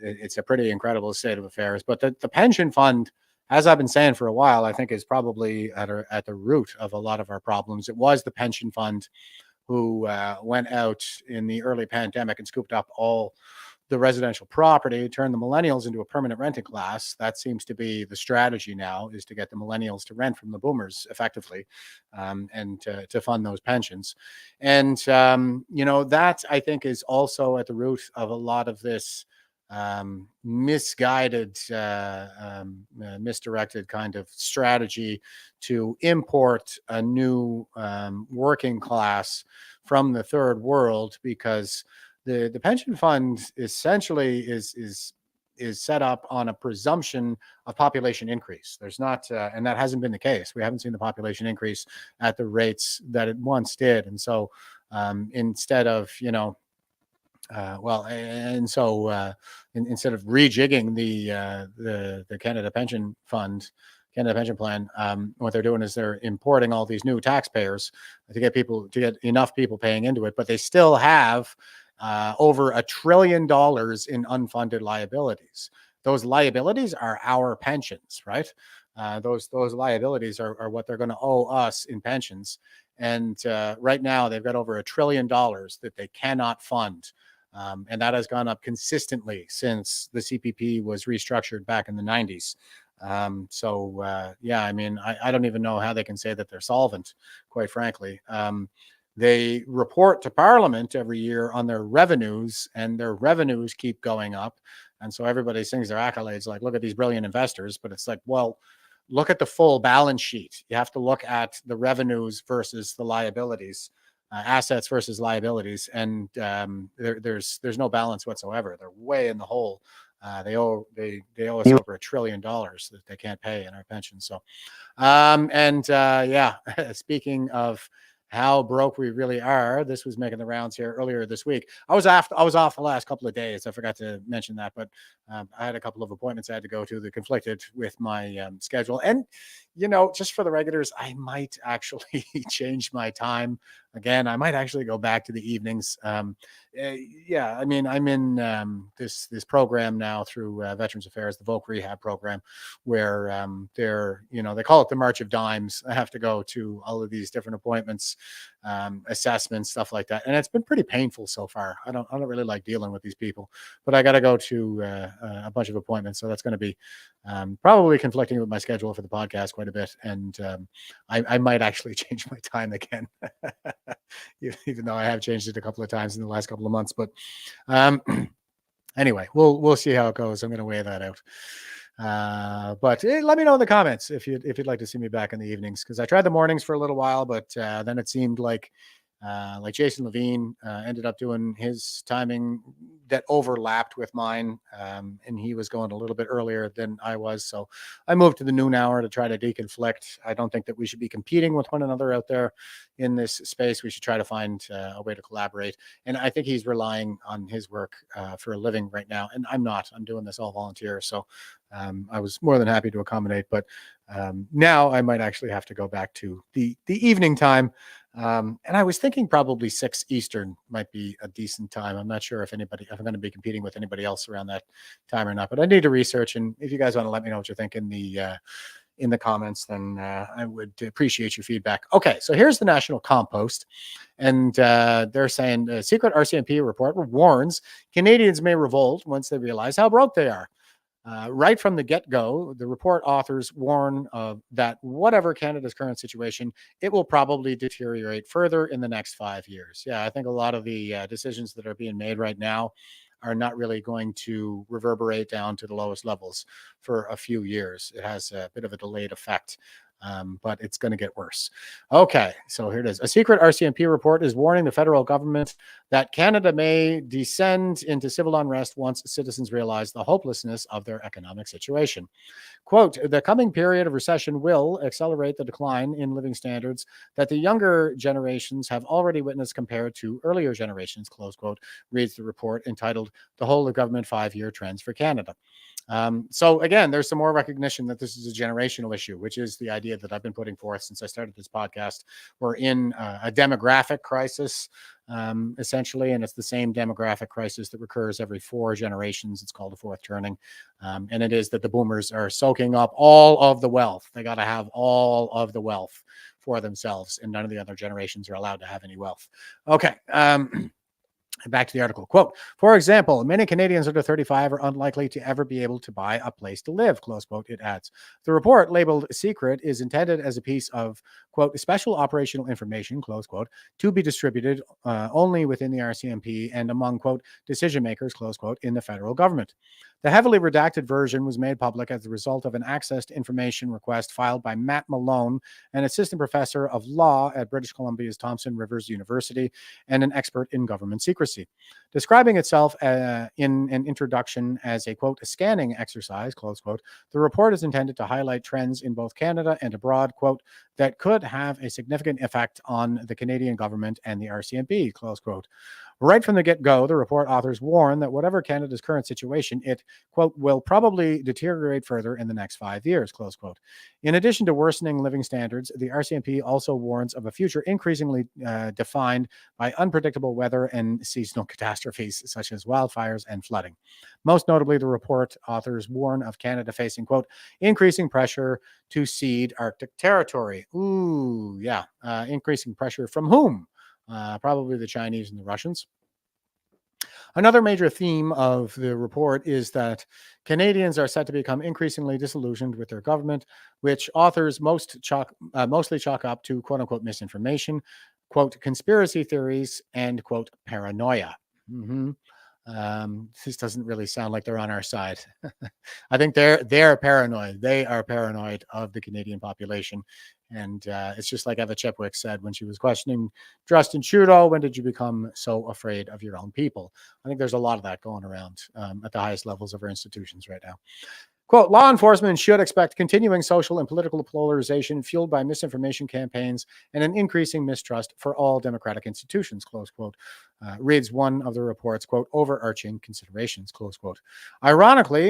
L: It's a pretty incredible state of affairs. But the pension fund, as I've been saying for a while, I think is probably at the root of a lot of our problems. It was the pension fund who went out in the early pandemic and scooped up all the residential property, turned the millennials into a permanent renting class. That seems to be the strategy now, is to get the millennials to rent from the boomers effectively, and to fund those pensions. And, that I think is also at the root of a lot of this misguided, misdirected kind of strategy to import a new working class from the third world, because the pension fund essentially is set up on a presumption of population increase. There's not, and that hasn't been the case. We haven't seen the population increase at the rates that it once did. And so instead of, instead of rejigging the Canada Pension Fund, Canada Pension Plan, what they're doing is they're importing all these new taxpayers to get enough people paying into it, but they still have over $1 trillion in unfunded liabilities. Those liabilities are our pensions, right? Those liabilities are what they're going to owe us in pensions. And right now they've got over $1 trillion that they cannot fund. And that has gone up consistently since the CPP was restructured back in the 90s. I don't even know how they can say that they're solvent, quite frankly. They report to Parliament every year on their revenues, and their revenues keep going up. And so everybody sings their accolades like, look at these brilliant investors. But it's like, well, look at the full balance sheet. You have to look at the revenues versus the liabilities, assets versus liabilities. And there's no balance whatsoever. They're way in the hole. They owe us over $1 trillion that they can't pay in our pensions. So, speaking of how broke we really are, this was making the rounds here earlier this week. I was off the last couple of days. I forgot to mention that, but I had a couple of appointments I had to go to that conflicted with my schedule. And, just for the regulars, I might actually change my time again. I might actually go back to the evenings. I'm in this program now through Veterans Affairs, the Voc Rehab program, where they call it the March of Dimes. I have to go to all of these different appointments, assessments, stuff like that, and it's been pretty painful so far. I don't really like dealing with these people, but I got to go to a bunch of appointments, so that's going to be probably conflicting with my schedule for the podcast quite a bit, and I might actually change my time again. Even though I have changed it a couple of times in the last couple of months. But anyway, we'll see how it goes. I'm going to weigh that out. But let me know in the comments if you'd like to see me back in the evenings, because I tried the mornings for a little while, but then it seemed like Jason Levine ended up doing his timing that overlapped with mine, and he was going a little bit earlier than I was, so I moved to the noon hour to try to deconflict. I don't think that we should be competing with one another out there in this space. We should try to find a way to collaborate, and I think he's relying on his work for a living right now, and I'm not. I'm doing this all volunteer, so I was more than happy to accommodate, but now I might actually have to go back to the evening time. And I was thinking probably 6 Eastern might be a decent time. I'm not sure if I'm going to be competing with anybody else around that time or not, but I need to research. And if you guys want to let me know what you think in the comments, then I would appreciate your feedback. Okay, so here's the National Compost, and they're saying a secret RCMP report warns Canadians may revolt once they realize how broke they are. Right from the get-go, the report authors warn that whatever Canada's current situation, it will probably deteriorate further in the next 5 years. Yeah, I think a lot of the decisions that are being made right now are not really going to reverberate down to the lowest levels for a few years. It has a bit of a delayed effect. but it's going to get worse. Okay, so here it is. A secret RCMP report is warning the federal government that Canada may descend into civil unrest once citizens realize the hopelessness of their economic situation. Quote, the coming period of recession will accelerate the decline in living standards that the younger generations have already witnessed compared to earlier generations, close quote, reads the report entitled The Whole of Government 5-Year Trends for Canada. So again, there's some more recognition that this is a generational issue, which is the idea that I've been putting forth since I started this podcast. We're in a demographic crisis, essentially, and it's the same demographic crisis that recurs every 4 generations. It's called a fourth turning. And it is that the boomers are soaking up all of the wealth. They got to have all of the wealth for themselves, and none of the other generations are allowed to have any wealth. Okay. Back to the article. Quote, for example, many Canadians under 35 are unlikely to ever be able to buy a place to live, close quote, it adds. The report, labeled secret, is intended as a piece of, quote, special operational information, close quote, to be distributed only within the RCMP and among, quote, decision makers, close quote, in the federal government. The heavily redacted version was made public as a result of an access to information request filed by Matt Malone, an assistant professor of law at British Columbia's Thompson Rivers University and an expert in government secrecy. Describing itself in an introduction as a, quote, scanning exercise, close quote, the report is intended to highlight trends in both Canada and abroad, quote, that could have a significant effect on the Canadian government and the RCMP, close quote. Right from the get-go, the report authors warn that whatever Canada's current situation, it, quote, will probably deteriorate further in the next 5 years, close quote. In addition to worsening living standards, the RCMP also warns of a future increasingly defined by unpredictable weather and seasonal catastrophes, such as wildfires and flooding. Most notably, the report authors warn of Canada facing, quote, increasing pressure to cede Arctic territory. Ooh, yeah. Increasing pressure from whom? Probably the Chinese and the Russians. Another major theme of the report is that Canadians are set to become increasingly disillusioned with their government, which authors mostly chalk up to, quote unquote, misinformation, quote, conspiracy theories, and, quote, paranoia. This doesn't really sound like they're on our side. I think they're paranoid. They are paranoid of the Canadian population. And it's just like Eva Chipwick said when she was questioning Justin Trudeau, when did you become so afraid of your own people? I think there's a lot of that going around at the highest levels of our institutions right now. Quote, law enforcement should expect continuing social and political polarization fueled by misinformation campaigns and an increasing mistrust for all democratic institutions, close quote, reads one of the report's, quote, overarching considerations, close quote. Ironically,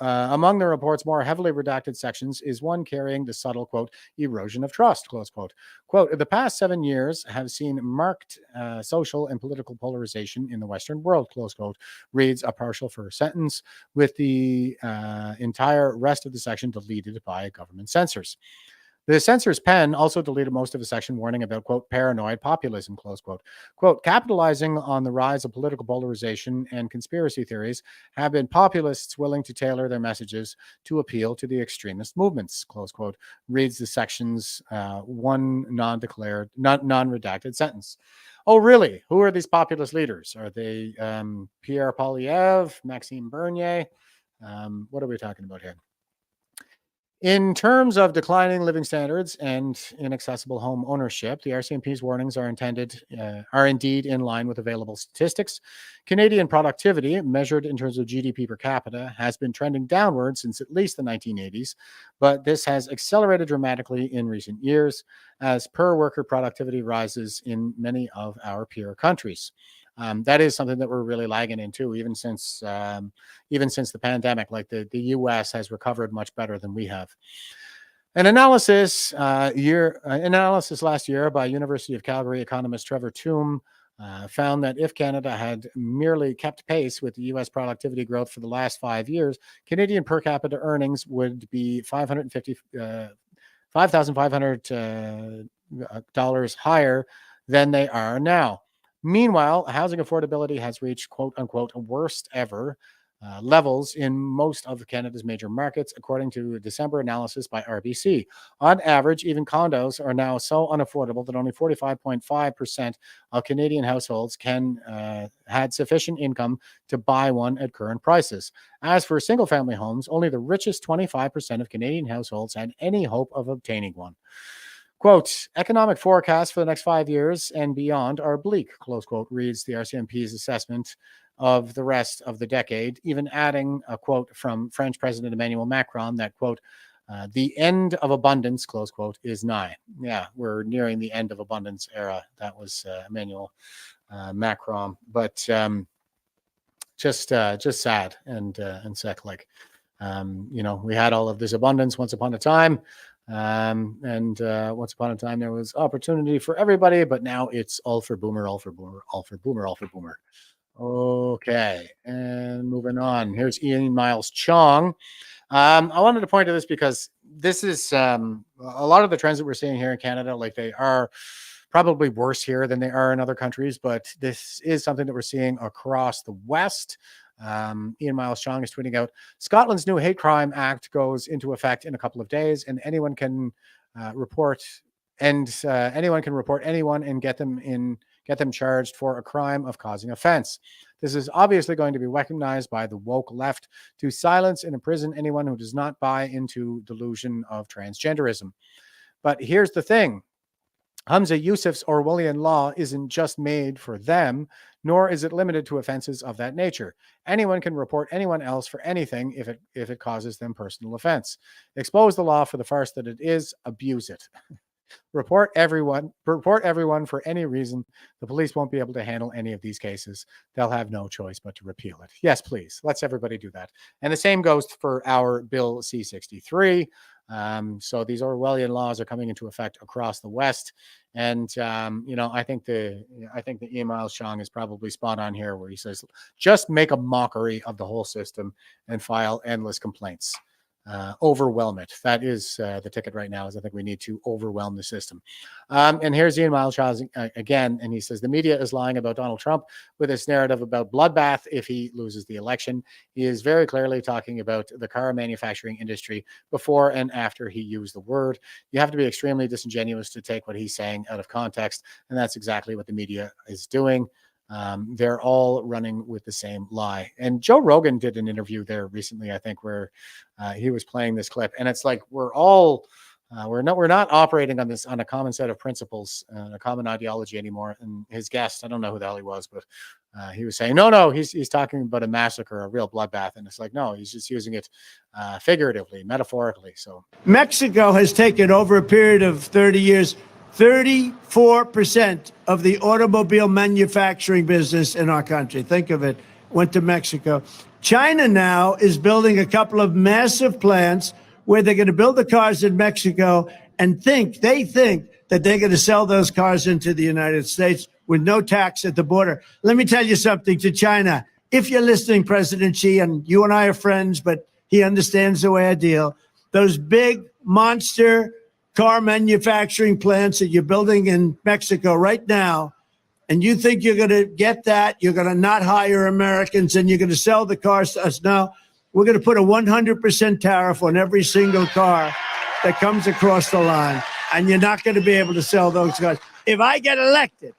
L: among the report's more heavily redacted sections is one carrying the subtle, quote, erosion of trust, close quote. Quote, the past 7 years have seen marked social and political polarization in the Western world, close quote, reads a partial first sentence with the entire rest of the section deleted by government censors. The censor's pen also deleted most of the section warning about, quote, paranoid populism, close quote. Quote, capitalizing on the rise of political polarization and conspiracy theories have been populists willing to tailor their messages to appeal to the extremist movements, close quote, reads the section's one non-redacted sentence. Oh, really? Who are these populist leaders? Are they Pierre Poilievre, Maxime Bernier? What are we talking about here? In terms of declining living standards and inaccessible home ownership, the RCMP's warnings are indeed in line with available statistics. Canadian productivity, measured in terms of GDP per capita, has been trending downward since at least the 1980s, but this has accelerated dramatically in recent years as per worker productivity rises in many of our peer countries. That is something that we're really lagging into, even since the pandemic. Like the U.S. has recovered much better than we have. An analysis last year by University of Calgary economist Trevor Toome found that if Canada had merely kept pace with the U.S. productivity growth for the last 5 years, Canadian per capita earnings would be $5,500 higher than they are now. Meanwhile, housing affordability has reached, quote unquote, worst ever levels in most of Canada's major markets, according to a December analysis by RBC. On average, even condos are now so unaffordable that only 45.5% of Canadian households had sufficient income to buy one at current prices. As for single-family homes, only the richest 25% of Canadian households had any hope of obtaining one. Quote, economic forecasts for the next 5 years and beyond are bleak, close quote, reads the RCMP's assessment of the rest of the decade, even adding a quote from French President Emmanuel Macron that, quote, the end of abundance, close quote, is nigh. Yeah, we're nearing the end of abundance era. That was Emmanuel Macron. But just sad and sick. Like, we had all of this abundance once upon a time. Once upon a time, there was opportunity for everybody, but now it's all for boomer, all for boomer, all for boomer, all for boomer. Okay, and moving on. Here's Ian Miles Chong. I wanted to point to this because this is a lot of the trends that we're seeing here in Canada, like they are probably worse here than they are in other countries, but this is something that we're seeing across the West. Ian Miles Chong is tweeting out, Scotland's new hate crime act goes into effect in a couple of days, and anyone can report anyone and get them charged for a crime of causing offense. This is obviously going to be weaponized by the woke left to silence and imprison anyone who does not buy into delusion of transgenderism. But here's the thing. Hamza Yousaf's Orwellian law isn't just made for them, nor is it limited to offenses of that nature. Anyone can report anyone else for anything if it causes them personal offense. Expose the law for the farce that it is, abuse it. Report everyone for any reason. The police won't be able to handle any of these cases. They'll have no choice but to repeal it. Yes, please. Let's everybody do that. And the same goes for our Bill C-63. So these Orwellian laws are coming into effect across the West. And, I think the Ian Miles Chong is probably spot on here where he says, just make a mockery of the whole system and file endless complaints. Overwhelm it. That is the ticket right now, is I think we need to overwhelm the system. And here's Ian Miles Chong again, and he says, the media is lying about Donald Trump with this narrative about bloodbath if he loses the election. He is very clearly talking about the car manufacturing industry before and after he used the word. You have to be extremely disingenuous to take what he's saying out of context, and that's exactly what the media is doing. They're all running with the same lie. And Joe Rogan did an interview there recently, I think, where he was playing this clip. And it's like we're not operating on a common set of principles, a common ideology anymore. And his guest, I don't know who the hell he was, but he was saying, no, he's talking about a massacre, a real bloodbath. And it's like, no, he's just using it figuratively, metaphorically. So
P: Mexico has taken, over a period of 30 years, 34% of the automobile manufacturing business in our country. Think of it, went to Mexico. China now is building a couple of massive plants where they're going to build the cars in Mexico and they think that they're going to sell those cars into the United States with no tax at the border. Let me tell you something to China. If you're listening, President Xi, and you and I are friends, but he understands the way I deal, those big monster car manufacturing plants that you're building in Mexico right now, and you think you're going to get that, you're going to not hire Americans, and you're going to sell the cars to us. No, we're going to put a 100% tariff on every single car that comes across the line, and you're not going to be able to sell those cars. If I get elected,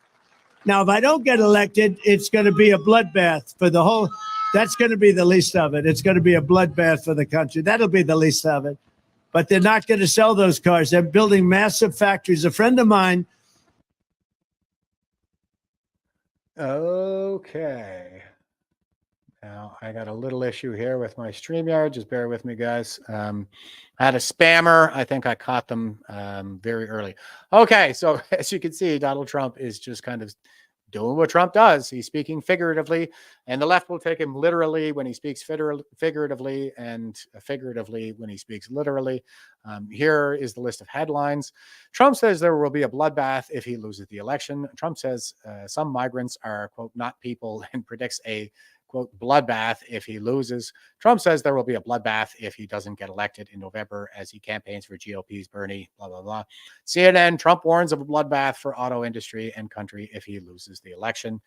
P: now, if I don't get elected, it's going to be a bloodbath for the whole, that's going to be the least of it. It's going to be a bloodbath for the country. That'll be the least of it. But they're not going to sell those cars. They're building massive factories. A friend of mine.
L: Okay. Now, I got a little issue here with my StreamYard. Just bear with me, guys. I had a spammer. I think I caught them very early. Okay, so as you can see, Donald Trump is just kind of doing what Trump does. He's speaking figuratively, and the left will take him literally when he speaks figuratively, and figuratively when he speaks literally. Here is the list of headlines. Trump says there will be a bloodbath if he loses the election. Trump says some migrants are, quote, not people, and predicts a, quote, bloodbath if he loses. Trump says there will be a bloodbath if he doesn't get elected in November as he campaigns for GOP's Bernie, blah, blah, blah. CNN, Trump warns of a bloodbath for auto industry and country if he loses the election.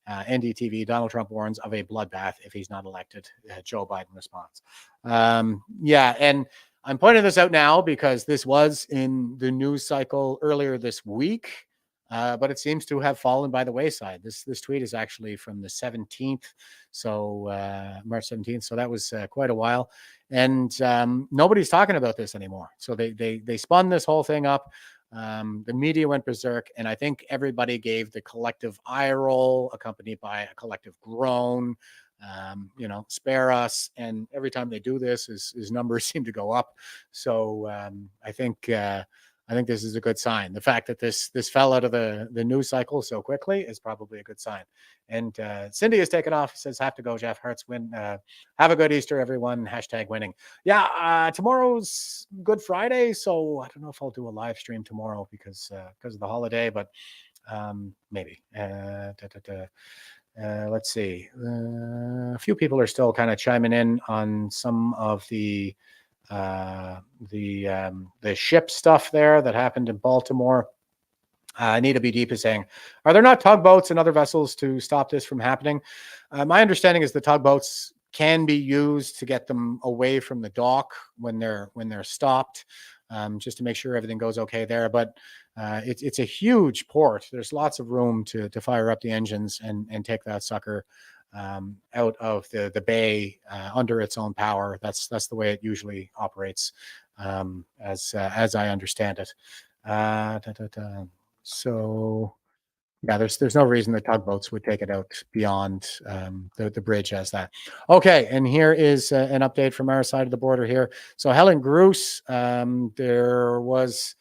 L: NDTV, Donald Trump warns of a bloodbath if he's not elected. Joe Biden response. Yeah, and I'm pointing this out now because this was in the news cycle earlier this week, but it seems to have fallen by the wayside. This tweet is actually from the 17th, so March 17th. So that was quite a while, and nobody's talking about this anymore. So they spun this whole thing up. The media went berserk, and I think everybody gave the collective eye roll, accompanied by a collective groan. Spare us. And every time they do this, his numbers seem to go up. So I think this is a good sign. The fact that this fell out of the news cycle so quickly is probably a good sign. And Cindy has taken off. Says, have to go, Jeff. Hearts win. Have a good Easter, everyone. #winning. Yeah, tomorrow's Good Friday, so I don't know if I'll do a live stream tomorrow because of the holiday, but maybe. Let's see. A few people are still kind of chiming in on some of the ship stuff there that happened in Baltimore. Anita B. Deep is saying, are there not tugboats and other vessels to stop this from happening? My understanding is the tugboats can be used to get them away from the dock when they're stopped, just to make sure everything goes okay there. But it's a huge port. There's lots of room to fire up the engines and take that sucker out of the bay under its own power. That's the way it usually operates, as I understand it. So yeah, there's no reason the tugboats would take it out beyond the bridge as that. Okay, and here is an update from our side of the border here. So Helen Gruce, there was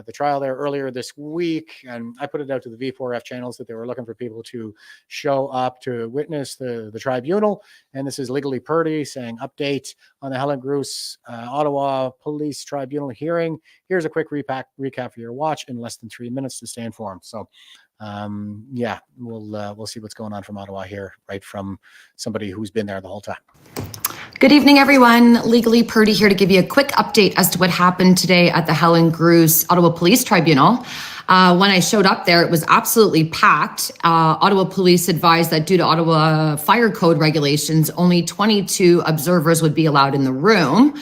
L: the trial there earlier this week, and I put it out to the V4F channels that they were looking for people to show up to witness the tribunal. And this is Legally Purdy saying, update on the Helen Gruce Ottawa Police Tribunal hearing. Here's a quick recap for your watch in less than 3 minutes to stay informed. So yeah, we'll see what's going on from Ottawa here, right from somebody who's been there the whole time.
Q: Good evening, everyone. Legally Purdy here to give you a quick update as to what happened today at the Helen Gruce Ottawa Police Tribunal. When I showed up there, it was absolutely packed. Ottawa Police advised that due to Ottawa Fire Code regulations, only 22 observers would be allowed in the room.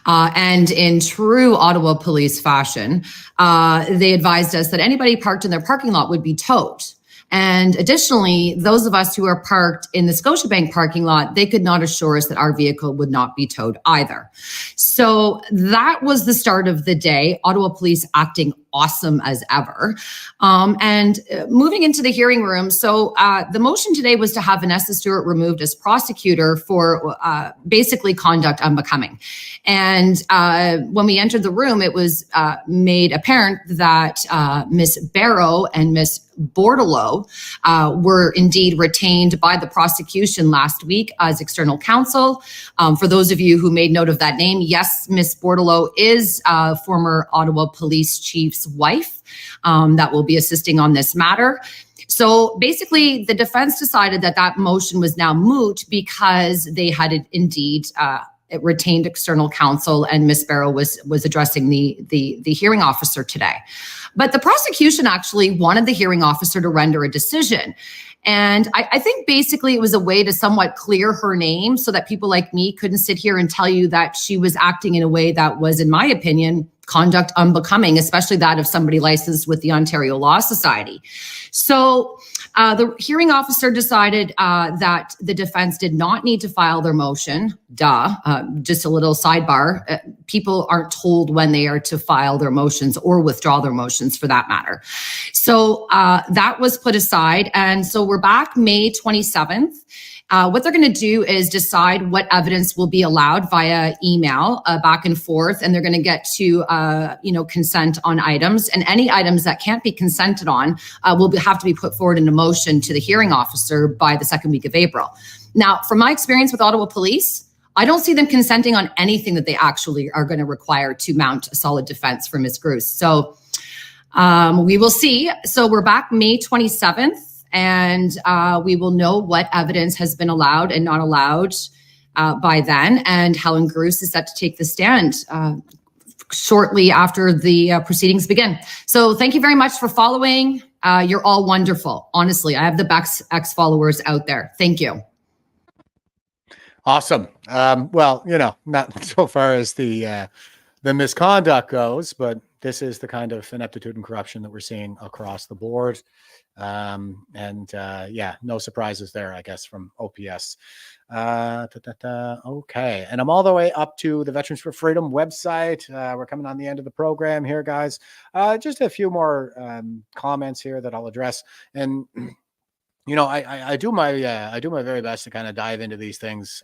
Q: And in true Ottawa Police fashion, they advised us that anybody parked in their parking lot would be towed. And additionally, those of us who are parked in the Scotiabank parking lot, they could not assure us that our vehicle would not be towed either. So that was the start of the day. Ottawa Police acting awesome as ever. And moving into the hearing room. So the motion today was to have Vanessa Stewart removed as prosecutor for basically conduct unbecoming. And when we entered the room, it was made apparent that Ms. Barrow and Ms. Bordelot were indeed retained by the prosecution last week as external counsel. For those of you who made note of that name, yes, Ms. Bordelot is former Ottawa Police Chief's wife that will be assisting on this matter. So basically, the defense decided that that motion was now moot because they had indeed retained external counsel, and Ms. Barrow was addressing the hearing officer today. But the prosecution actually wanted the hearing officer to render a decision. And I think basically it was a way to somewhat clear her name so that people like me couldn't sit here and tell you that she was acting in a way that was, in my opinion, conduct unbecoming, especially that of somebody licensed with the Ontario Law Society. So the hearing officer decided that the defense did not need to file their motion. Just a little sidebar. People aren't told when they are to file their motions or withdraw their motions for that matter. So that was put aside. And so we're back May 27th. What they're going to do is decide what evidence will be allowed via email back and forth, and they're going to get to consent on items, and any items that can't be consented on will have to be put forward in a motion to the hearing officer by the second week of April. Now, from my experience with Ottawa Police, I don't see them consenting on anything that they actually are going to require to mount a solid defense for Ms. Gruce. So we will see. So we're back May 27th. And we will know what evidence has been allowed and not allowed by then. And Helen Gruce is set to take the stand shortly after the proceedings begin. So thank you very much for following. You're all wonderful. Honestly, I have the best ex followers out there. Thank you.
L: Awesome. Well, not so far as the misconduct goes, but this is the kind of ineptitude and corruption that we're seeing across the board. Yeah, no surprises there, I guess, from OPS. Okay. And I'm all the way up to the Veterans for Freedom website. We're coming on the end of the program here, guys. Just a few more comments here that I'll address. And I do my very best to kind of dive into these things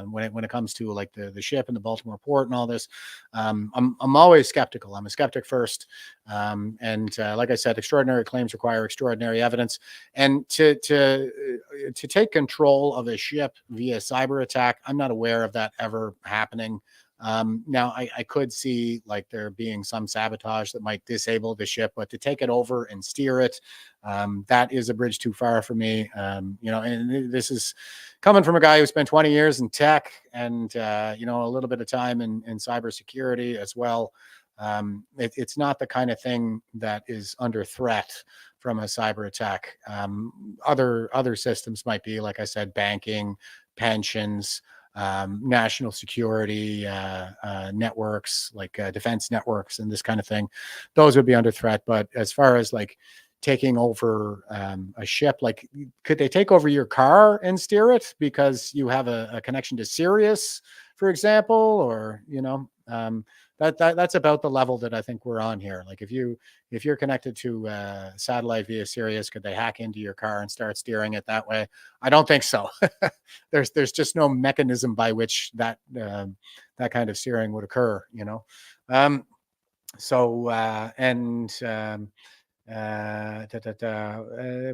L: when it comes to like the ship and the Baltimore port and all this. I'm always skeptical. I'm a skeptic first, like I said, extraordinary claims require extraordinary evidence, and to take control of a ship via cyber attack, I'm not aware of that ever happening. Now I could see like there being some sabotage that might disable the ship, but to take it over and steer it, that is a bridge too far for me. And this is coming from a guy who spent 20 years in tech and, a little bit of time in cybersecurity as well. It's not the kind of thing that is under threat from a cyber attack. Other systems might be, like I said, banking, pensions, national security networks, like defense networks and this kind of thing. Those would be under threat. But as far as like taking over a ship, like could they take over your car and steer it because you have a connection to Sirius, for example, or that's about the level that I think we're on here. Like if you're connected to satellite via Sirius, could they hack into your car and start steering it that way? I don't think so. There's just no mechanism by which that kind of steering would occur, a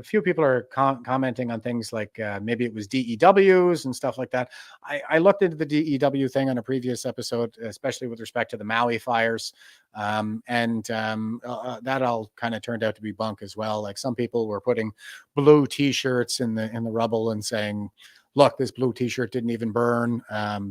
L: few people are commenting on things like maybe it was DEWs and stuff like that. I looked into the DEW thing on a previous episode, especially with respect to the Maui fires. That all kind of turned out to be bunk as well. Like some people were putting blue T-shirts in the rubble and saying, look, this blue T-shirt didn't even burn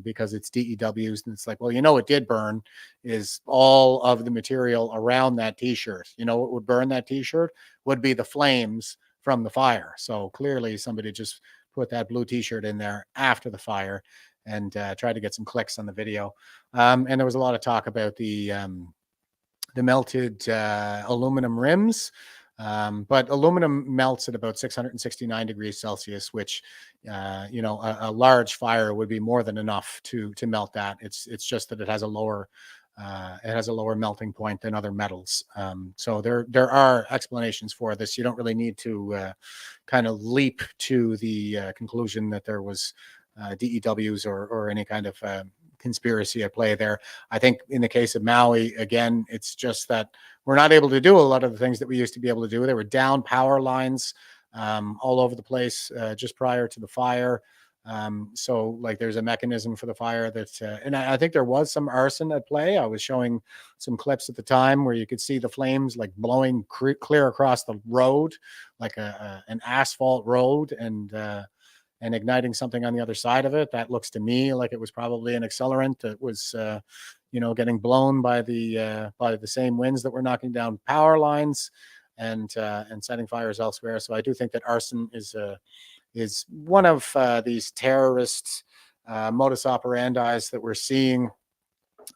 L: because it's DEWs. And it's like, well, it did burn is all of the material around that T-shirt. What would burn that T-shirt would be the flames from the fire. So clearly somebody just put that blue T-shirt in there after the fire and tried to get some clicks on the video. And there was a lot of talk about the melted aluminum rims. But aluminum melts at about 669 degrees Celsius, which, a large fire would be more than enough to melt that. It's just that it has a lower melting point than other metals. So there are explanations for this. You don't really need to kind of leap to the conclusion that there was DEWs or any kind of conspiracy at play there. I think in the case of Maui, again, it's just that we're not able to do a lot of the things that we used to be able to do. There were down power lines all over the place just prior to the fire. So like there's a mechanism for the fire that, and I think there was some arson at play. I was showing some clips at the time where you could see the flames like blowing clear across the road, like an asphalt road, and igniting something on the other side of it. That looks to me like it was probably an accelerant that was, getting blown by the same winds that were knocking down power lines and setting fires elsewhere. So I do think that arson is one of these terrorist modus operandis that we're seeing.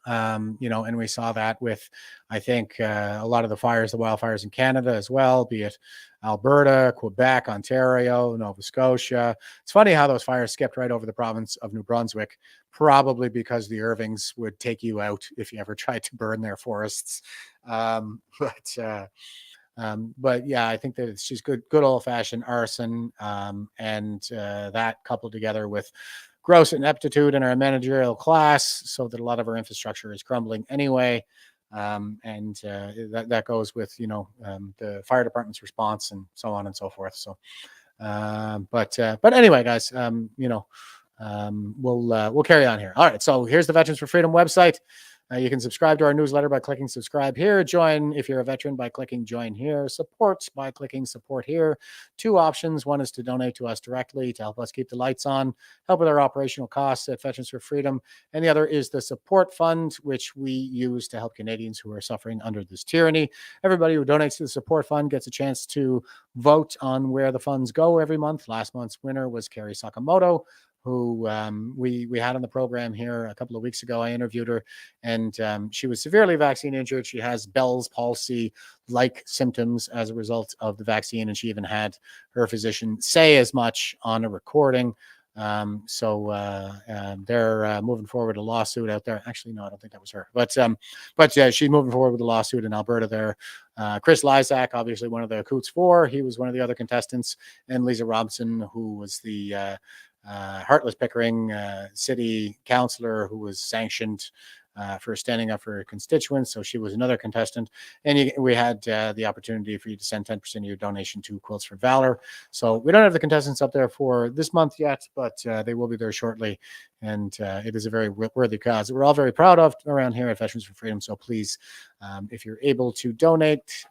L: And we saw that with, I think, a lot of the wildfires in Canada as well, be it Alberta, Quebec, Ontario, Nova Scotia. It's funny how those fires skipped right over the province of New Brunswick, probably because the Irvings would take you out if you ever tried to burn their forests. But yeah, I think that it's just good old fashioned arson, and that coupled together with gross ineptitude in our managerial class, so that a lot of our infrastructure is crumbling anyway. That goes with, the fire department's response and so on and so forth. So, but anyway, guys, we'll carry on here. All right. So here's the Veterans for Freedom website. You can subscribe to our newsletter by clicking subscribe here. Join if you're a veteran by clicking join here. Support by clicking support here. Two options. One is to donate to us directly to help us keep the lights on, help with our operational costs at Veterans for Freedom. And the other is the support fund, which we use to help Canadians who are suffering under this tyranny. Everybody who donates to the support fund gets a chance to vote on where the funds go every month. Last month's winner was Carrie Sakamoto, who we had on the program here a couple of weeks ago. I interviewed her, and she was severely vaccine injured. She has Bell's palsy-like symptoms as a result of the vaccine, and she even had her physician say as much on a recording. They're moving forward a lawsuit out there. Actually, no, I don't think that was her. But she's moving forward with a lawsuit in Alberta there. Chris Lysak, obviously one of the Coots 4, he was one of the other contestants, and Lisa Robson, who was the Heartless Pickering city councillor who was sanctioned for standing up for her constituents. So she was another contestant. And we had the opportunity for you to send 10% of your donation to Quilts for Valor. So we don't have the contestants up there for this month yet, but they will be there shortly. And it is a very worthy cause that we're all very proud of around here at Veterans for Freedom. So please, if you're able to donate,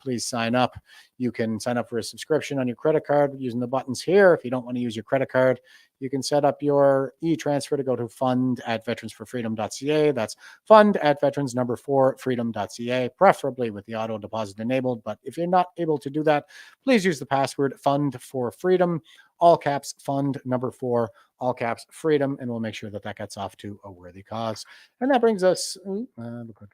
L: please sign up. You can sign up for a subscription on your credit card using the buttons here. If you don't want to use your credit card, you can set up your e-transfer to go to fund@veteransforfreedom.ca. That's fund@veterans4freedom.ca, preferably with the auto deposit enabled. But if you're not able to do that, please use the password fund4freedom, all caps fund4, all caps freedom, and we'll make sure that that gets off to a worthy cause. And that brings us, look,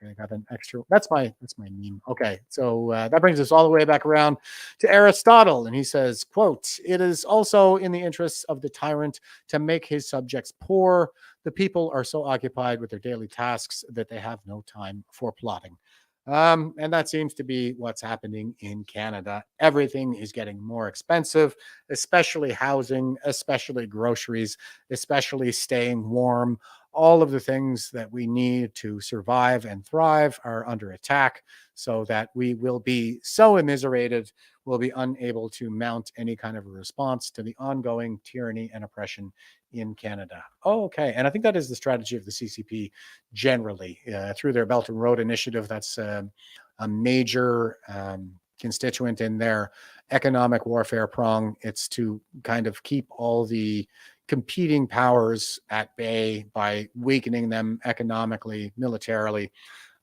L: I got an extra, that's my meme. Okay, so that brings us all the way back around to Aristotle, and he says, quote, "It is also in the interests of the tyrant to make his subjects poor. The people are so occupied with their daily tasks that they have no time for plotting." And that seems to be what's happening in Canada. Everything is getting more expensive, especially housing, especially groceries, especially staying warm. All of the things that we need to survive and thrive are under attack, so that we will be so immiserated, we'll be unable to mount any kind of a response to the ongoing tyranny and oppression in Canada. Okay, and I think that is the strategy of the CCP generally through their Belt and Road Initiative. That's a major constituent in their economic warfare prong. It's to kind of keep all the competing powers at bay by weakening them economically, militarily,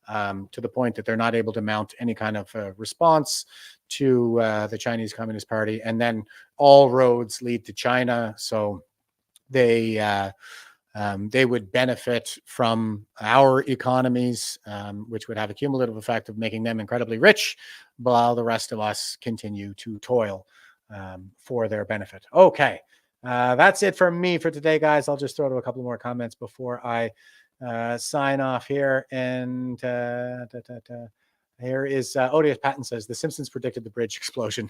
L: to the point that they're not able to mount any kind of response to the Chinese Communist Party. And then all roads lead to China. So they would benefit from our economies, which would have a cumulative effect of making them incredibly rich, while the rest of us continue to toil for their benefit. Okay, that's it for me for today, guys. I'll just throw to a couple more comments before I sign off here. And here is Odious Patton says, "The Simpsons predicted the bridge explosion."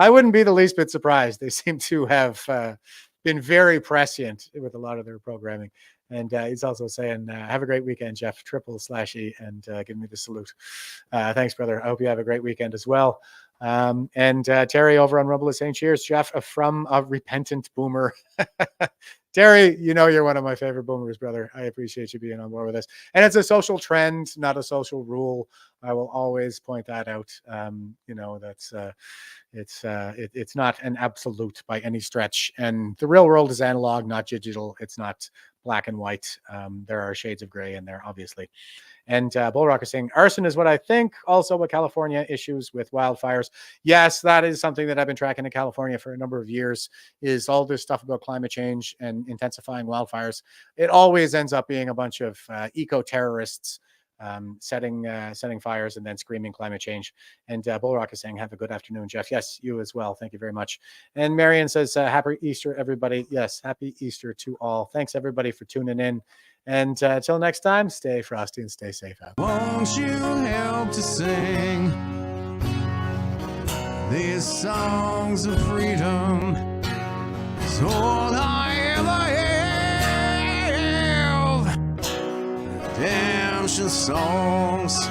L: I wouldn't be the least bit surprised. They seem to have been very prescient with a lot of their programming. And he's also saying, have a great weekend, Jeff, /E, and give me the salute. Thanks, brother. I hope you have a great weekend as well. And Terry over on Rumble is saying, "Cheers, Jeff, from a repentant boomer." Terry, you know you're one of my favorite boomers, brother. I appreciate you being on board with us. And it's a social trend, not a social rule. I will always point that out. You know, that's it's not an absolute by any stretch. And the real world is analog, not digital. It's not black and white. There are shades of gray in there, obviously. And Bullrock is saying, "Arson is what I think. Also, with California issues with wildfires." Yes, that is something that I've been tracking in California for a number of years, is all this stuff about climate change and intensifying wildfires. It always ends up being a bunch of eco-terrorists setting fires and then screaming climate change. And Bullrock is saying, "Have a good afternoon, Jeff." Yes, you as well. Thank you very much. And Marion says, "Happy Easter, everybody." Yes, happy Easter to all. Thanks, everybody, for tuning in. And until next time, stay frosty and stay safe out.
R: Won't you help to sing these songs of freedom? It's all I ever have. Redemption songs.